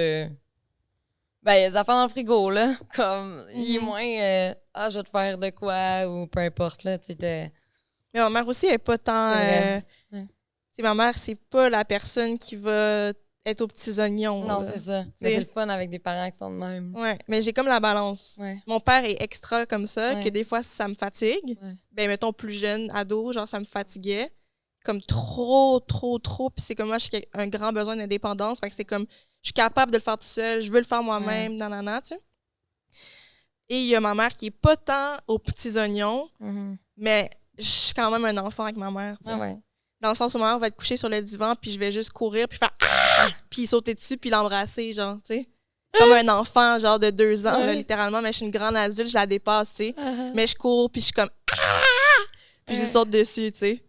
Speaker 1: Ben, il y a des affaires dans le frigo, là, comme, il est moins, je vais te faire de quoi, ou peu importe, là, tu sais.
Speaker 2: Mais ma mère aussi, elle est pas tant... Tu sais, ma mère, c'est pas la personne qui va être aux petits oignons.
Speaker 1: Non,
Speaker 2: là.
Speaker 1: c'est ça. C'est le fun avec des parents qui sont de même.
Speaker 2: Ouais, mais j'ai comme la balance.
Speaker 1: Ouais.
Speaker 2: Mon père est extra comme ça, que des fois, ça me fatigue. Ben, mettons, plus jeune, ado, genre, ça me fatiguait. Comme trop. Puis c'est comme moi, j'ai un grand besoin d'indépendance. Fait que c'est comme, je suis capable de le faire tout seul, je veux le faire moi-même, nanana, tu sais. Et il y a ma mère qui est pas tant aux petits oignons, mais je suis quand même un enfant avec ma mère, tu sais. Dans le sens où ma mère va être couchée sur le divan, puis je vais juste courir, puis faire puis sauter dessus, puis l'embrasser, genre, tu sais. Comme un enfant, genre, de 2 ans, là, littéralement, mais je suis une grande adulte, je la dépasse, tu sais. Mais je cours, puis je suis comme puis je saute dessus, tu sais.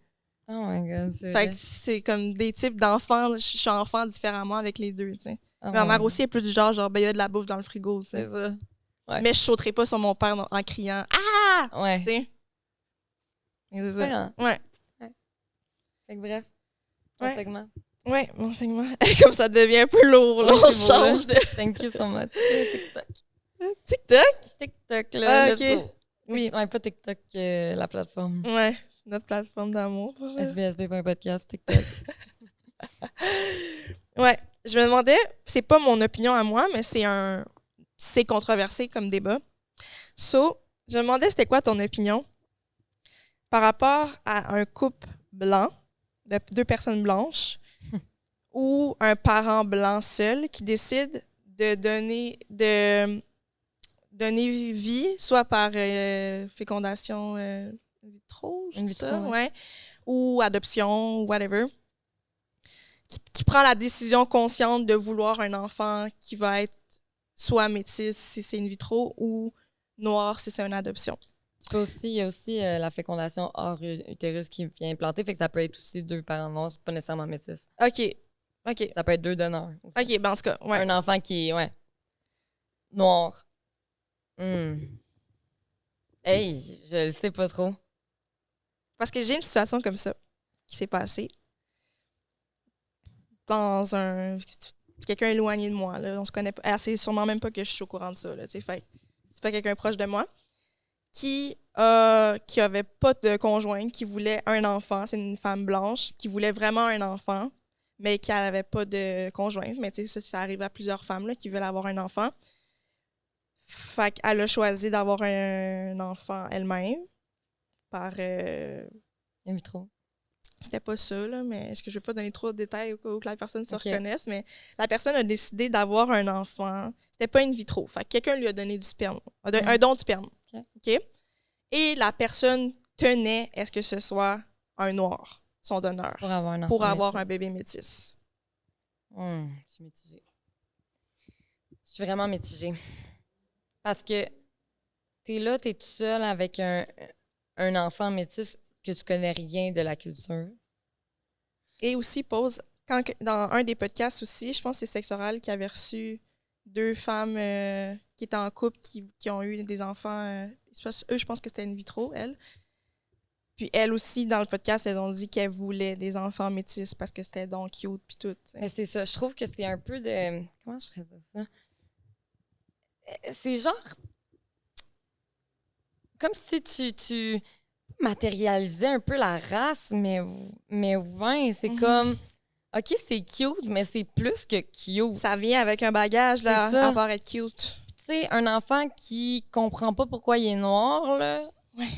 Speaker 1: Oh my God, c'est
Speaker 2: fait que c'est comme des types d'enfants, je suis enfant différemment avec les deux, tu sais. Ma mère aussi est plus du genre, ben, il y a de la bouffe dans le frigo, tu sais.
Speaker 1: C'est ça. Ouais.
Speaker 2: Mais je sauterai pas sur mon père en criant « Ah! »
Speaker 1: Ouais.
Speaker 2: Tu sais.
Speaker 1: C'est ça.
Speaker 2: Ouais.
Speaker 1: Fait que bref, ton segment.
Speaker 2: Ouais, mon segment. Comme ça devient un peu lourd, là, on change de...
Speaker 1: Thank you so much. TikTok.
Speaker 2: TikTok?
Speaker 1: TikTok, là,
Speaker 2: OK. Oui.
Speaker 1: Ouais, pas TikTok, la plateforme.
Speaker 2: Ouais, notre plateforme d'amour.
Speaker 1: sbsb.podcast, TikTok.
Speaker 2: Ouais, je me demandais, c'est pas mon opinion à moi, mais c'est controversé comme débat. So, je me demandais c'était quoi ton opinion par rapport à un couple blanc, de 2 personnes blanches, ou un parent blanc seul qui décide de donner vie, soit par fécondation vitro, ouais, ou adoption, ou whatever, qui prend la décision consciente de vouloir un enfant qui va être soit métis si c'est in vitro ou noir si c'est une adoption.
Speaker 1: Il y a aussi la fécondation hors utérus qui vient implanter, fait que ça peut être aussi 2 parents noirs, c'est pas nécessairement métis.
Speaker 2: OK.
Speaker 1: Ça peut être 2 donneurs aussi.
Speaker 2: OK, ben en tout cas, ouais.
Speaker 1: Un enfant qui est, noir. Hey, je le sais pas trop.
Speaker 2: Parce que j'ai une situation comme ça qui s'est passée dans quelqu'un éloigné de moi, là, on se connaît pas. Elle sait sûrement même pas que je suis au courant de ça, là, tu sais, fait c'est pas quelqu'un proche de moi qui avait pas de conjoint, qui voulait un enfant, c'est une femme blanche qui voulait vraiment un enfant, mais qui avait pas de conjoint, mais tu sais ça arrive à plusieurs femmes là qui veulent avoir un enfant. Fait qu'elle a choisi d'avoir un enfant elle-même par
Speaker 1: in vitro.
Speaker 2: C'était pas ça, là, mais est-ce que je vais pas donner trop de détails au cas où la personne se reconnaisse, mais la personne a décidé d'avoir un enfant. C'était pas in vitro. Fait que quelqu'un lui a donné du sperme, un don de sperme. OK? Et la personne tenait à ce que ce soit un noir, son donneur, pour avoir un bébé métis.
Speaker 1: Je suis mitigée. Je suis vraiment mitigée. Parce que t'es tout seul avec un enfant métis que tu connais rien de la culture.
Speaker 2: Et aussi, dans un des podcasts aussi, je pense que c'est Sexe Oral qui avait reçu 2 femmes qui étaient en couple, qui ont eu des enfants. Eux, je pense que c'était in vitro, elles. Puis elles aussi, dans le podcast, elles ont dit qu'elles voulaient des enfants métis parce que c'était donc cute puis tout. T'sais.
Speaker 1: Mais c'est ça, je trouve que c'est un peu de... Comment je ferais ça? C'est genre... Comme si tu matérialisais un peu la race, mais ouais, c'est comme... OK, c'est cute, mais c'est plus que cute.
Speaker 2: Ça vient avec un bagage, là, à part être cute.
Speaker 1: Tu sais, un enfant qui comprend pas pourquoi il est noir, là,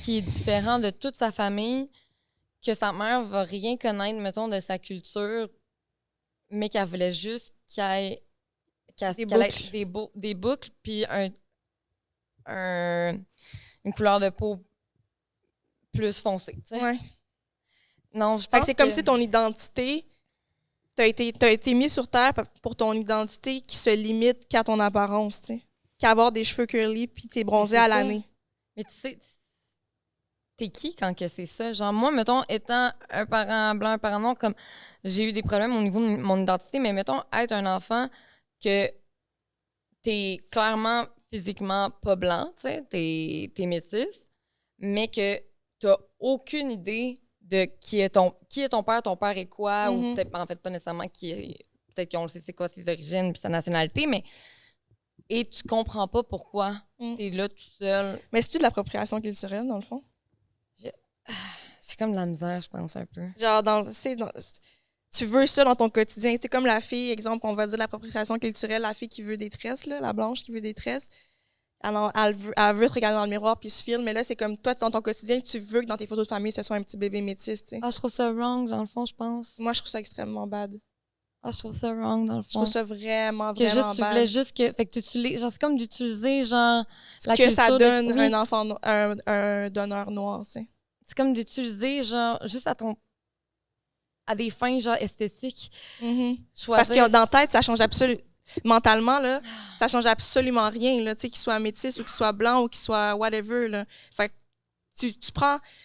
Speaker 1: qui est différent de toute sa famille, que sa mère va rien connaître, mettons, de sa culture, mais qu'elle voulait juste qu'elle ait des boucles, puis une couleur de peau plus foncée, tu sais.
Speaker 2: Ouais.
Speaker 1: Non, je pense
Speaker 2: que c'est comme si ton identité... T'as été mis sur Terre pour ton identité qui se limite qu'à ton apparence, tu sais. Qu'avoir des cheveux curly puis t'es bronzé à l'année.
Speaker 1: Mais tu sais, t'es qui quand que c'est ça? Genre, moi, mettons, étant un parent blanc, un parent noir, comme j'ai eu des problèmes au niveau de mon identité, mais mettons, être un enfant que t'es clairement physiquement pas blanc, tu sais, t'es métisse, mais que t'as aucune idée de qui est ton père est quoi, ou peut-être, en fait, pas nécessairement peut-être qu'on le sait c'est quoi ses origines puis sa nationalité, mais et tu comprends pas pourquoi t'es là tout seul.
Speaker 2: Mais c'est-tu de l'appropriation culturelle, dans le fond?
Speaker 1: C'est comme de la misère, je pense, un peu.
Speaker 2: Genre, tu veux ça dans ton quotidien. Tu sais, comme la fille, exemple, on va dire l'appropriation culturelle, la fille qui veut des tresses, là, la blanche qui veut des tresses. Alors, elle veut te regarder dans le miroir puis se filme, mais là, c'est comme toi, dans ton quotidien, tu veux que dans tes photos de famille, ce soit un petit bébé métis, tu sais.
Speaker 1: Ah, je trouve ça wrong, dans le fond, je pense.
Speaker 2: Moi, je trouve ça extrêmement bad.
Speaker 1: Ah, je trouve ça wrong, dans le fond.
Speaker 2: Je trouve ça vraiment,
Speaker 1: que
Speaker 2: vraiment
Speaker 1: tu
Speaker 2: bad.
Speaker 1: voulais juste que... Fait que tu utilises... Genre, c'est comme d'utiliser, genre...
Speaker 2: La que ça donne un enfant... un donneur noir, tu sais.
Speaker 1: C'est comme d'utiliser, genre, juste à des fins, genre, esthétiques.
Speaker 2: Parce que dans la tête, ça change absolument... Mentalement, là, ça change absolument rien, là, tu sais, qu'il soit métis ou qu'il soit blanc ou qu'il soit whatever, là. Fait que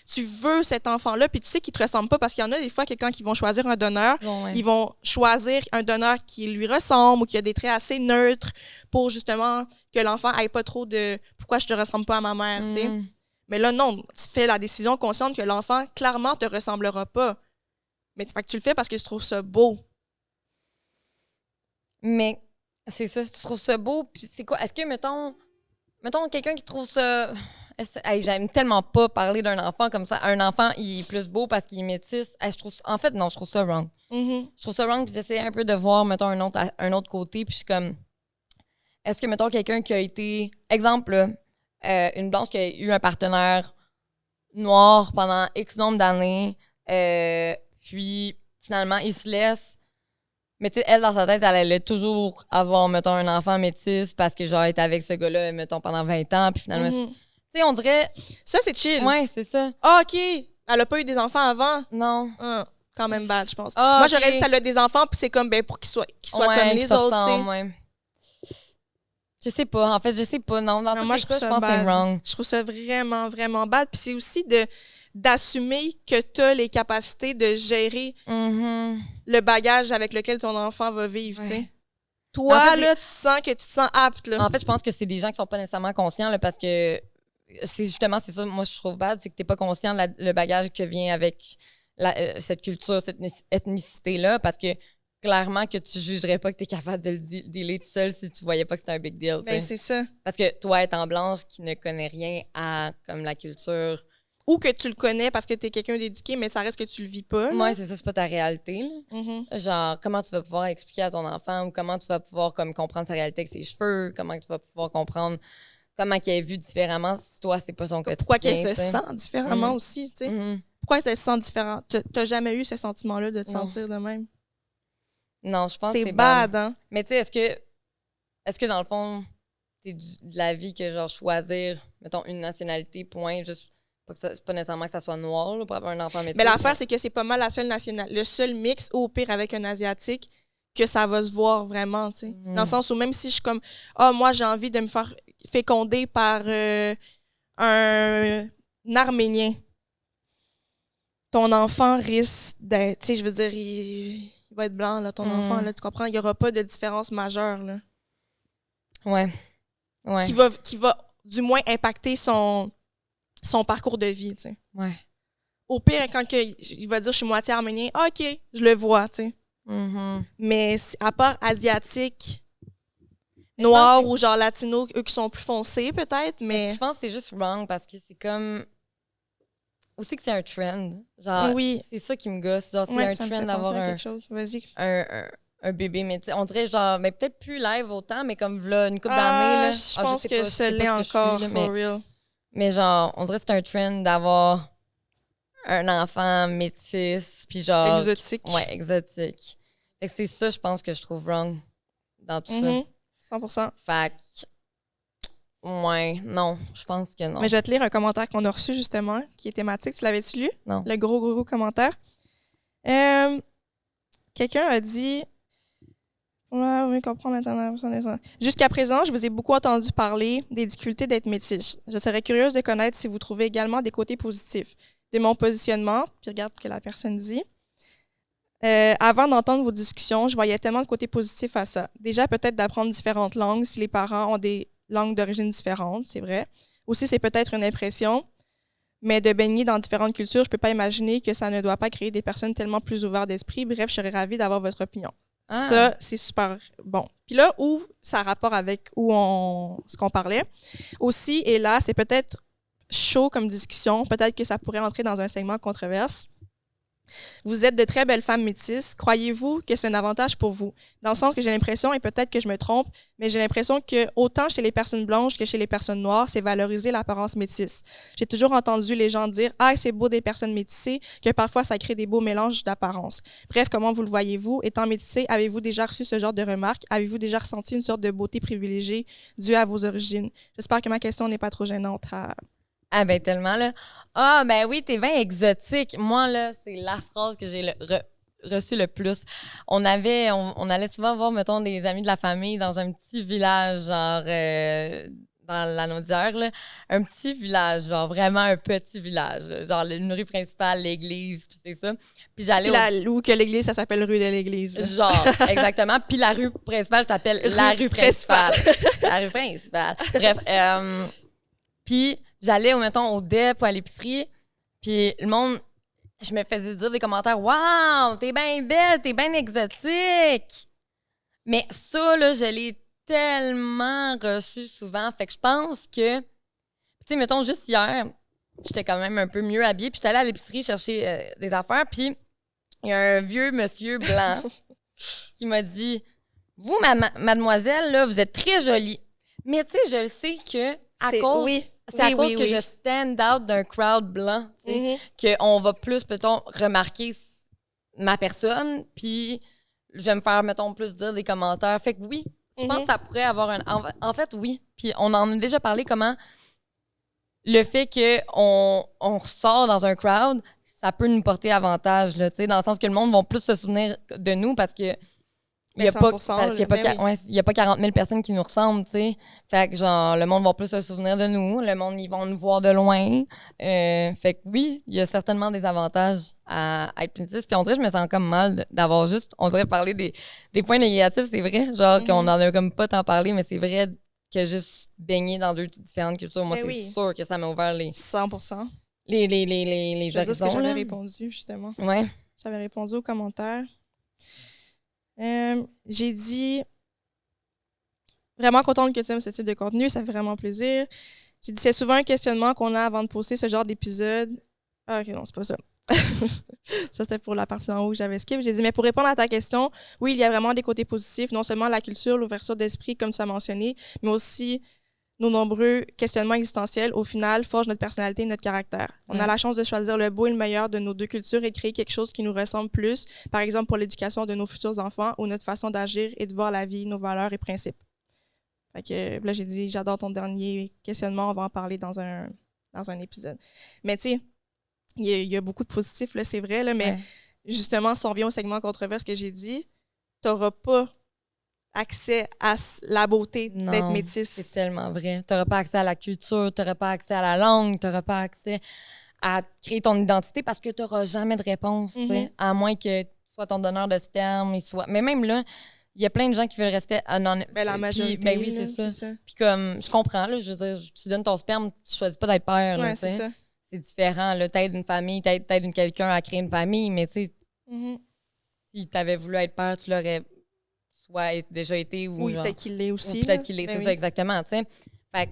Speaker 2: tu veux cet enfant-là, puis tu sais qu'il te ressemble pas, parce qu'il y en a des fois que quand ils vont choisir un donneur, ils vont choisir un donneur qui lui ressemble ou qui a des traits assez neutres pour justement que l'enfant ait pas trop de « pourquoi je te ressemble pas à ma mère », tu sais. Mais là, non, tu fais la décision consciente que l'enfant, clairement, te ressemblera pas. Mais fait que tu le fais parce que tu trouves ça beau.
Speaker 1: Mais c'est ça, tu trouves ça beau, puis c'est quoi? Est-ce que, mettons quelqu'un qui trouve ça... Hey, j'aime tellement pas parler d'un enfant comme ça. Un enfant, il est plus beau parce qu'il est métis. Hey, je trouve ça wrong. Je trouve ça wrong, puis j'essaie un peu de voir, mettons, un autre côté, puis je suis comme, est-ce que, mettons, quelqu'un qui a été, exemple, là, une blanche qui a eu un partenaire noir pendant X nombre d'années, puis finalement, il se laisse. Mais tu sais, elle, dans sa tête, elle allait toujours avoir, mettons, un enfant métis parce que, genre, elle était avec ce gars-là, mettons, pendant 20 ans, puis finalement, tu sais, on dirait...
Speaker 2: Ça, c'est chill.
Speaker 1: Ouais, c'est ça.
Speaker 2: Ah, OK. Elle a pas eu des enfants avant?
Speaker 1: Non.
Speaker 2: Quand même bad, je pense.
Speaker 1: Ah,
Speaker 2: moi,
Speaker 1: okay.
Speaker 2: j'aurais dit qu'elle a des enfants, puis c'est comme, ben, pour qu'ils soient comme les autres, tu sais.
Speaker 1: Ouais. Je sais pas. En fait, je sais pas. Non, dans tous les cas, je pense que c'est wrong.
Speaker 2: Je trouve ça vraiment, vraiment bad. Puis c'est aussi d'assumer que tu as les capacités de gérer le bagage avec lequel ton enfant va vivre, tu sais. Toi, en fait, là, tu te sens apte, là.
Speaker 1: En fait, je pense que c'est des gens qui sont pas nécessairement conscients, là, parce que c'est ça, moi, je trouve bad, c'est que t'es pas conscient de le bagage qui vient avec cette culture, cette ethnicité-là, parce que clairement que tu jugerais pas que tu es capable de le dealer tout seul si tu voyais pas que c'était un big deal.
Speaker 2: Ben, c'est ça.
Speaker 1: Parce que toi, étant blanche qui ne connaît rien à comme la culture...
Speaker 2: Ou que tu le connais parce que tu es quelqu'un d'éduqué, mais ça reste que tu le vis pas.
Speaker 1: Oui, c'est ça, c'est pas ta réalité. Là. Genre, comment tu vas pouvoir expliquer à ton enfant ou comment tu vas pouvoir comme, comprendre sa réalité avec ses cheveux, comment tu vas pouvoir comprendre comment qu'elle est vue différemment si toi, c'est pas son quotidien.
Speaker 2: Pourquoi qu'elle se sent différemment aussi, tu sais. Pourquoi elle se sent différente? T'as jamais eu ce sentiment-là de te sentir de même?
Speaker 1: Non, je pense que c'est
Speaker 2: bad, hein?
Speaker 1: Mais tu sais, est-ce que dans le fond, c'est de la vie que genre choisir, mettons, une nationalité, point, juste pas nécessairement que ça soit noir là, pour avoir un enfant métis.
Speaker 2: Mais l'affaire, c'est que c'est pas mal le seul mix, au pire, avec un Asiatique, que ça va se voir vraiment, tu sais. Dans le sens où même si je suis comme, moi, j'ai envie de me faire féconder par un Arménien, ton enfant risque d'être, tu sais, je veux dire, il va être blanc, là, ton enfant, là, tu comprends? Il n'y aura pas de différence majeure, là.
Speaker 1: Ouais.
Speaker 2: Qui va du moins impacter son parcours de vie, tu sais.
Speaker 1: Ouais.
Speaker 2: Au pire, quand il va dire « je suis moitié arménien », OK, je le vois, tu sais. Mais à part asiatique, noir ou genre latino, eux qui sont plus foncés peut-être, mais...
Speaker 1: Je pense que c'est juste wrong parce que c'est comme... Aussi que c'est un trend. Genre, c'est ça qui me gosse. Genre, c'est un trend d'avoir un bébé. Mais on dirait genre, mais peut-être plus live autant, mais comme là, une couple d'années. Là,
Speaker 2: je pense que ça l'est encore, for real.
Speaker 1: Mais genre, on dirait que c'est un trend d'avoir un enfant métis, puis genre...
Speaker 2: Exotique.
Speaker 1: Ouais, exotique. Fait que c'est ça, je pense, que je trouve wrong dans tout ça.
Speaker 2: 100%.
Speaker 1: Fait que... Ouais, non, je pense que non.
Speaker 2: Mais je vais te lire un commentaire qu'on a reçu, justement, qui est thématique. Tu l'avais-tu lu?
Speaker 1: Non.
Speaker 2: Le gros commentaire. Quelqu'un a dit... Oui, comprendre l'international. Jusqu'à présent, je vous ai beaucoup entendu parler des difficultés d'être métis. Je serais curieuse de connaître si vous trouvez également des côtés positifs de mon positionnement. Puis regarde ce que la personne dit. Avant d'entendre vos discussions, je voyais tellement de côtés positifs à ça. Déjà, peut-être d'apprendre différentes langues si les parents ont des langues d'origine différentes, c'est vrai. Aussi, c'est peut-être une impression, mais de baigner dans différentes cultures, je ne peux pas imaginer que ça ne doit pas créer des personnes tellement plus ouvertes d'esprit. Bref, je serais ravie d'avoir votre opinion. Ça, c'est super bon. Puis là, où ça a rapport avec ce qu'on parlait, aussi, et là, c'est peut-être chaud comme discussion. Peut-être que ça pourrait entrer dans un segment controverse. Vous êtes de très belles femmes métisses. Croyez-vous que c'est un avantage pour vous? Dans le sens que j'ai l'impression, et peut-être que je me trompe, mais j'ai l'impression que autant chez les personnes blanches que chez les personnes noires, c'est valoriser l'apparence métisse. J'ai toujours entendu les gens dire « Ah, c'est beau des personnes métissées », que parfois ça crée des beaux mélanges d'apparence. Bref, comment vous le voyez-vous? Étant métissée, avez-vous déjà reçu ce genre de remarques? Avez-vous déjà ressenti une sorte de beauté privilégiée due à vos origines? J'espère que ma question n'est pas trop gênante.
Speaker 1: Ah ben tellement, là. Ah ben oui, t'es bien exotique. Moi, là, c'est la phrase que j'ai reçue le plus. On allait souvent voir, mettons, des amis de la famille dans un petit village, genre dans la Naudière, là. Un petit village, genre vraiment un petit village. Genre une rue principale, l'église, puis c'est ça. Puis j'allais
Speaker 2: ou que l'église, ça s'appelle rue de l'église.
Speaker 1: Genre, exactement. Puis la rue principale s'appelle la rue principale. La rue principale. Bref, puis j'allais, mettons, au DEP ou à l'épicerie, puis le monde, je me faisais dire des commentaires « Wow, t'es bien belle, t'es bien exotique! » Mais ça, là, je l'ai tellement reçu souvent. Fait que je pense que Tu sais, mettons, juste hier, j'étais quand même un peu mieux habillée, puis j'étais allée à l'épicerie chercher des affaires, puis il y a un vieux monsieur blanc qui m'a dit « Vous, mademoiselle, là, vous êtes très jolie. » Mais tu sais, je le sais que à cause que je stand out d'un crowd blanc, tu sais, qu'on va plus, peut-être, remarquer ma personne, puis je vais me faire, mettons, plus dire des commentaires. Fait que oui, je pense que ça pourrait avoir un... En fait, oui. Puis on en a déjà parlé comment le fait qu'on ressort dans un crowd, ça peut nous porter avantage, là, dans le sens que le monde va plus se souvenir de nous parce que il n'y a, pas 40 000 personnes qui nous ressemblent, tu sais. Fait que, genre, le monde va plus se souvenir de nous. Le monde, ils vont nous voir de loin. Fait que oui, il y a certainement des avantages à être métisse. Puis on dirait que je me sens comme mal d'avoir juste, on dirait parler des points négatifs, c'est vrai. Genre, qu'on en a comme pas tant parlé, mais c'est vrai que juste baigner dans deux différentes cultures, moi, c'est sûr que ça m'a ouvert les...
Speaker 2: 100%.
Speaker 1: Les
Speaker 2: horizons. C'est ce que j'avais répondu, justement.
Speaker 1: Ouais.
Speaker 2: J'avais répondu aux commentaires. J'ai dit vraiment contente que tu aimes ce type de contenu, ça fait vraiment plaisir. J'ai dit c'est souvent un questionnement qu'on a avant de poster ce genre d'épisode. Ah, ok, non, c'est pas ça. Ça, c'était pour la partie en haut que j'avais skip. J'ai dit, mais pour répondre à ta question, oui, il y a vraiment des côtés positifs, non seulement la culture, l'ouverture d'esprit, comme tu as mentionné, mais aussi nos nombreux questionnements existentiels, au final, forgent notre personnalité et notre caractère. On a la chance de choisir le beau et le meilleur de nos deux cultures et créer quelque chose qui nous ressemble plus, par exemple pour l'éducation de nos futurs enfants ou notre façon d'agir et de voir la vie, nos valeurs et principes. Fait que là, j'ai dit, j'adore ton dernier questionnement, on va en parler dans un épisode. Mais tu sais, il y a beaucoup de positifs, là, c'est vrai, là, mais justement, si on revient au segment controverse que j'ai dit, t'auras pas accès à la beauté d'être métisse.
Speaker 1: C'est tellement vrai. Tu n'auras pas accès à la culture, tu n'auras pas accès à la langue, tu n'auras pas accès à créer ton identité parce que tu n'auras jamais de réponse, à moins que soit ton donneur de sperme, mais même là, il y a plein de gens qui veulent rester anonymes.
Speaker 2: La majorité.
Speaker 1: Ben oui, c'est ça. Puis comme, je comprends, là, je veux dire, tu donnes ton sperme, tu choisis pas d'être père. Là,
Speaker 2: c'est ça.
Speaker 1: C'est différent, là. T'aides une famille, t'aides quelqu'un à créer une famille, mais tu sais, si tu avais voulu être père, tu l'aurais soit déjà été ou
Speaker 2: peut-être qu'il l'est aussi.
Speaker 1: Ou peut-être qu'il l'est, c'est ça, exactement, tu sais. Fait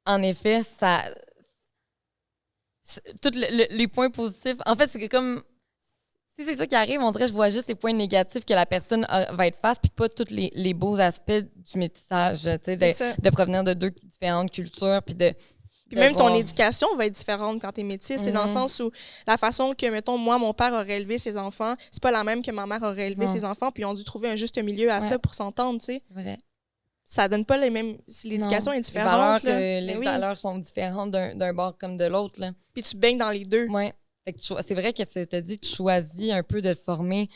Speaker 1: en effet, ça... Tous les points positifs... En fait, c'est que comme... Si c'est ça qui arrive, on dirait que je vois juste les points négatifs que la personne va être face, puis pas tous les beaux aspects du métissage, tu sais, de provenir de deux différentes cultures, puis de...
Speaker 2: Puis même ton éducation va être différente quand t'es métisse. C'est dans le sens où la façon que, mettons, moi, mon père aurait élevé ses enfants, c'est pas la même que ma mère aurait élevé ses enfants, puis ils ont dû trouver un juste milieu à ça pour s'entendre, tu sais.
Speaker 1: Vrai.
Speaker 2: Ça donne pas les mêmes... L'éducation est différente.
Speaker 1: Les valeurs sont différentes d'un bord comme de l'autre, là.
Speaker 2: Puis tu baignes dans les deux.
Speaker 1: Ouais. C'est vrai que tu t'as dit, tu choisis un peu de former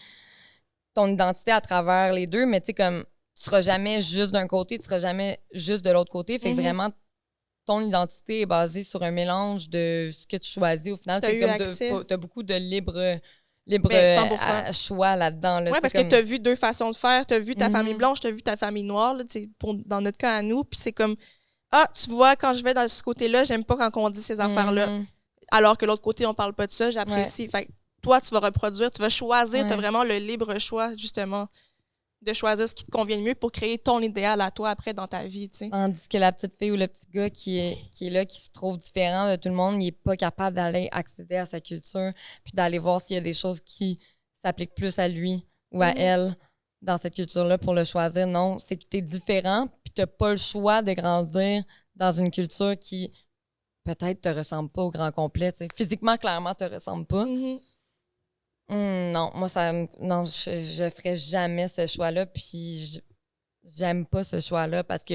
Speaker 1: ton identité à travers les deux, mais tu sais, comme, tu seras jamais juste d'un côté, tu seras jamais juste de l'autre côté. Fait que vraiment, ton identité est basée sur un mélange de ce que tu choisis au final. T'as beaucoup de libre choix là-dedans. Là,
Speaker 2: parce que t'as vu deux façons de faire. T'as vu ta famille blanche, t'as vu ta famille noire, là, dans notre cas à nous. Puis c'est comme, tu vois, quand je vais dans ce côté-là, j'aime pas quand on dit ces affaires-là. Alors que l'autre côté, on parle pas de ça, j'apprécie. Fait que toi, tu vas reproduire, tu vas choisir, tu as vraiment le libre choix, justement, de choisir ce qui te convient le mieux pour créer ton idéal à toi après dans ta vie, tu sais.
Speaker 1: Tandis que la petite fille ou le petit gars qui est là, qui se trouve différent de tout le monde, il n'est pas capable d'aller accéder à sa culture puis d'aller voir s'il y a des choses qui s'appliquent plus à lui ou à elle dans cette culture-là pour le choisir. Non, c'est que tu es différent puis tu n'as pas le choix de grandir dans une culture qui... peut-être te ressemble pas au grand complet. T'sais. Physiquement, clairement, te ressemble pas. Non, moi, je ferais jamais ce choix-là. Puis, j'aime pas ce choix-là parce que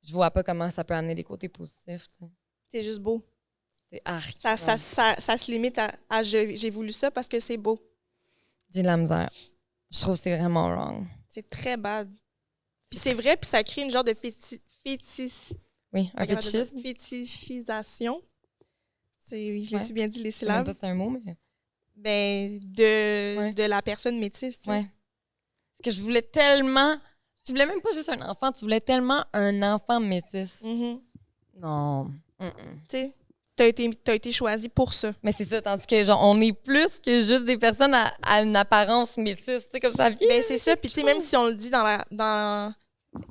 Speaker 1: je vois pas comment ça peut amener des côtés positifs. T'sais.
Speaker 2: C'est juste beau.
Speaker 1: C'est arc.
Speaker 2: Ça se limite à j'ai voulu ça parce que c'est beau.
Speaker 1: J'ai de la misère. Je trouve que c'est vraiment wrong.
Speaker 2: C'est très bad. Puis c'est vrai, puis ça crée une genre de
Speaker 1: oui, un fétichisme.
Speaker 2: Fétichisation. Je l'ai-tu bien dit les syllabes?
Speaker 1: C'est un mot, mais...
Speaker 2: de la personne métisse.
Speaker 1: Oui. Parce que je voulais tellement... Tu voulais même pas juste un enfant, tu voulais tellement un enfant métisse. Non.
Speaker 2: Tu sais, t'as été choisi pour ça.
Speaker 1: Mais c'est ça, tandis que genre, on est plus que juste des personnes à une apparence métisse. Tu sais, comme ça vient.
Speaker 2: C'est ça. Puis tu sais, même si on le dit dans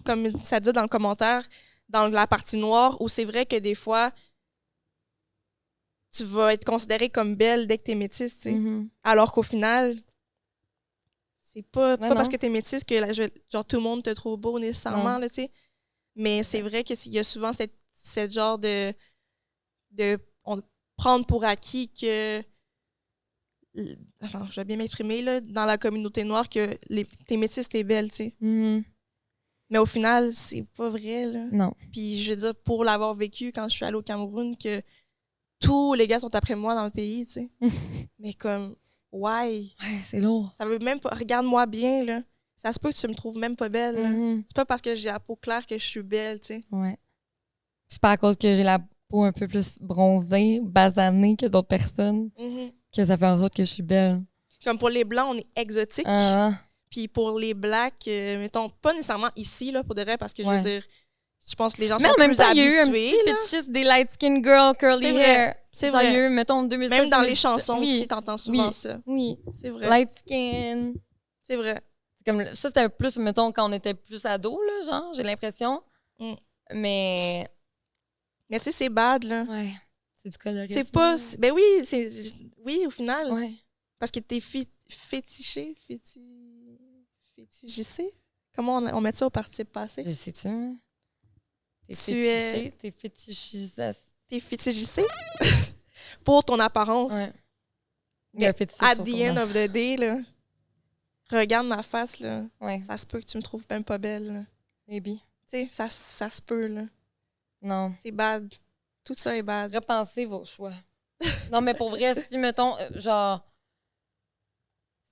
Speaker 2: comme ça dit dans le commentaire, dans la partie noire, où c'est vrai que des fois, tu vas être considérée comme belle dès que t'es métisse, tu sais. Alors qu'au final, c'est pas parce que t'es métisse que genre, tout le monde te trouve beau nécessairement, là, tu sais. Mais c'est vrai qu'il y a souvent cette genre de prendre pour acquis que... Attends, je vais bien m'exprimer, là, dans la communauté noire, que t'es métisse, t'es belle, tu sais. Mais au final, c'est pas vrai, là.
Speaker 1: Non.
Speaker 2: Puis je veux dire, pour l'avoir vécu quand je suis allée au Cameroun, que tous les gars sont après moi dans le pays, tu sais. Mais comme, why?
Speaker 1: Ouais, c'est lourd.
Speaker 2: Ça veut même pas... Regarde-moi bien, là. Ça se peut que tu me trouves même pas belle, là. C'est pas parce que j'ai la peau claire que je suis belle, tu sais.
Speaker 1: Ouais. C'est pas à cause que j'ai la peau un peu plus bronzée, basanée que d'autres personnes que ça fait en sorte que je suis belle.
Speaker 2: Comme pour les Blancs, on est exotique. Puis pour les Blacks, mettons, pas nécessairement ici, là, pour de vrai, parce que je veux dire, je pense que les gens sont plus habitués. Mais en même temps, il y a eu un petit fétichisme
Speaker 1: des light-skin girls, curly hair.
Speaker 2: C'est vrai.
Speaker 1: Il y a eu, mettons, 2007.
Speaker 2: Même dans les chansons aussi, t'entends souvent ça.
Speaker 1: Oui,
Speaker 2: c'est vrai.
Speaker 1: Light-skin.
Speaker 2: C'est vrai.
Speaker 1: C'est comme, ça, c'était plus, mettons, quand on était plus ados, là, genre, j'ai l'impression. Mais
Speaker 2: tu sais, c'est bad, là.
Speaker 1: Ouais. C'est du colorisme.
Speaker 2: C'est pas... Ben oui, oui, au final.
Speaker 1: Ouais.
Speaker 2: Parce que t'es fétichissé. Comment on met ça au participe passé?
Speaker 1: Je sais-tu, hein? T'es fétichisé.
Speaker 2: T'es fétichissé? Pour ton apparence.
Speaker 1: Ouais.
Speaker 2: Mais at the end of the day, là, regarde ma face, là.
Speaker 1: Ouais.
Speaker 2: Ça se peut que tu me trouves même pas belle, là.
Speaker 1: Maybe.
Speaker 2: Tu sais, ça se peut, là.
Speaker 1: Non.
Speaker 2: C'est bad. Tout ça est bad.
Speaker 1: Repensez vos choix. Non, mais pour vrai, si, mettons, genre,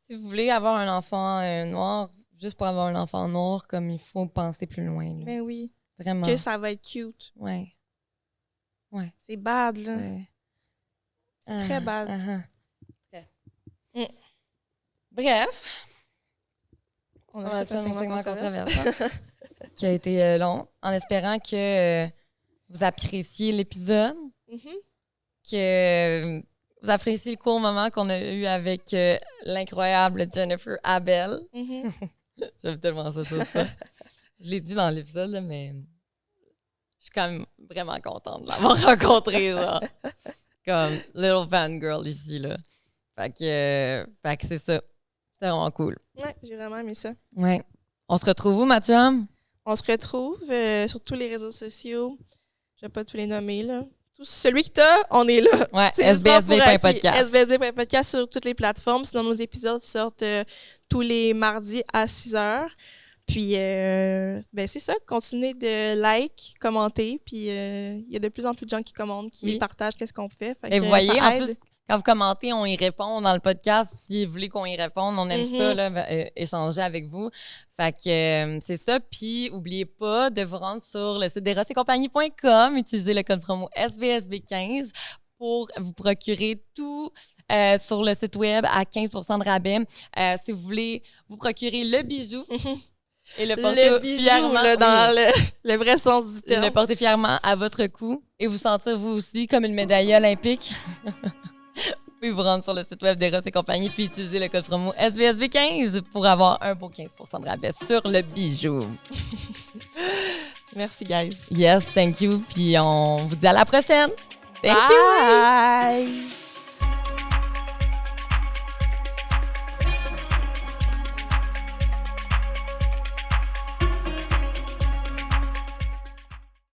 Speaker 1: si vous voulez avoir un enfant noir, juste pour avoir un enfant noir, comme il faut penser plus loin. Là.
Speaker 2: Mais oui.
Speaker 1: Vraiment.
Speaker 2: Que ça va être cute.
Speaker 1: Ouais.
Speaker 2: C'est bad, là.
Speaker 1: Ouais.
Speaker 2: C'est très bad.
Speaker 1: Bref.
Speaker 2: On a fait un segment controversé.
Speaker 1: Qui a été long, en espérant que vous appréciez l'épisode, que vous appréciez le court moment qu'on a eu avec l'incroyable Jennifer Abel. J'aime tellement ça. Je l'ai dit dans l'épisode, là, mais je suis quand même vraiment contente de l'avoir rencontrée, genre. Comme little fangirl ici, là. Fait que c'est ça. C'est vraiment cool.
Speaker 2: Ouais, j'ai vraiment aimé ça.
Speaker 1: Ouais. On se retrouve où, Mathieu?
Speaker 2: On se retrouve sur tous les réseaux sociaux. Je vais pas tous les nommer, là. Celui que t'as, on est là.
Speaker 1: Ouais, sbsb.podcast.
Speaker 2: sbsb.podcast sur toutes les plateformes. Sinon, nos épisodes sortent tous les mardis à 6h. Puis, ben c'est ça. Continuez de like, commenter. Puis, il y a de plus en plus de gens qui commentent, qui partagent qu'est-ce qu'on fait.
Speaker 1: Et vous voyez, en plus, quand vous commentez, on y répond dans le podcast. Si vous voulez qu'on y réponde, on aime ça, là, échanger avec vous. Fait que c'est ça. Puis, n'oubliez pas de vous rendre sur le site d'erosetcompagnie.com, utiliser le code promo SBSB15 pour vous procurer tout sur le site web à 15% de rabais. Si vous voulez vous procurer le bijou et le porter fièrement,
Speaker 2: là, dans le vrai sens du terme.
Speaker 1: Le porter fièrement à votre cou et vous sentir vous aussi comme une médaille olympique. Vous pouvez vous rendre sur le site web d'Eros et compagnie puis utiliser le code promo SBSB15 pour avoir un beau 15% de rabais sur le bijou.
Speaker 2: Merci, guys.
Speaker 1: Yes, thank you. Puis on vous dit à la prochaine.
Speaker 2: Thank you. Bye.